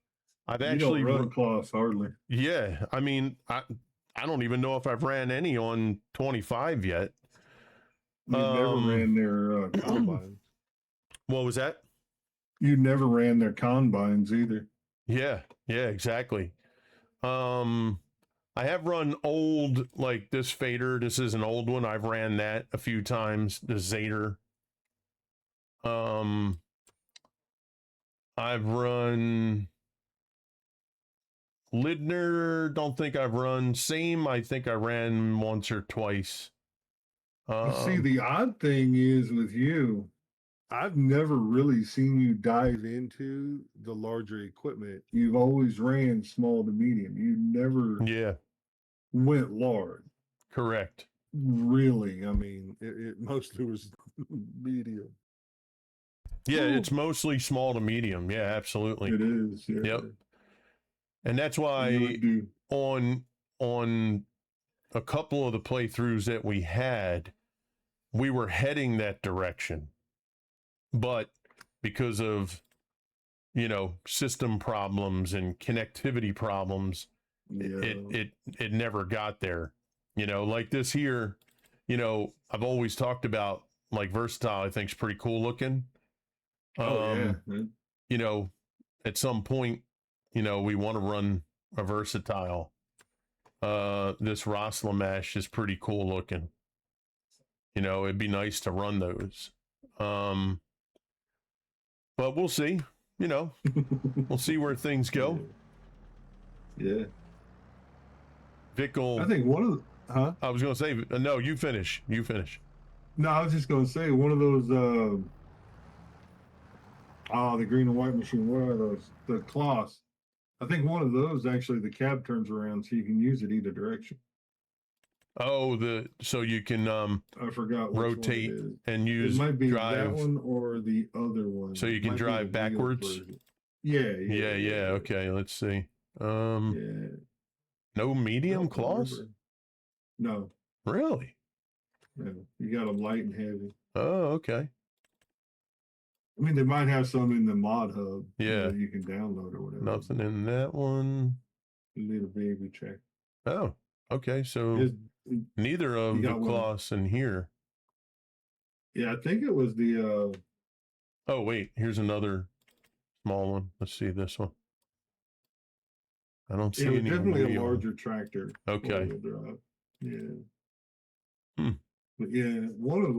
I've You actually don't run cloth hardly. yeah, I mean, I don't even know if I've ran any on 25 yet. You never ran their combines. What was that? You never ran their combines either. Yeah, exactly. I have run old, like this Fader. This is an old one. I've ran that a few times. The Zader. I've run Lidner, don't think I've run. Same, I think I ran once or twice. See, the odd thing is with you, I've never really seen you dive into the larger equipment. You've always ran small to medium. You never Yeah, went large. correct. Really, I mean, it mostly was medium. Yeah, Ooh. it's mostly small to medium. Yeah, absolutely. It is. Yeah. Yep. And that's why You would do. on a couple of the playthroughs that we had, we were heading that direction. But because of, system problems and connectivity problems, Yeah. it never got there. Like this here, I've always talked about like Versatile, I think is pretty cool looking. Yeah. At some point, we want to run a Versatile. This Roslamash is pretty cool looking. It'd be nice to run those. But we'll see. We'll see where things go. Yeah. Vickle. I think one of the, huh? I was going to say, no, you finish. No, I was just going to say one of those, the green and white machine. What are those? The cloths. I think one of those actually the cab turns around so you can use it either direction. Oh, so you can I forgot which rotate one it is. and use It might be drive. that one or the other one. So you can Might be drive the wheeled backwards? version. Yeah. Okay, let's see. Yeah. No medium I don't claws? remember. No, Really? no. You got them light and heavy. Oh, okay. I mean, they might have some in the mod hub. Yeah. That you can download or whatever. Nothing in that one. Little baby check. Oh, okay. So It's- neither of you the got one. cloths in here. yeah, I think it was the Oh, wait, here's another small one. Let's see this one. I don't see it was any. definitely a medium. larger tractor. Okay. four-wheel drive. Yeah. Hmm. But yeah, one of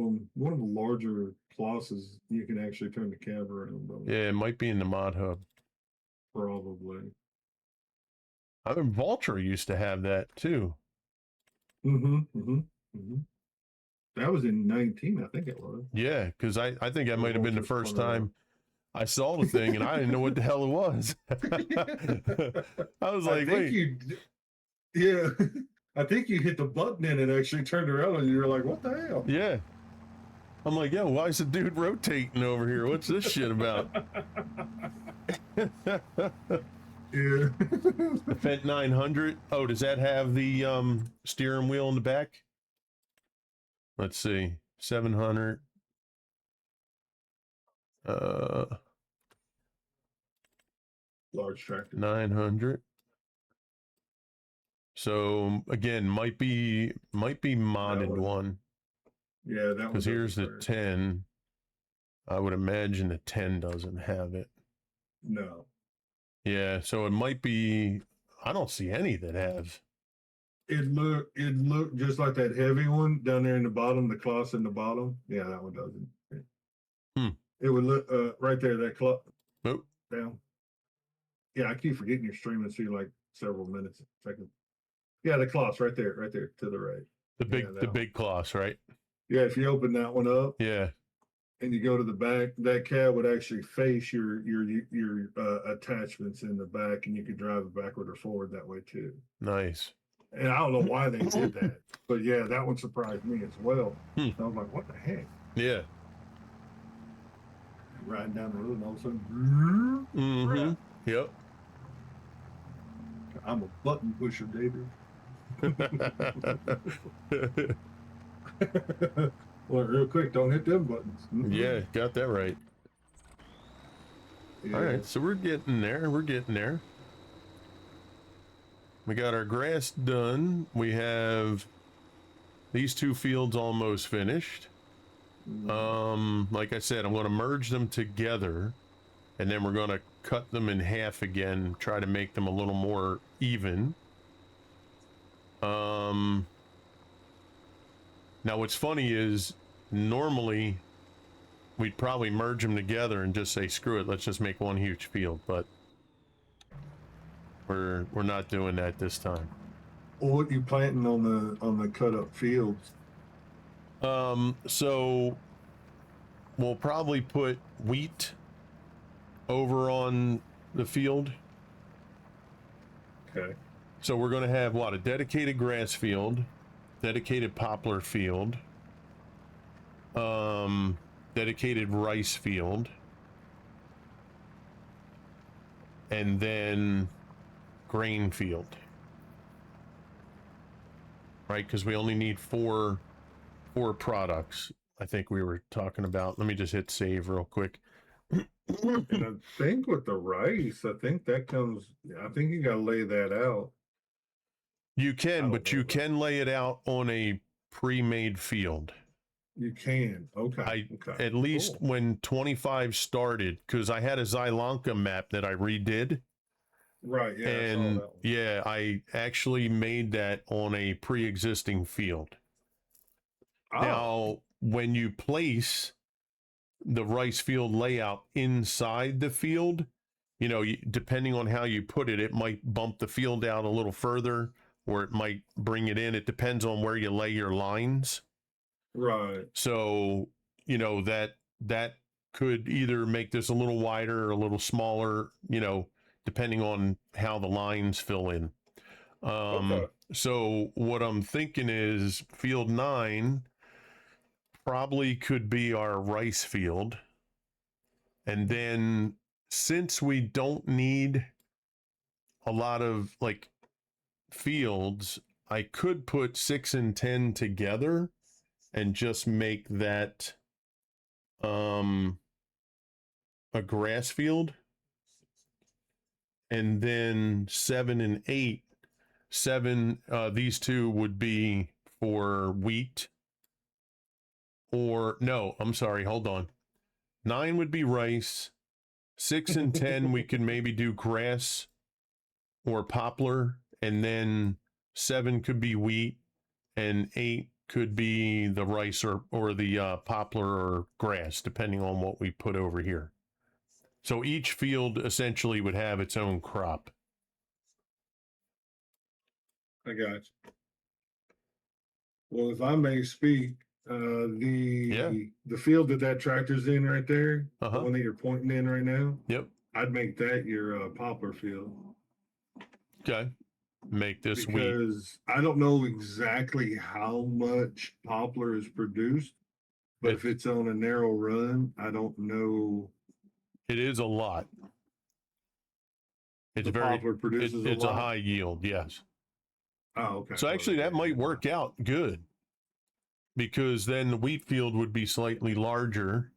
the larger Colossus, you can actually turn the cab around on. Yeah, it might be in the mod hub. Probably. I mean, Valtra used to have that too. That was in 19, I think it was. Yeah, because I think that might have been the Valtra's first front row. time I saw the thing and I didn't know what the hell it was. I was like, wait. Yeah. I think you hit the button and it actually turned around and you were like, what the hell? Yeah. I'm like, yo, why is the dude rotating over here? What's this shit about? Yeah. The Fendt 900. Oh, does that have the steering wheel in the back? Let's see. 700. Large tractor. 900. So again, might be modded one. one. Yeah, that Because was here's the first. 10. I would imagine the 10 doesn't have it. No. Yeah, so it might be. I don't see any that have. It looked just like that heavy one down there in the bottom, the cloth in the bottom. Yeah, that one doesn't. Hmm. It would look right there, that cloth Oh, down. Yeah, I keep forgetting you're streaming, so you're like several minutes, seconds. Yeah, the cloth's right there to the right. the Yeah, that one. big cloths, right? Yeah, if you open that one up Yeah. and you go to the back, that cab would actually face your attachments in the back, and you could drive it backward or forward that way too. Nice. And I don't know why they did that, but yeah, that one surprised me as well. Hmm. I was like, what the heck? Yeah. Riding down the road and all of a sudden, Mm-hmm. Yep. I'm a button pusher, David. Well, real quick, don't hit them buttons. Yeah, got that right. Yeah. All right, so we're getting there. We got our grass done. We have these two fields almost finished. Like I said, I'm going to merge them together, and then we're going to cut them in half again, try to make them a little more even. Now what's funny is normally we'd probably merge them together and just say, screw it, let's just make one huge field, but We're not doing that this time. Well, what you planting on the cut up fields? So we'll probably put wheat over on the field. Okay. So we're going to have what? A dedicated grass field, dedicated poplar field, dedicated rice field, and then grain field. Right? Because we only need four products. I think we were talking about. Let me just hit save real quick. And I think with the rice, I think that comes. I think you gotta lay that out. You I can, don't but know you that. can lay it out on a pre-made field. You can. Okay. Okay. At least Cool. when 25 started, because I had a Xylanka map that I redid. Right. Yeah. I saw And that one. yeah, I actually made that on a pre-existing field. Ah, Now, when you place the rice field layout inside the field, you know, depending on how you put it, it might bump the field out a little further, or it might bring it in. It depends on where you lay your lines. right. So, you know, that could either make this a little wider or a little smaller, you know, depending on how the lines fill in. Okay. So what I'm thinking is field 9 probably could be our rice field. And then since we don't need a lot of like fields, I could put 6 and 10 together and just make that a grass field. And then 7 and 8, these two would be for wheat. Or no, I'm sorry, hold on. 9 would be rice. 6 and 10 we could maybe do grass or poplar, and then 7 could be wheat, and 8 could be the rice or the poplar or grass, depending on what we put over here. So each field essentially would have its own crop. I got you. Well, if I may speak, Yeah. the field that tractor's in right there, the Uh-huh. one that you're pointing in right now, Yep. I'd make that your poplar field. Okay. Make this wheat. Because I don't know exactly how much poplar is produced, but if it's on a narrow run, I don't know. It is a lot. It's The very poplar produces it's a a lot. high yield, yes. Oh, okay. So actually that might work out good, because then the wheat field would be slightly larger,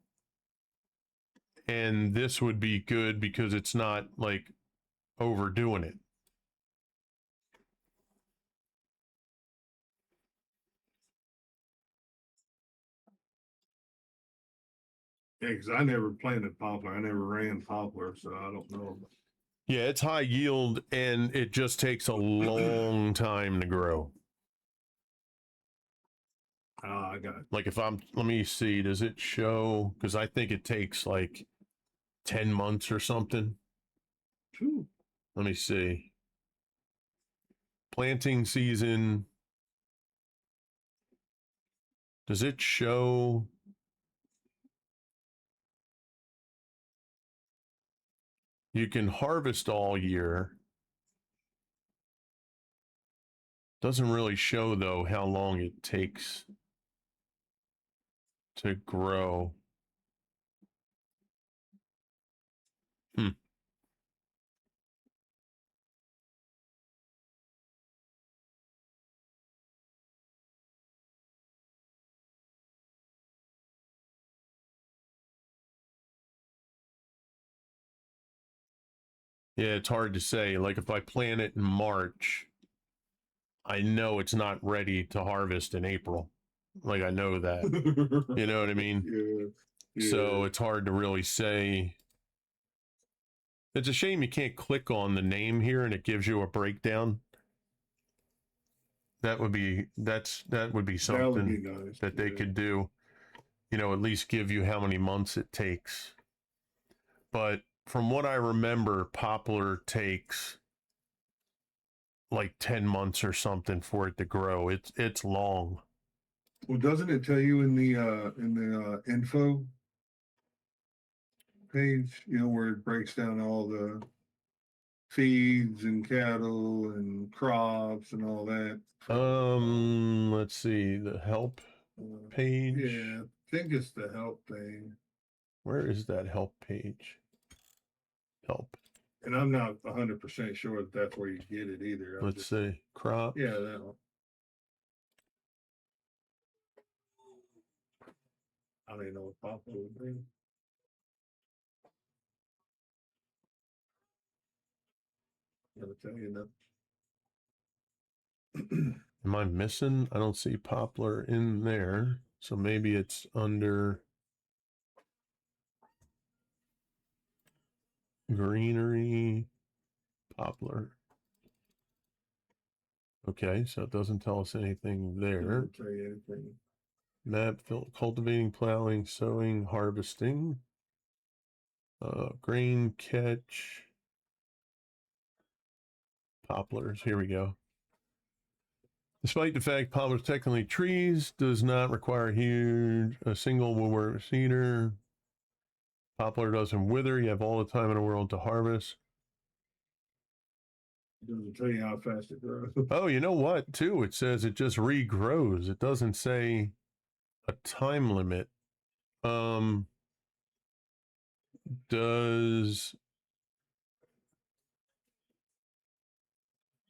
and this would be good because it's not like overdoing it. Yeah, because I never planted poplar. I never ran poplar, so I don't know. Yeah, it's high yield, and it just takes a long time to grow. I got it. Like if I'm, let me see, does it show? Because I think it takes like 10 months or something. Phew. Let me see. Planting season. Does it show? You can harvest all year. Doesn't really show though how long it takes to grow. Yeah, it's hard to say. Like if I plant it in March, I know it's not ready to harvest in April. Like I know that. You know what I mean? Yeah. So it's hard to really say. It's a shame you can't click on the name here and it gives you a breakdown. That would be something that would be nice. that they could do. You know, at least give you how many months it takes. But from what I remember, poplar takes like 10 months or something for it to grow. It's long. Well, doesn't it tell you in the info page, where it breaks down all the feeds and cattle and crops and all that? Let's see, the help page. Yeah, I think it's the help thing. Where is that help page? Help. And I'm not 100% sure that that's where you get it either. Let's see, crop. Yeah, that one. I don't even know what Papa would be. Never tell you nothing. Am I missing? I don't see poplar in there. So maybe it's under greenery, poplar. Okay, so it doesn't tell us anything there. Doesn't tell you anything. Map, cultivating, plowing, sowing, harvesting. Grain catch. Poplars, here we go. Despite the fact poplars technically trees, does not require a single woodwork cedar. Poplar doesn't wither. You have all the time in the world to harvest. It doesn't tell you how fast it grows. Oh, you know what, too? It says it just regrows. It doesn't say a time limit. Does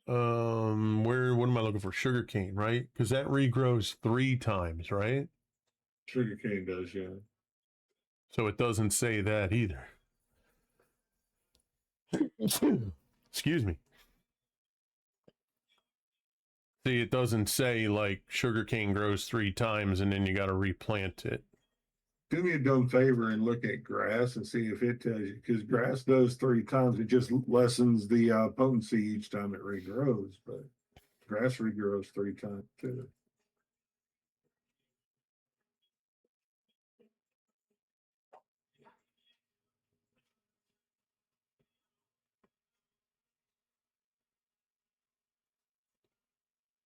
what am I looking for? Sugarcane, right? Because that regrows 3 times, right? Sugarcane does, yeah. So it doesn't say that either. Excuse me. See, it doesn't say like sugarcane grows 3 times and then you got to replant it. Do me a dumb favor and look at grass and see if it tells you, because grass does 3 times. It just lessens the potency each time it regrows, but grass regrows 3 times too.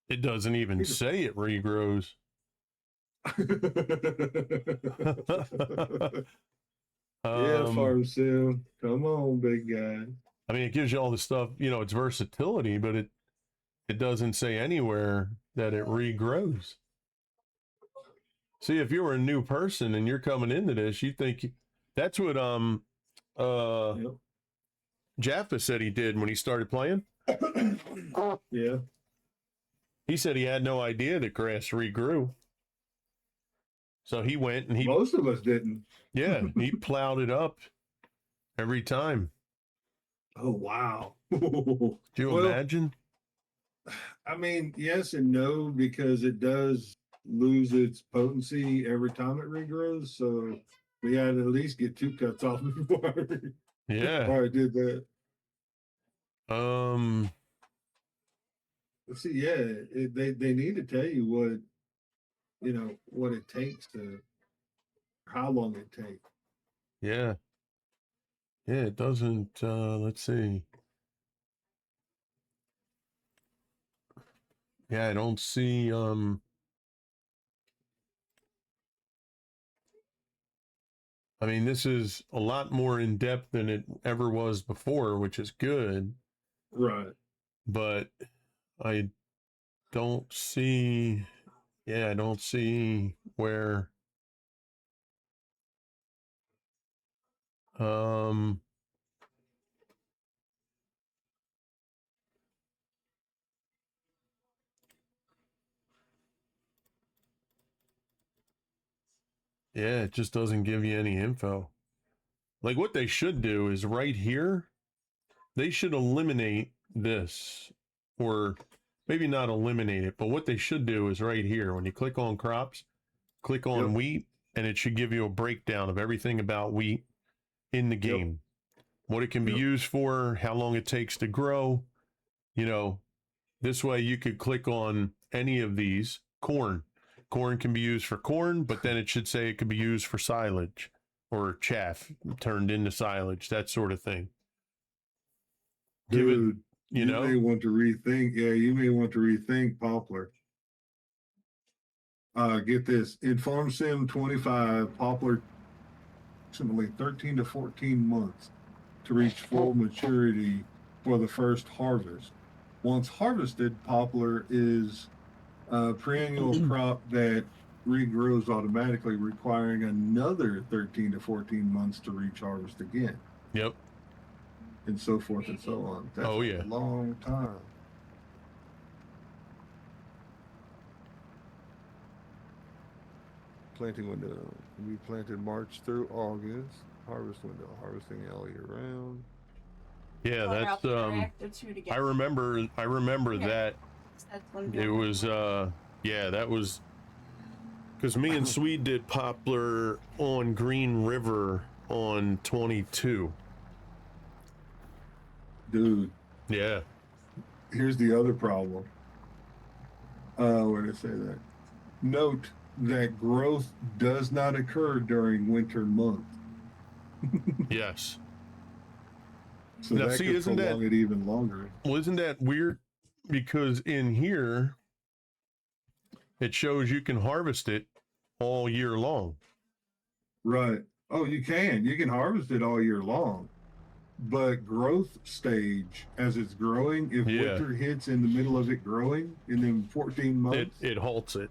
It doesn't even say it regrows. Yeah, farm sim. Come on, big guy. I mean, it gives you all the stuff, it's versatility, but it doesn't say anywhere that it regrows. See, if you were a new person and you're coming into this, you think that's what Yep. Jaffa said he did when he started playing. Yeah. He said he had no idea that grass regrew. So he went and Most of us didn't. yeah, he plowed it up every time. Oh wow. Do you Well, imagine? I mean, yes and no, because it does lose its potency every time it regrows. So we had to at least get 2 cuts off before Yeah. I did that. See, yeah, they need to tell you what it takes to, how long it takes. Yeah. Yeah, it doesn't, let's see. Yeah, I don't see, I mean, this is a lot more in depth than it ever was before, which is good, Right. but I don't see, I don't see where, yeah, it just doesn't give you any info. Like what they should do is right here, they should eliminate this, or maybe not eliminate it, but what they should do is right here, when you click on crops, click on Yep. wheat, and it should give you a breakdown of everything about wheat in the game. What it can be Yep. used for, how long it takes to grow. This way you could click on any of these. Corn. Corn can be used for corn, but then it should say it could be used for silage or chaff turned into silage, that sort of thing. Dude, you know? may want to rethink. Yeah, you may want to rethink poplar. Get this in Farm Sim 25, poplar approximately 13 to 14 months to reach full maturity for the first harvest. Once harvested, poplar is a perennial crop that regrows automatically, requiring another 13 to 14 months to reach harvest again, Yep. and so forth and so on. That's Oh, yeah. a long time. Planting window can be planted March through August. Harvest window, harvesting all year round. Yeah, that's I remember Yeah. that. That's one It good one. was yeah, that was because me and Swede did poplar on Green River on 22. Dude, Yeah. here's the other problem. Where did I say that? Note that growth does not occur during winter months. Yes. So Now, that see, could isn't prolong that- it even longer. Well, isn't that weird? Because in here it shows you can harvest it all year long. Right. Oh, you can harvest it all year long. But growth stage, as it's growing, if Yeah. winter hits in the middle of it growing in them 14 months, It halts it.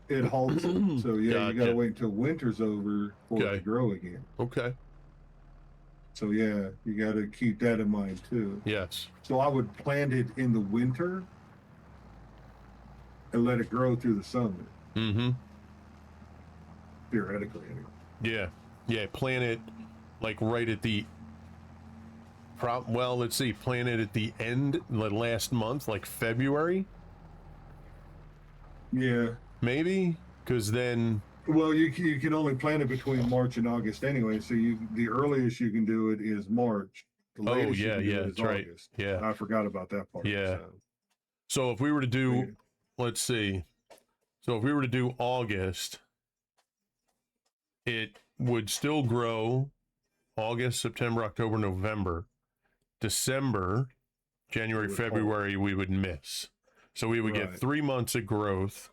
it halts it. So yeah, you Gotcha. gotta wait until winter's over for it Okay. to grow again. Okay. So yeah, you gotta keep that in mind too. Yes. So I would plant it in the winter and let it grow through the summer, Mm-hmm. theoretically. Anyway. Yeah. Yeah. Plant it like right at the well, let's see, plant it at the end, the last month, like February, Yeah. maybe, because then Well, you can only plant it between March and August anyway. So the earliest you can do it is March. The Oh, latest you yeah, can do yeah, it is that's right. August. Yeah. I forgot about that part. Yeah. So, So if we were to do, yeah. let's see, so if we were to do August, it would still grow August, September, October, November. December, January, It would February, we would miss. So we would Right. get 3 months of growth,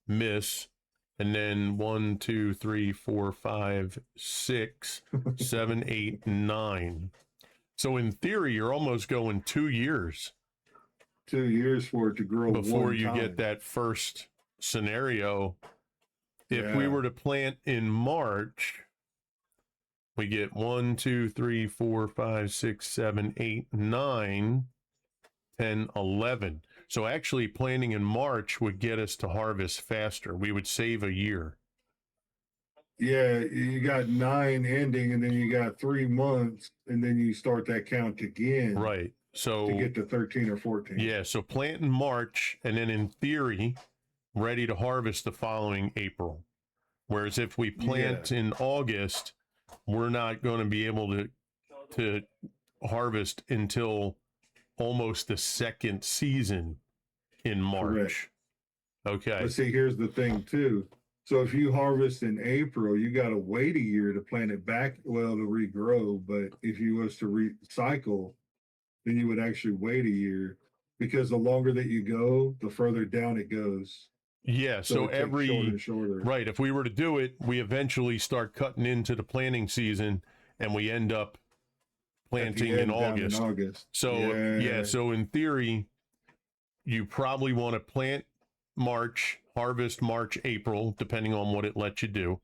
miss, and then 1, 2, 3, 4, 5, 6, 7, 8, 9. So in theory, you're almost going 2 years 2 years for it to grow before one you time. get that first scenario. If we Yeah. were to plant in March, we get 1, 2, 3, 4, 5, 6, 7, 8, 9, 10, 11. So actually planting in March would get us to harvest faster. We would save a year. Yeah, you got 9 ending, and then you got 3 months, and then you start that count again. Right. So To get to 13 or 14. yeah, so plant in March and then in theory ready to harvest the following April. Whereas if we plant in August, we're not going to be able to harvest until almost the second season in March. Correct. Okay. But see, here's the thing too. So if you harvest in April, you got to wait a year to plant it back, well, to regrow. But if you was to recycle, then you would actually wait a year, because the longer that you go, the further down it goes. Yeah, so it takes shorter every and shorter. right, if we were to do it, we eventually start cutting into the planting season and we end up At the planting end, in down August. August. So yeah, so in theory, you probably want to plant March, harvest March, April, depending on what it lets you do.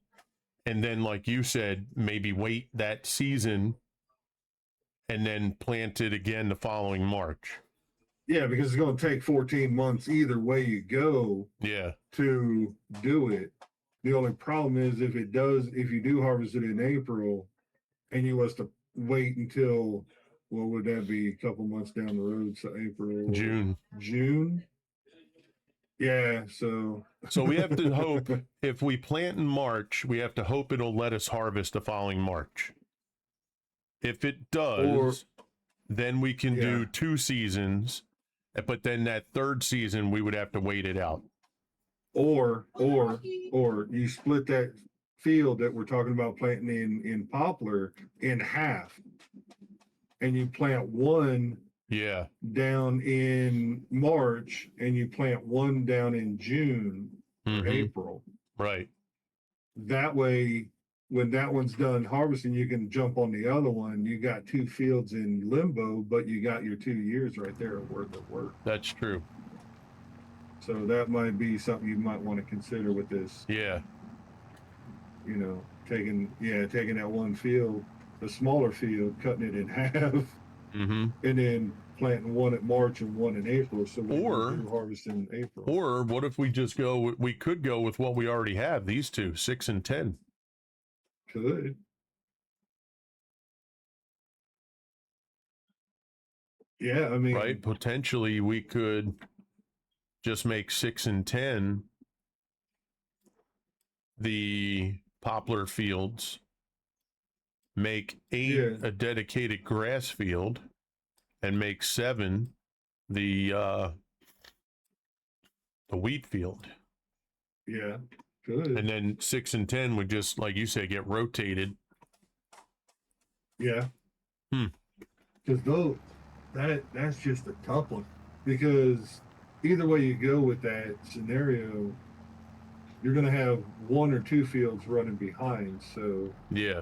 And then, like you said, maybe wait that season and then plant it again the following March. Yeah, because it's going to take 14 months either way you go Yeah. to do it. The only problem is if you do harvest it in April and you was to wait until, what would that be, a couple months down the road? So April, June. Yeah. So we have to hope if we plant in March, we have to hope it'll let us harvest the following March. If it does, then we can do 2 seasons, but then that third season we would have to wait it out. Or you split that field that we're talking about planting in poplar in half, and you plant one Yeah. down in March and you plant one down in June or Mhm. April, Right. that way, when that one's done harvesting, you can jump on the other one. You got 2 fields in limbo, but you got your 2 years right there worth of work. That's true. So that might be something you might want to consider with this, Yeah. you know, taking that one field, the smaller field, cutting it in half, Mm-hmm. and then planting one at March and one in April. So we Or- can do harvest in April. Or what if we just go? We could go with what we already have. These two, 6 and 10. Could. Yeah, I mean, Right. Potentially, we could just make 6 and 10 the poplar fields. Make 8 Yeah. a dedicated grass field, and make 7 the wheat field. yeah, could. And then 6 and 10 would just, like you say, get rotated. Yeah. Hmm. Because though that's just a tough one. Because either way you go with that scenario, you're gonna have 1 or 2 fields running behind. So Yeah.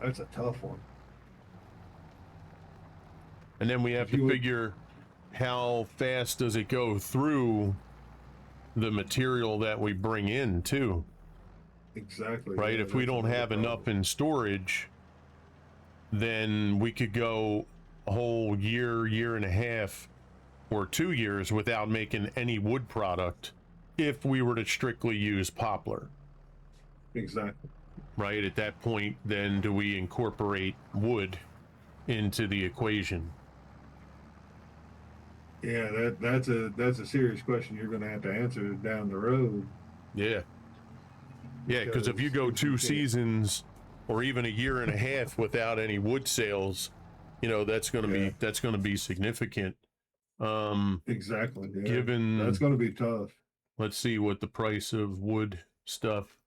that's a tough one. And then we have You to would- figure how fast does it go through the material that we bring in too, Exactly. right? Yeah, If we that's don't another have enough problem. in storage, then we could go a whole year and a half, or 2 years without making any wood product if we were to strictly use poplar, Exactly. right? At that point, then do we incorporate wood into the equation? Yeah, that's a serious question you're gonna have to answer down the road. Yeah. Yeah, because if you go Because 2 can't- seasons or even a year and a half without any wood sales, you know, that's going to Yeah. be significant. Exactly. Yeah. Given, That's gonna be tough. let's see what the price of wood stuff,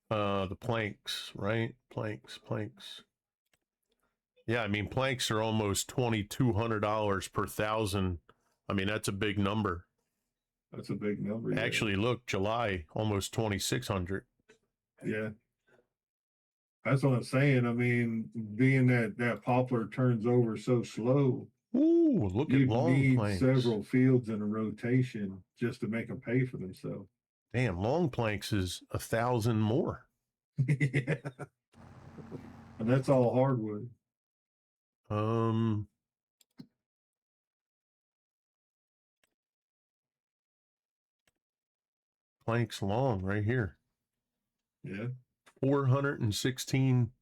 the planks, right? Planks. Yeah, I mean, planks are almost $2,200 per thousand. I mean, that's a big number. That's a big number. Yeah. Actually, look, July, almost 2,600. Yeah. That's what I'm saying. I mean, being that poplar turns over so slow, Ooh, look at you long need planks. several fields in a rotation just to make them pay for themselves. Damn, long planks is 1,000 more. Yeah. And that's all hardwood. Planks long right here. Yeah. 416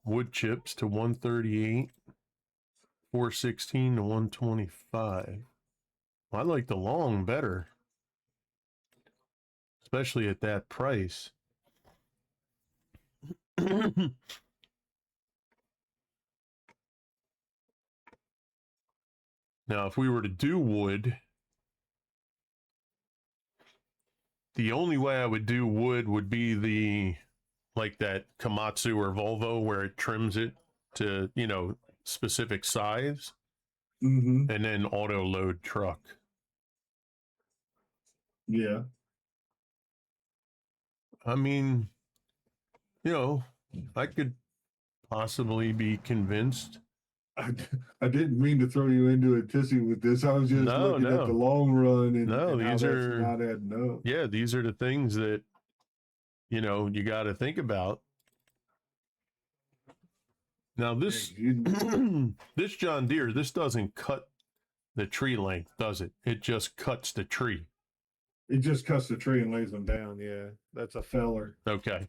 wood chips to 138. 416 to 125. I like the long better, especially at that price. Now, if we were to do wood, the only way I would do wood would be like that Komatsu or Volvo where it trims it to, you know, specific size, Mm-hmm. and then auto load truck. Yeah. I mean, you know, I could possibly be convinced. I didn't mean to throw you into a tizzy with this. I was just No, looking no. at the long run and, No, and how these that's are- not adding up. Yeah, these are the things that, you know, you got to think about. Now this You- this John Deere, this doesn't cut the tree length, does it? It just cuts the tree. it just cuts the tree and lays them down. Yeah, that's a feller. Okay.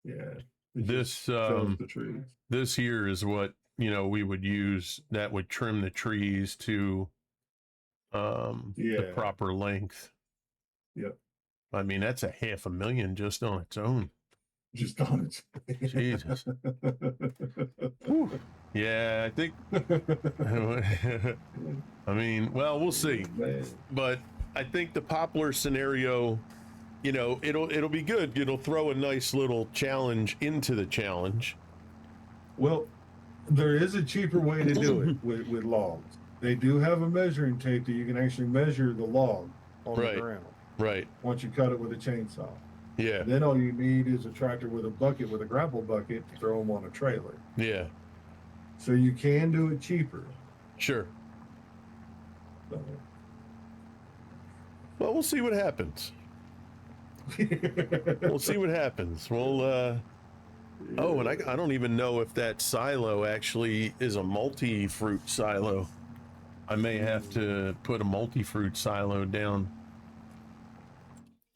Yeah. It This just fells the trees. this here is what, you know, we would use that would trim the trees to the Yeah. proper length. Yep. I mean, that's $500,000 just on its own. Just on its. Jesus. Whew. Yeah, I think I mean, well, we'll see. Man. But I think the poplar scenario, you know, it'll be good. It'll throw a nice little challenge into the challenge. Well, There is a cheaper way to do it with logs. They do have a measuring tape that you can actually measure the log on Right. the ground Right. once you cut it with a chainsaw. Yeah. Then all you need is a tractor with a bucket, with a grapple bucket, to throw them on a trailer. Yeah. So you can do it cheaper. Sure. So. Well, we'll see what happens. We'll see what happens. We'll, oh, and I don't even know if that silo actually is a multi-fruit silo. I may have to put a multi-fruit silo down.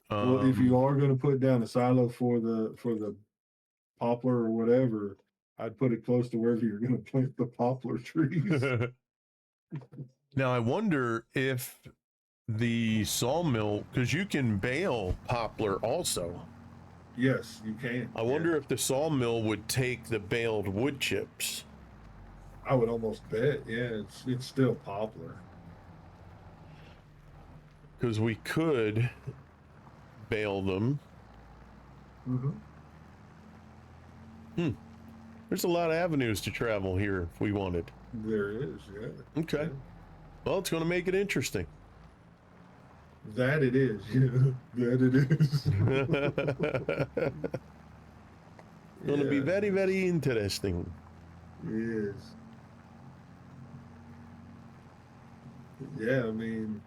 Well, if you are going to put down a silo for the poplar or whatever, I'd put it close to wherever you're going to plant the poplar trees. Now, I wonder if the sawmill, because you can bale poplar also. Yes, you can. I wonder if the sawmill would take the baled wood chips. I would almost bet. Yeah, it's still poplar. Because we could bale them. Mm-hmm. There's a lot of avenues to travel here if we wanted. There is, yeah. Okay. Well, it's going to make it interesting. That it is, yeah. That it is. Going to be Yeah, very, very interesting. it is. Yeah, I mean,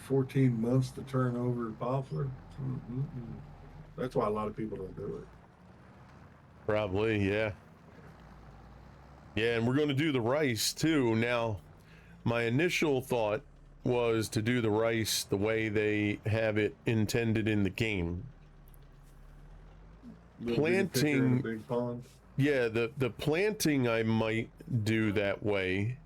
14 months to turn over poplar. Mm-mm-mm. That's why a lot of people don't do it. Probably, yeah. Yeah, and we're going to do the rice too. Now, my initial thought was to do the rice the way they have it intended in the game. Little bitty picker in a Planting- big pond. Yeah, the planting I might do that way.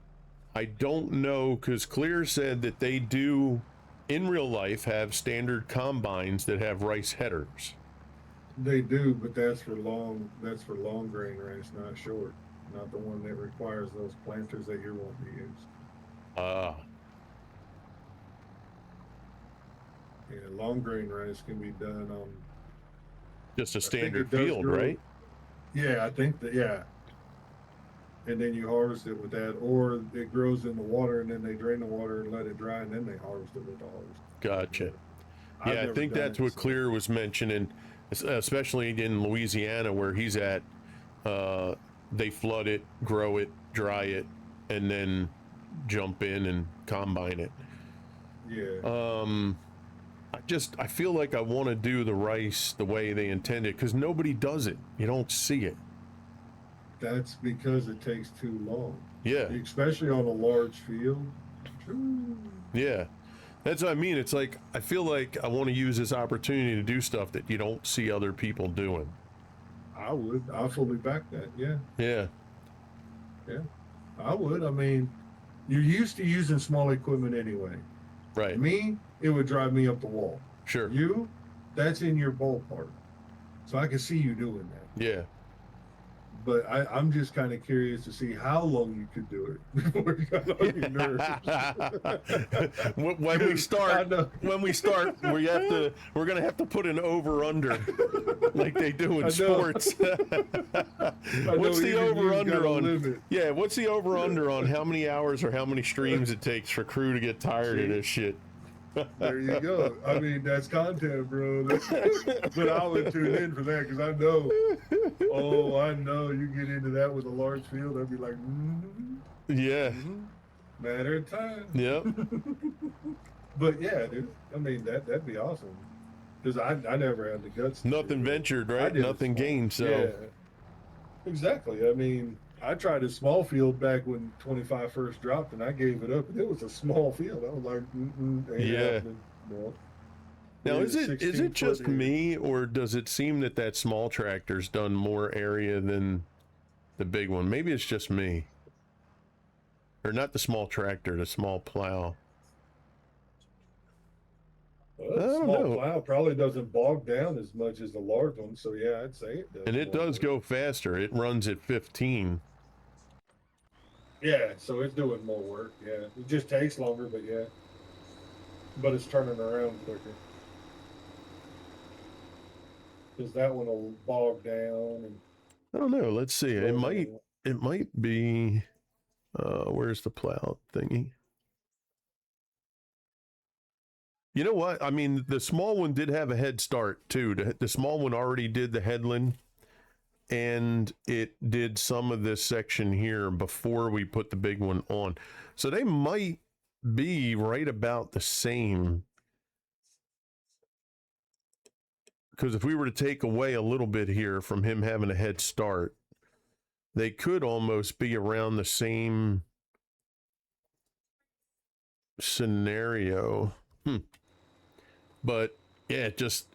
I don't know, because Clear said that they do in real life have standard combines that have rice headers. They do, but that's for long grain rice, not short. Not the one that requires those planters that you're wanting to use. Yeah, long grain rice can be done on. Just a think standard it does field, grow- right? Yeah, I think that, yeah. And then you harvest it with that, or it grows in the water and then they drain the water and let it dry and then they harvest it with the harvest. Gotcha. I've Yeah, I never think done that's it, what so- Clear was mentioning, especially in Louisiana where he's at. They flood it, grow it, dry it, and then jump in and combine it. Yeah. I feel like I want to do the rice the way they intended, because nobody does it. You don't see it. That's because it takes too long, Yeah, especially on a large field. yeah. That's what I mean. It's like, I feel like I want to use this opportunity to do stuff that you don't see other people doing. I fully back that. Yeah, Yeah, I would. I mean, you're used to using small equipment anyway. right. Me, it would drive me up the wall. Sure. You, that's in your ballpark. So I can see you doing that. Yeah. But I'm just kind of curious to see how long you could do it before you got on your nerves. When we start, I know. we're gonna have to put an over under like they do I in know. sports. I know What's the even over you've under got a on? limit. Yeah, what's the over under on how many hours or how many streams it takes for crew to get tired of this shit? There you go. I mean, that's content, bro. But I would tune in for that because I know. Oh, I know. You get into that with a large field, I'd be like, Yeah. matter of time. Yep. But yeah, dude. I mean, that'd be awesome. Because I never had the guts. to do Nothing it. ventured, I right? did a Nothing small- gained. So Yeah. Exactly. I mean, I tried a small field back when 25 first dropped, and I gave it up. And it was a small field. I was like, ain't Yeah. happening. No. now, Maybe is it 16 just foot here. me, or does it seem that small tractor's done more area than the big one? Maybe it's just me. Or not the small tractor, the small plow. Well, I the don't small know. plow probably doesn't bog down as much as the large one, so yeah, I'd say it does. And it more does work. go faster. It runs at 15. Yeah, so it's doing more work. Yeah, it just takes longer, but yeah, but it's turning around quicker. Because that one will bog down and I don't know. Let's see. It slow might down. it might be, where's the plow thingy? You know what? I mean, the small one did have a head start too. The small one already did the headland, and it did some of this section here before we put the big one on. So they might be right about the same. Because if we were to take away a little bit here from him having a head start, they could almost be around the same scenario. But yeah, it just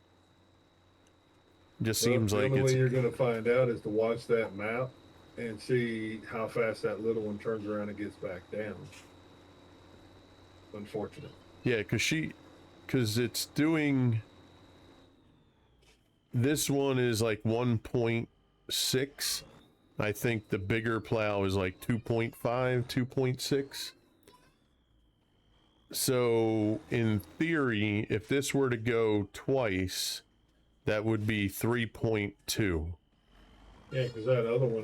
seems the like only way it's you're going to find out is to watch that map and see how fast that little one turns around and gets back down. Unfortunate. yeah, because it's doing. This one is like 1.6. I think the bigger plow is like 2.5, 2.6. So in theory, if this were to go twice, that would be 3.2. Yeah, because that other one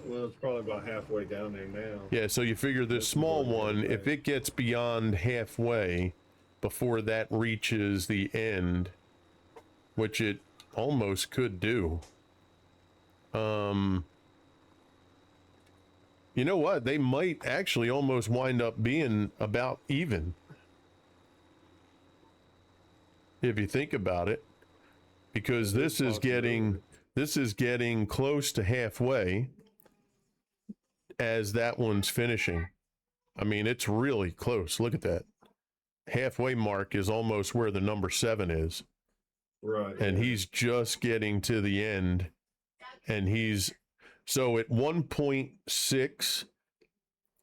well, it's probably about halfway down there now. Yeah, so you figure this small one, if it gets beyond halfway before that reaches the end, which it almost could do. You know what? They might actually almost wind up being about even. If you think about it, because this is getting close to halfway as that one's finishing. I mean, it's really close. Look at that. Halfway mark is almost where the number 7 is. Right. And he's just getting to the end. And he's so at 1.6,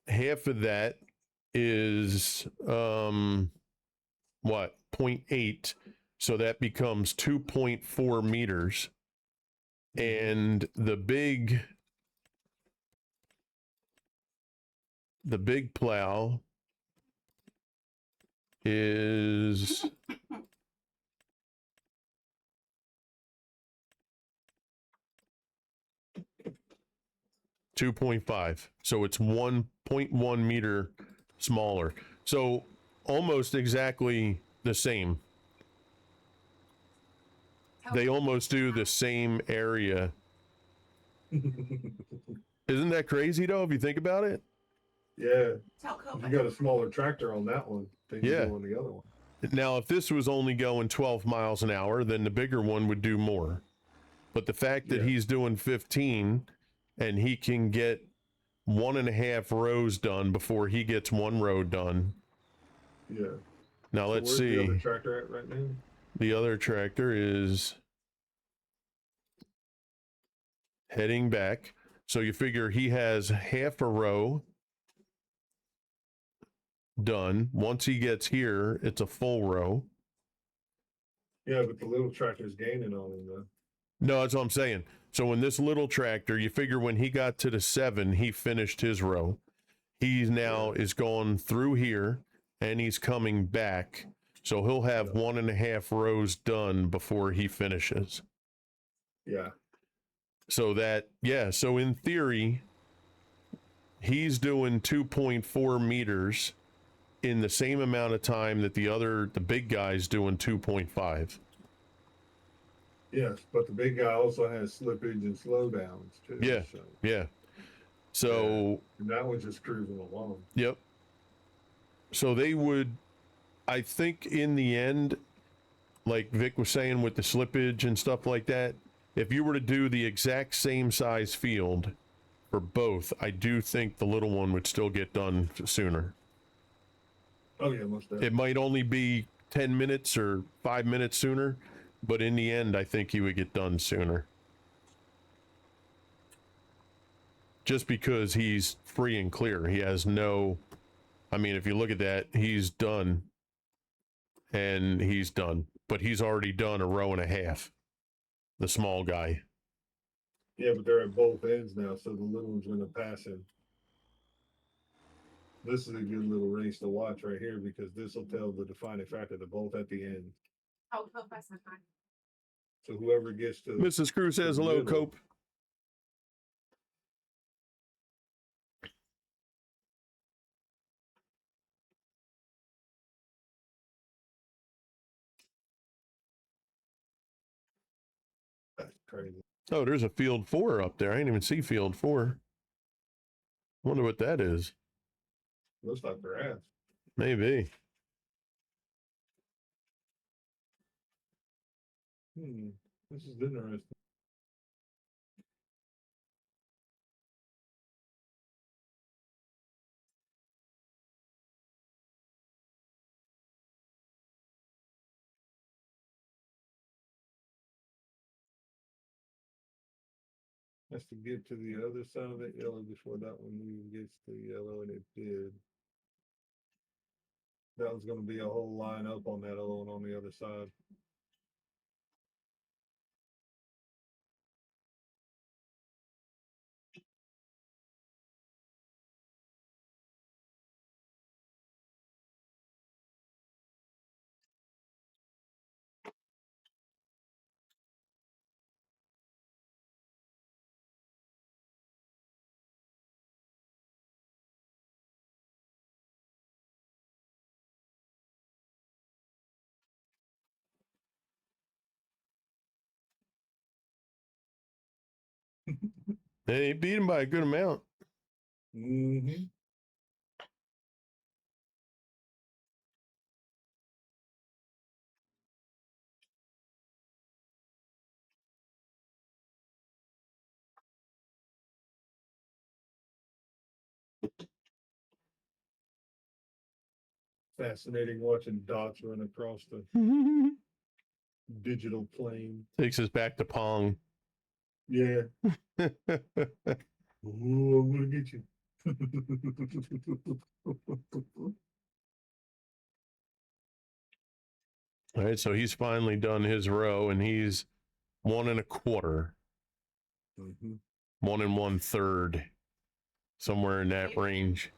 half of that is what, 0.8. So that becomes 2.4 meters. And the big plow is 2.5. So it's 1.1 meter smaller. So almost exactly the same. They almost do the same area. Isn't that crazy though, if you think about it? Yeah. Tell Cope You got a smaller tractor on that one than you Yeah. do on the other one. Now, if this was only going 12 miles an hour, then the bigger one would do more. But the fact that Yeah. he's doing 15 and he can get 1.5 rows done before he gets 1 row done. Yeah. Now, So let's where's see. the other tractor at right now? The other tractor is heading back. So you figure he has half a row done. Once he gets here, it's a full row. Yeah, but the little tractor's gaining on him though. No, that's what I'm saying. So when this little tractor, you figure when he got to the 7, he finished his row. He now is going through here and he's coming back. So he'll have 1.5 rows done before he finishes. Yeah. So that, yeah, so in theory, he's doing 2.4 meters in the same amount of time that the big guy's doing 2.5. Yes, but the big guy also has slippage and slowdowns too. Yeah. So, Yeah. So, and that one's just cruising along. yep. So they would, I think in the end, like Vic was saying with the slippage and stuff like that, if you were to do the exact same size field for both, I do think the little one would still get done sooner. Oh yeah, most definitely. It might only be 10 minutes or 5 minutes sooner, but in the end, I think he would get done sooner. Just because he's free and clear. He has no, I mean, if you look at that, he's done. And he's done. But he's already done 1.5 rows. The small guy. Yeah, but they're at both ends now, so the little one's gonna pass him. This is a good little race to watch right here because this will tell the defining factor. They're both at the end. Oh, Cope, I said hi. So whoever gets to Mrs. Cruz says hello, middle. Cope. Crazy. Oh, there's a field 4 up there. I didn't even see field 4. Wonder what that is. Looks like grass. Maybe. This is interesting. Has to get to the other side of that yellow before that one even gets to yellow, and it did. That was gonna be a whole line up on that other one on the other side. They beat him by a good amount. Mm-hmm. Fascinating watching dots run across the digital plane. Takes us back to Pong. Yeah. Ooh, I'm gonna get you. All right, so he's finally done his row, and he's 1 1/4, 1 1/3, somewhere in that range.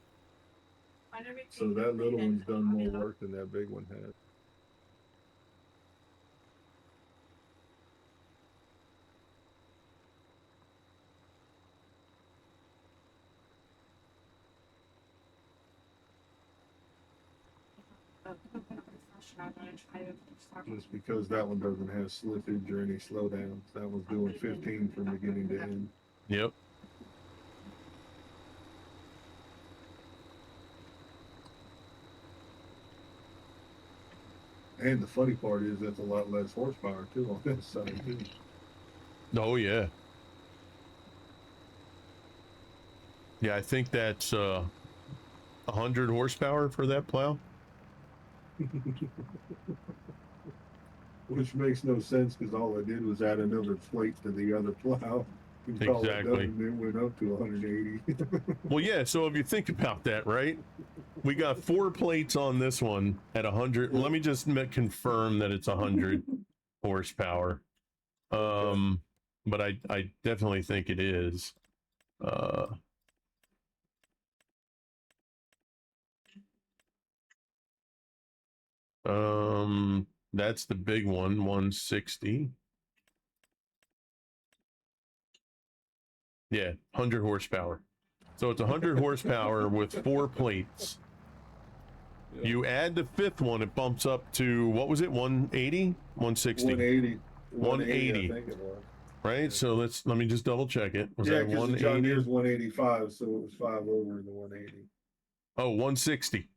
So that little one's done more work than that big one had. Just because that one doesn't have slippage or any slowdowns. That one's doing 15 from beginning to end. Yep. And the funny part is that's a lot less horsepower too on that side too. Oh yeah. Yeah, I think that's 100 horsepower for that plow. Which makes no sense because all I did was add another plate to the other plow. And call it done, Exactly. and then went up to 180. Well, yeah, so if you think about that, right? We got 4 plates on this one at 100. Let me just confirm that it's 100 horsepower. But I definitely think it is. That's the big one, 160. Yeah, 100 horsepower. So it's 100 horsepower with 4 plates. Yeah. You add the 5th one, it bumps up to, what was it, 180? 160, 180. 180. I think it was. right? Yeah. So let me just double check it. Was Yeah, that because the John 180? Deere's 185, so it was 5 over in the 180. Oh, 160.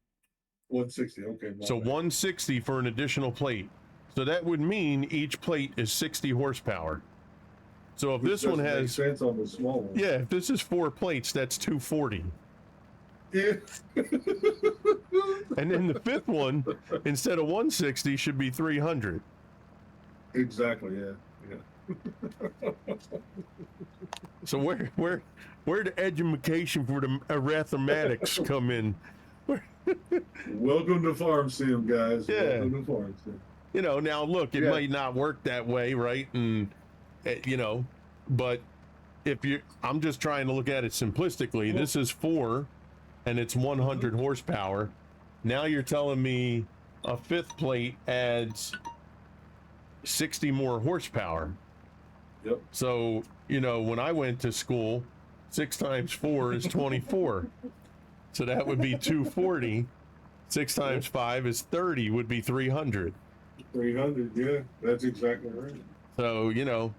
160, okay. my So bad. 160 for an additional plate. So that would mean each plate is 60 horsepower. So if Which this one doesn't make has, sense on the small one. yeah, if this is 4 plates, that's 240. Yeah. And then the 5th one, instead of 160, should be 300. Exactly, yeah. So where the education for the arithmetics come in? Welcome to Farm Sim, guys. Yeah. Welcome to Farm Sim. You know, now look, it Yeah. might not work that way, right? And you know, but if you, I'm just trying to look at it simplistically. This is 4, and it's 100 horsepower. Now you're telling me a 5th plate adds 60 more horsepower. Yep. So, you know, when I went to school, 6 times 4 is 24. So that would be 240. 6 times 5 is 30, would be 300. 300, yeah. That's exactly right. So, you know,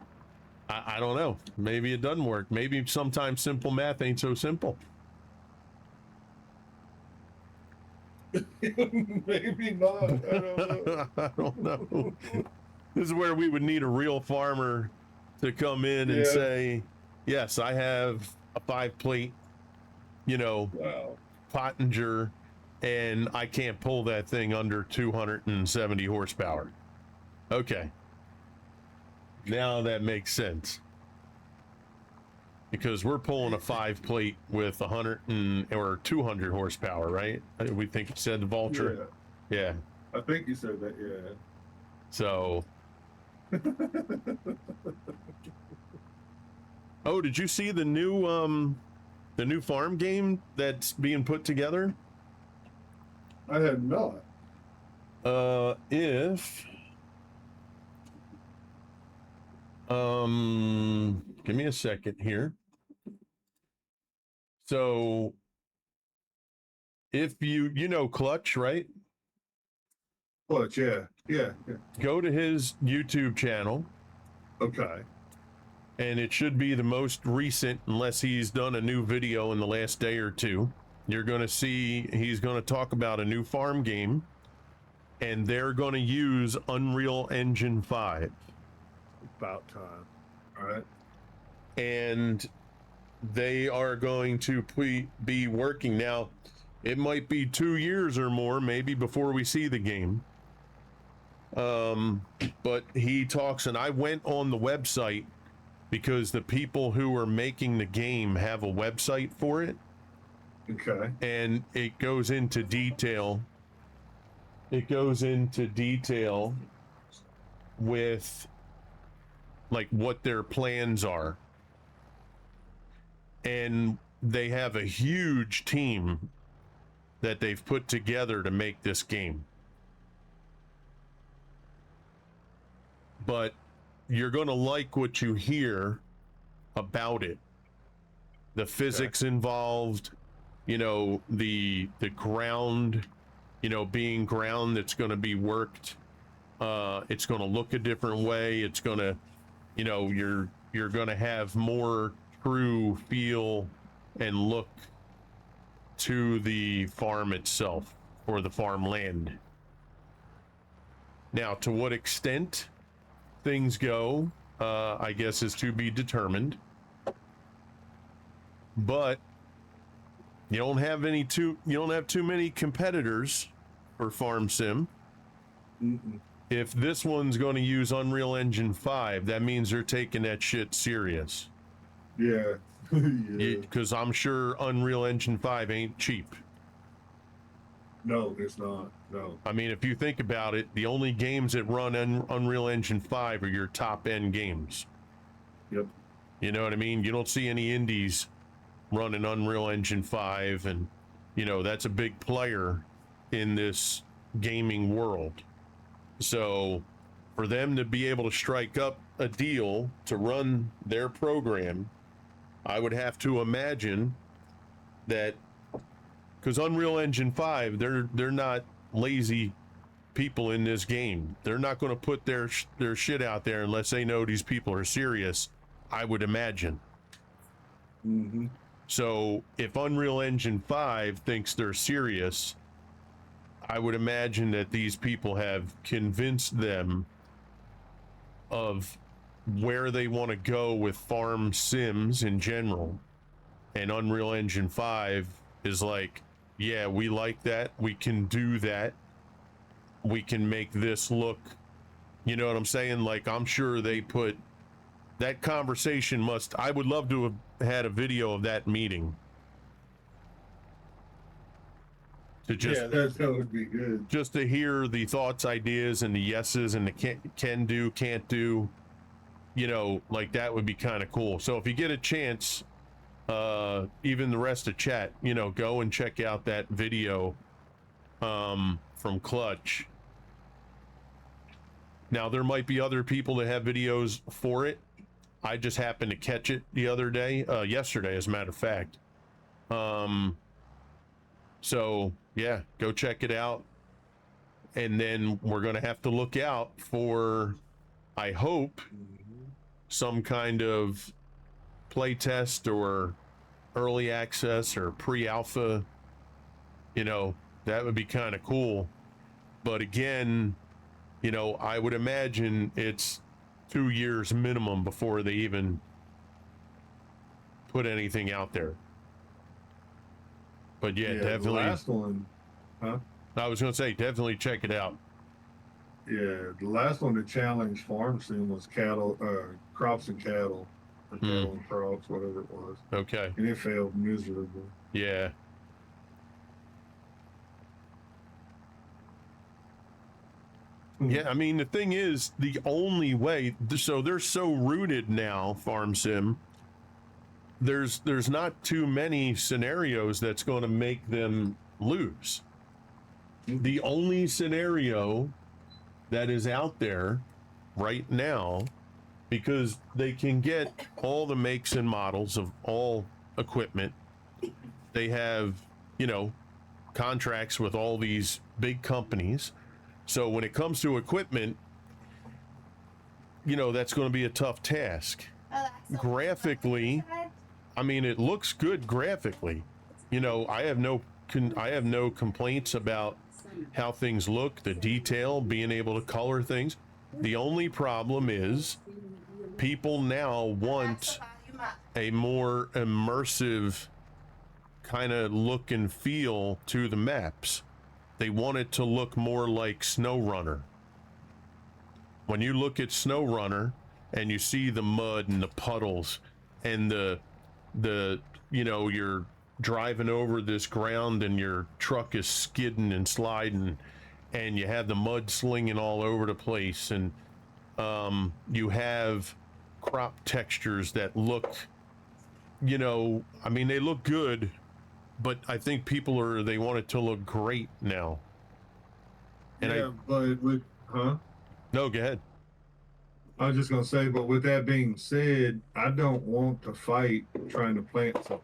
I don't know. Maybe it doesn't work. Maybe sometimes simple math ain't so simple. Maybe not. I don't know. I don't know. This is where we would need a real farmer to come in and Yeah. say, yes, I have a 5-plate, Wow. Pottinger, and I can't pull that thing under 270 horsepower. Okay. Now that makes sense. Because we're pulling a 5-plate with or 200 horsepower, right? We think you said the Vulture. Yeah. I think you said that. Yeah. So. Oh, did you see the new farm game that's being put together? I had not. Give me a second here. So if you know Clutch, right? Clutch, yeah. Go to his YouTube channel, Okay. and it should be the most recent, unless he's done a new video in the last day or two. You're going to see he's going to talk about a new farm game, and they're going to use Unreal Engine 5. About time. All right. And they are going to be working now. It might be 2 years or more, maybe, before we see the game. But he talks, and I went on the website because the people who are making the game have a website for it, Okay. and it goes into detail. It goes into detail with like what their plans are. And they have a huge team that they've put together to make this game. But you're going to like what you hear about it. The physics involved, the ground, being ground that's going to be worked. It's going to look a different way. It's going to, you're going to have more true feel and look to the farm itself, or the farmland. Now, to what extent things go, I guess, is to be determined. But you don't have too many competitors for Farm Sim. Mm-mm. If this one's going to use Unreal Engine 5, that means they're taking that shit serious. Yeah. Yeah. Because I'm sure Unreal Engine 5 ain't cheap. No, it's not. No. I mean, if you think about it, the only games that run Unreal Engine 5 are your top end games. Yep. You know what I mean? You don't see any indies running Unreal Engine 5, and that's a big player in this gaming world. So for them to be able to strike up a deal to run their program, I would have to imagine that, because Unreal Engine 5, they're not lazy people in this game. They're not going to put their shit out there unless they know these people are serious, I would imagine. Mm-hmm. So if Unreal Engine 5 thinks they're serious, I would imagine that these people have convinced them of where they want to go with farm sims in general. And Unreal Engine 5 is like, yeah, we like that. We can do that. We can make this look, you know what I'm saying? Like, I'm sure they put that conversation I would love to have had a video of that meeting. To just, Yeah, that would be good. just to hear the thoughts, ideas, and the yeses and the can do, can't do, like that would be kind of cool. So if you get a chance, even the rest of chat, go and check out that video from Clutch. Now, there might be other people that have videos for it. I just happened to catch it the other day, yesterday, as a matter of fact. So yeah, go check it out. And then we're going to have to look out for, I hope, some kind of play test or early access or pre-alpha, you know, that would be kind of cool. But again, you know, I would imagine it's 2 years minimum before they even put anything out there. But yeah, The definitely. last one, I was going to say, definitely check it out. yeah, the last one to challenge farm sim was cattle, crops and cattle, or cattle and crops, whatever it was, Okay. and it failed miserably. Yeah. Yeah, I mean, the thing is, the only way, so they're so rooted now, Farm Sim, there's not too many scenarios that's going to make them lose. The only scenario that is out there right now, because they can get all the makes and models of all equipment, they have, you know, contracts with all these big companies. So when it comes to equipment, you know, that's going to be a tough task. Graphically, I mean, it looks good graphically. You know, I have no complaints about how things look, the detail, being able to color things. The only problem is people now want a more immersive kind of look and feel to the maps. They want it to look more like SnowRunner. When you look at SnowRunner and you see the mud and the puddles and the you know, you're driving over this ground and your truck is skidding and sliding and you have the mud slinging all over the place, and you have crop textures that look, you know, I mean, they look good, but I think they want it to look great now. And yeah, but with, no, go ahead. I was just gonna say, but with that being said, I don't want to fight trying to plant something.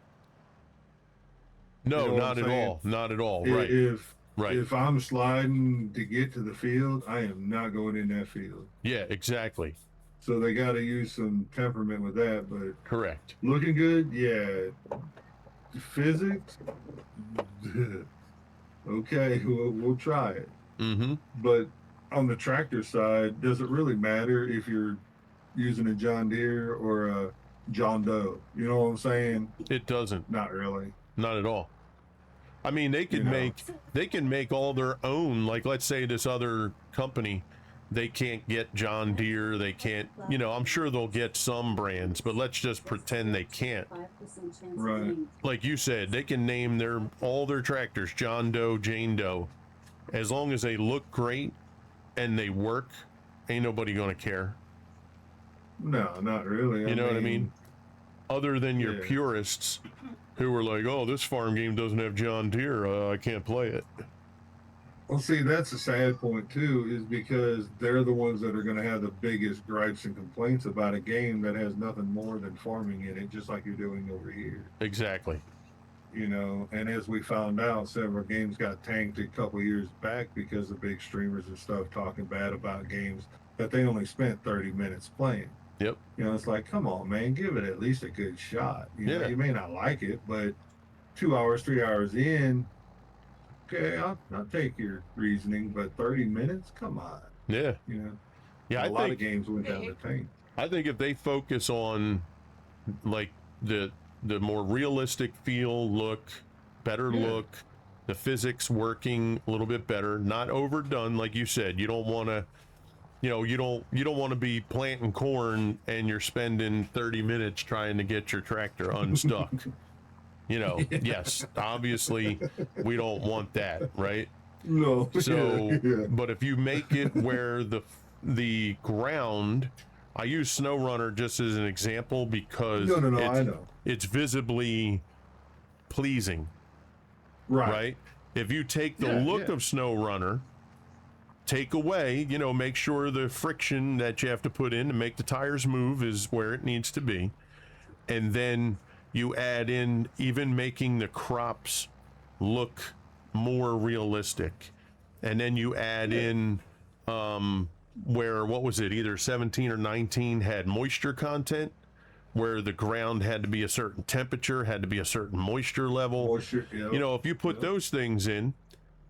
No, You know what not I'm at saying? all. Not at all. Right. Right. If I'm sliding to get to the field, I am not going in that field. Yeah, exactly. So they got to use some temperament with that. But Correct. looking good, yeah. Physics, okay, we'll try it. Mm-hmm. But on the tractor side, does it really matter if you're using a John Deere or a John Doe? You know what I'm saying? It doesn't. Not really. Not at all. I mean, they can make all their own. Like, let's say this other company, they can't get John Deere. They can't, you know, I'm sure they'll get some brands, but let's just pretend they can't. Right. Like you said, they can name all their tractors John Doe, Jane Doe. As long as they look great and they work, ain't nobody gonna care. No, not really. You know what I mean? Other than your Yeah. purists who are like, oh, this farm game doesn't have John Deere, I can't play it. Well, see, that's a sad point too, is because they're the ones that are going to have the biggest gripes and complaints about a game that has nothing more than farming in it, just like you're doing over here. Exactly. You know, and as we found out, several games got tanked a couple years back because of big streamers and stuff talking bad about games that they only spent 30 minutes playing. Yep. You know, it's like, come on, man, give it at least a good shot. You know, you may not like it, but 2 hours, 3 hours in, okay, I'll take your reasoning, but 30 minutes, come on. Yeah. You know, Yeah, a lot of games went down the tank. I think if they focus on like the more realistic feel, better look, the physics working a little bit better, not overdone, like you said. You don't want to, you know, you don't want to be planting corn and you're spending 30 minutes trying to get your tractor unstuck. You know, yes, obviously we don't want that, right? No. So, Yeah. but if you make it where the ground, I use SnowRunner just as an example because No, I know. it's visibly pleasing, right? If you take the look of SnowRunner, take away, you know, make sure the friction that you have to put in to make the tires move is where it needs to be, and then you add in even making the crops look more realistic, and then you add in where, what was it, either 17 or 19 had moisture content, where the ground had to be a certain temperature, had to be a certain moisture level. Moisture, yeah. You know, if you put those things in,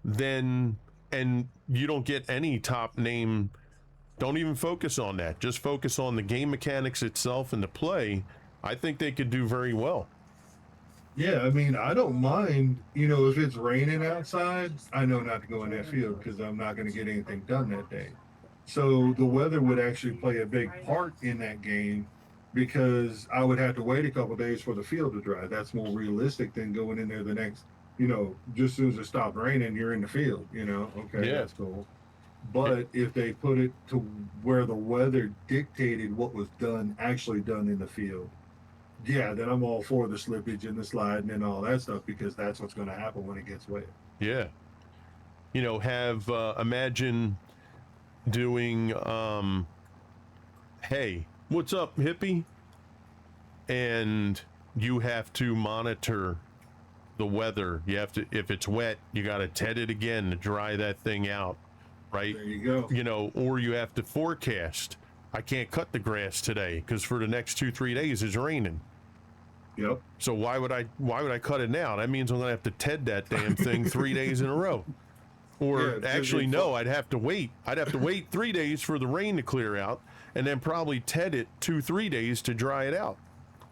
then, and you don't get any top name, don't even focus on that. Just focus on the game mechanics itself and the play. I think they could do very well. Yeah, I mean, I don't mind, you know, if it's raining outside, I know not to go in that field because I'm not going to get anything done that day. So the weather would actually play a big part in that game because I would have to wait a couple days for the field to dry. That's more realistic than going in there the next, you know, just as soon as it stopped raining, you're in the field, you know, okay, Yeah. that's cool. But if they put it to where the weather dictated what was done, actually done in the field, yeah, then I'm all for the slippage and the sliding and all that stuff because that's what's going to happen when it gets wet. Yeah. You know, have, imagine doing, hey, what's up, hippie? And you have to monitor the weather. You have to, if it's wet, you got to ted it again to dry that thing out, right? There you go. You know, or you have to forecast. I can't cut the grass today because for the next 2-3 days it's raining. Yep. So why would I cut it now? That means I'm gonna have to ted that damn thing 3 days in a row. Or Yeah, actually, no, I'd have to wait. I'd have to wait 3 days for the rain to clear out, and then probably ted it 2-3 days to dry it out.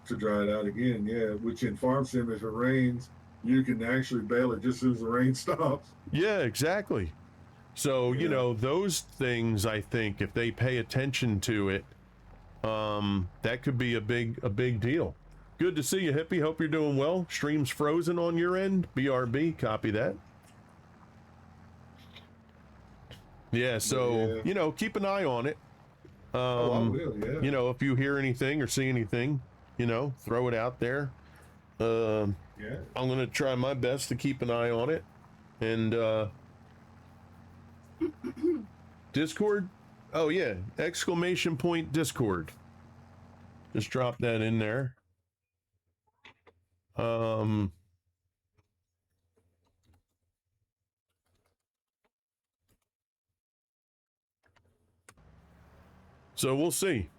To dry it out again, yeah. Which in farm sim, if it rains, you can actually bail it just as soon as the rain stops. Yeah, exactly. So you Yeah. know, those things, I think, if they pay attention to it, that could be a big deal. Good to see you, hippie. Hope you're doing well. Stream's frozen on your end. BRB, copy that. Yeah, so Yeah. you know, keep an eye on it. Oh, I will, yeah. You know, if you hear anything or see anything, you know, throw it out there. I'm Yeah. gonna try my best to keep an eye on it. And Discord? Oh yeah, exclamation point Discord. Just drop that in there. So we'll see.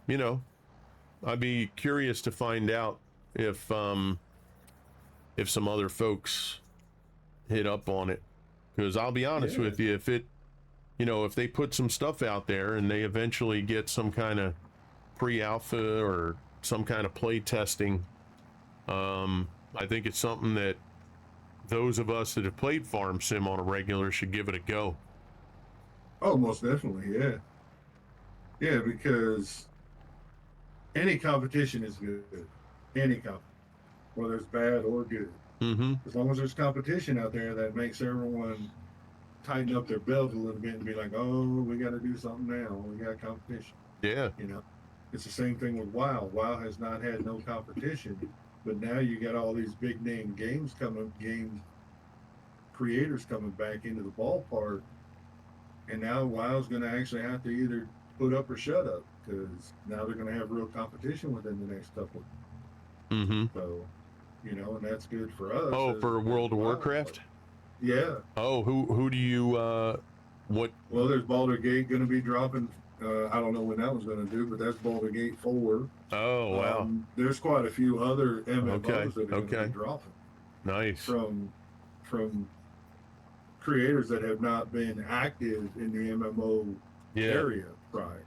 You know, I'd be curious to find out if some other folks hit up on it, because I'll be honest with you, if it, you know, if they put some stuff out there and they eventually get some kind of pre-alpha or some kind of play testing, I think it's something that those of us that have played farm sim on a regular should give it a go. Oh, most definitely, yeah. Yeah, because any competition is good. Any competition, whether it's bad or good. Mm-hmm. As long as there's competition out there that makes everyone tighten up their belt a little bit and be like, oh, we got to do something now. We got competition. Yeah. You know, it's the same thing with WoW. WoW has not had no competition, but now you got all these big name game creators coming back into the ballpark, and now WoW's going to actually have to either put up or shut up because now they're going to have real competition within the next couple. Mm-hmm. So, you know, and that's good for us. Oh, for World of WoW Warcraft? players. Yeah. Oh, who do you what? Well, there's Baldur's Gate going to be dropping. I don't know when that one's going to do, but that's Baldur's Gate 4. Oh, wow. There's quite a few other MMOs Okay, that are going to okay. be dropping Nice. from creators that have not been active in the MMO Yeah. area prior.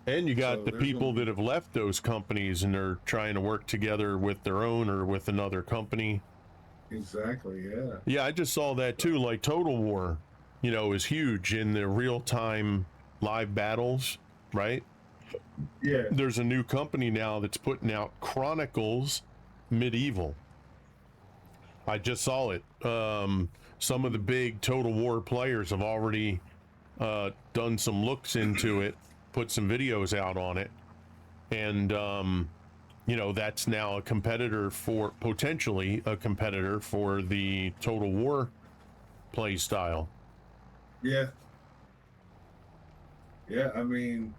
And you got So the there's people gonna that have left those companies and they're trying to work together with their own or with another company. Exactly, yeah. Yeah, I just saw that too. Like Total War, you know, is huge in the real-time live battles, right? Yeah, There's a new company now that's putting out Chronicles Medieval. I just saw it. Some of the big Total War players have already done some looks into it, put some videos out on it, and you know, that's now a competitor for, potentially a competitor for the Total War play style. yeah. Yeah, I mean,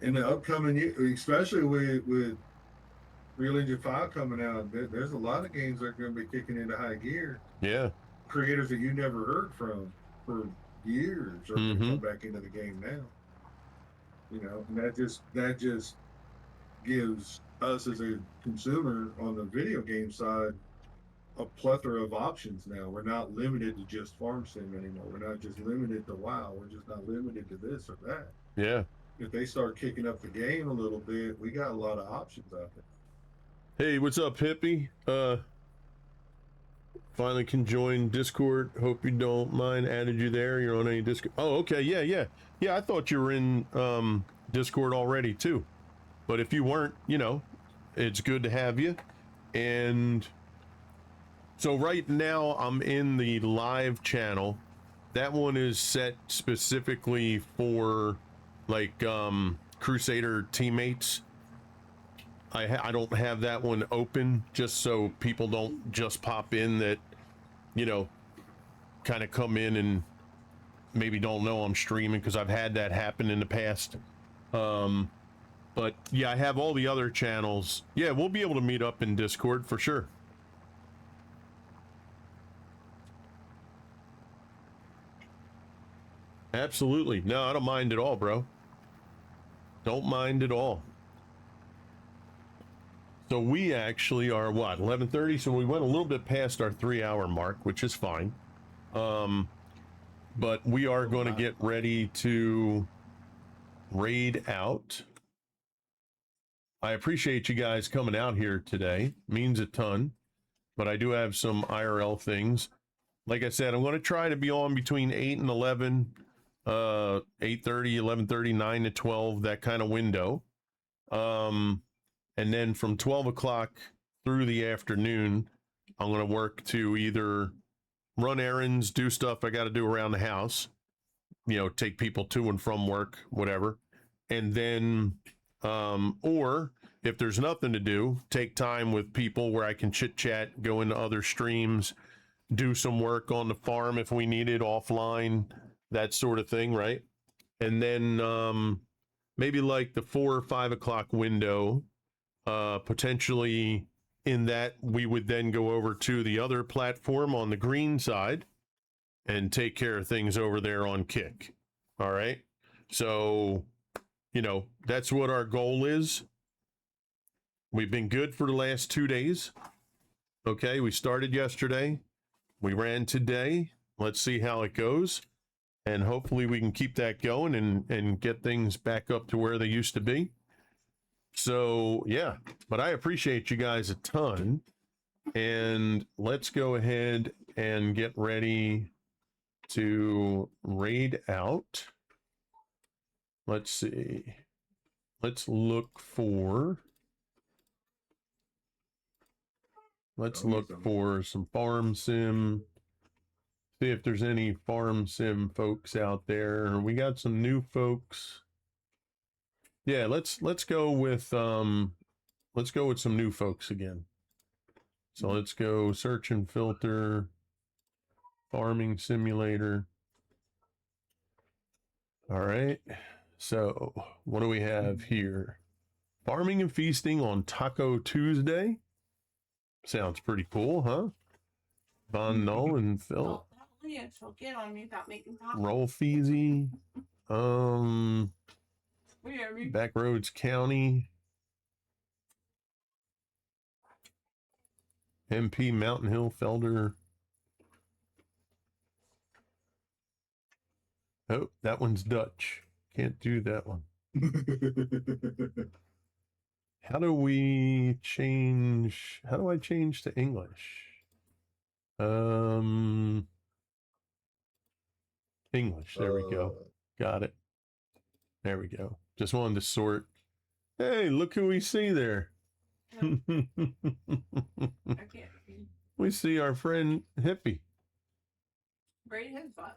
in the upcoming year, especially with Real Engine 5 coming out, there's a lot of games that are going to be kicking into high gear. Yeah. Creators that you never heard from for years are going to come back into the game now. You know, and that just gives us as a consumer on the video game side a plethora of options now. We're not limited to just farm sim anymore. We're not just limited to WoW. We're just not limited to this or that. Yeah. If they start kicking up the game a little bit, we got a lot of options out there. Hey, what's up, hippie? Finally can join Discord. Hope you don't mind. Added you there. You're on any Discord. Oh, okay. Yeah. I thought you were in Discord already too. But if you weren't, you know, it's good to have you. And so right now I'm in the live channel. That one is set specifically for like Crusader teammates. I don't have that one open just so people don't just pop in that, you know, kind of come in and maybe don't know I'm streaming, because I've had that happen in the past. But yeah, I have all the other channels. Yeah, we'll be able to meet up in Discord for sure. Absolutely. No, I don't mind at all, bro. Don't mind at all. So we actually are what, 11:30? So we went a little bit past our 3-hour mark, which is fine. But we are going to get ready to raid out. I appreciate you guys coming out here today. Means a ton. But I do have some IRL things. Like I said, I'm going to try to be on between 8 and 11, 8:30, 11:30, 9 to 12, that kind of window. And then from 12 o'clock through the afternoon, I'm going to work to either run errands, do stuff I got to do around the house, you know, take people to and from work, whatever. And then, or if there's nothing to do, take time with people where I can chit chat, go into other streams, do some work on the farm if we need it offline, that sort of thing, right? And then maybe like the 4 or 5 o'clock window, potentially in that we would then go over to the other platform on the green side and take care of things over there on Kick. All right. So, you know, that's what our goal is. We've been good for the last 2 days. Okay. We started yesterday. We ran today. Let's see how it goes. And hopefully we can keep that going and get things back up to where they used to be. So yeah, but I appreciate you guys a ton, and let's go ahead and get ready to raid out. Let's see. Let's look for some farm sim. See if there's any farm sim folks out there. We got some new folks. Yeah, let's go with some new folks again. So let's go search and filter, farming simulator. All right. So what do we have here? Farming and feasting on Taco Tuesday. Sounds pretty cool, huh? Von Null and Phil. Yeah, she'll get on me about making tacos. Roll Feezy. Backroads County. MP Mountain Hill Felder. Oh, that one's Dutch. Can't do that one. How do I change to English? English. There we go. Got it. There we go. Just wanted to sort. Hey, look who we see there. I can't see. We see our friend Hippie. Great headbutt.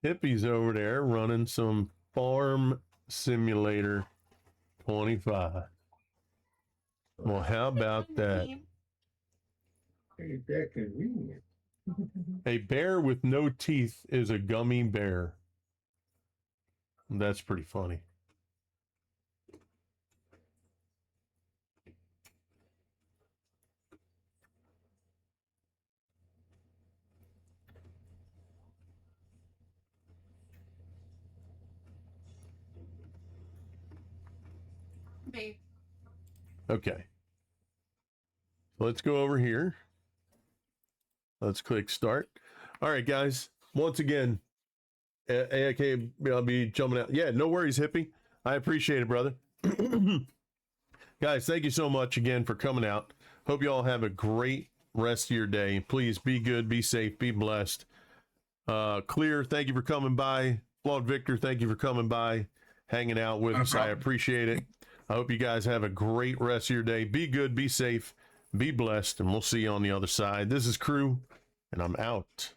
Hippie's over there running some Farm Simulator 25. Well, how about that? Ain't that convenient? A bear with no teeth is a gummy bear. That's pretty funny. Babe. Okay. Let's go over here. Let's click start. All right, guys. Once again, AIK, I'll be jumping out. Yeah, no worries, hippie. I appreciate it, brother. Guys, thank you so much again for coming out. Hope you all have a great rest of your day. Please be good, be safe, be blessed. Clear, thank you for coming by. Flawed Victor, thank you for coming by, hanging out with No us. I problem. appreciate it. I hope you guys have a great rest of your day. Be good, be safe, be blessed, and we'll see you on the other side. This is Crew, and I'm out.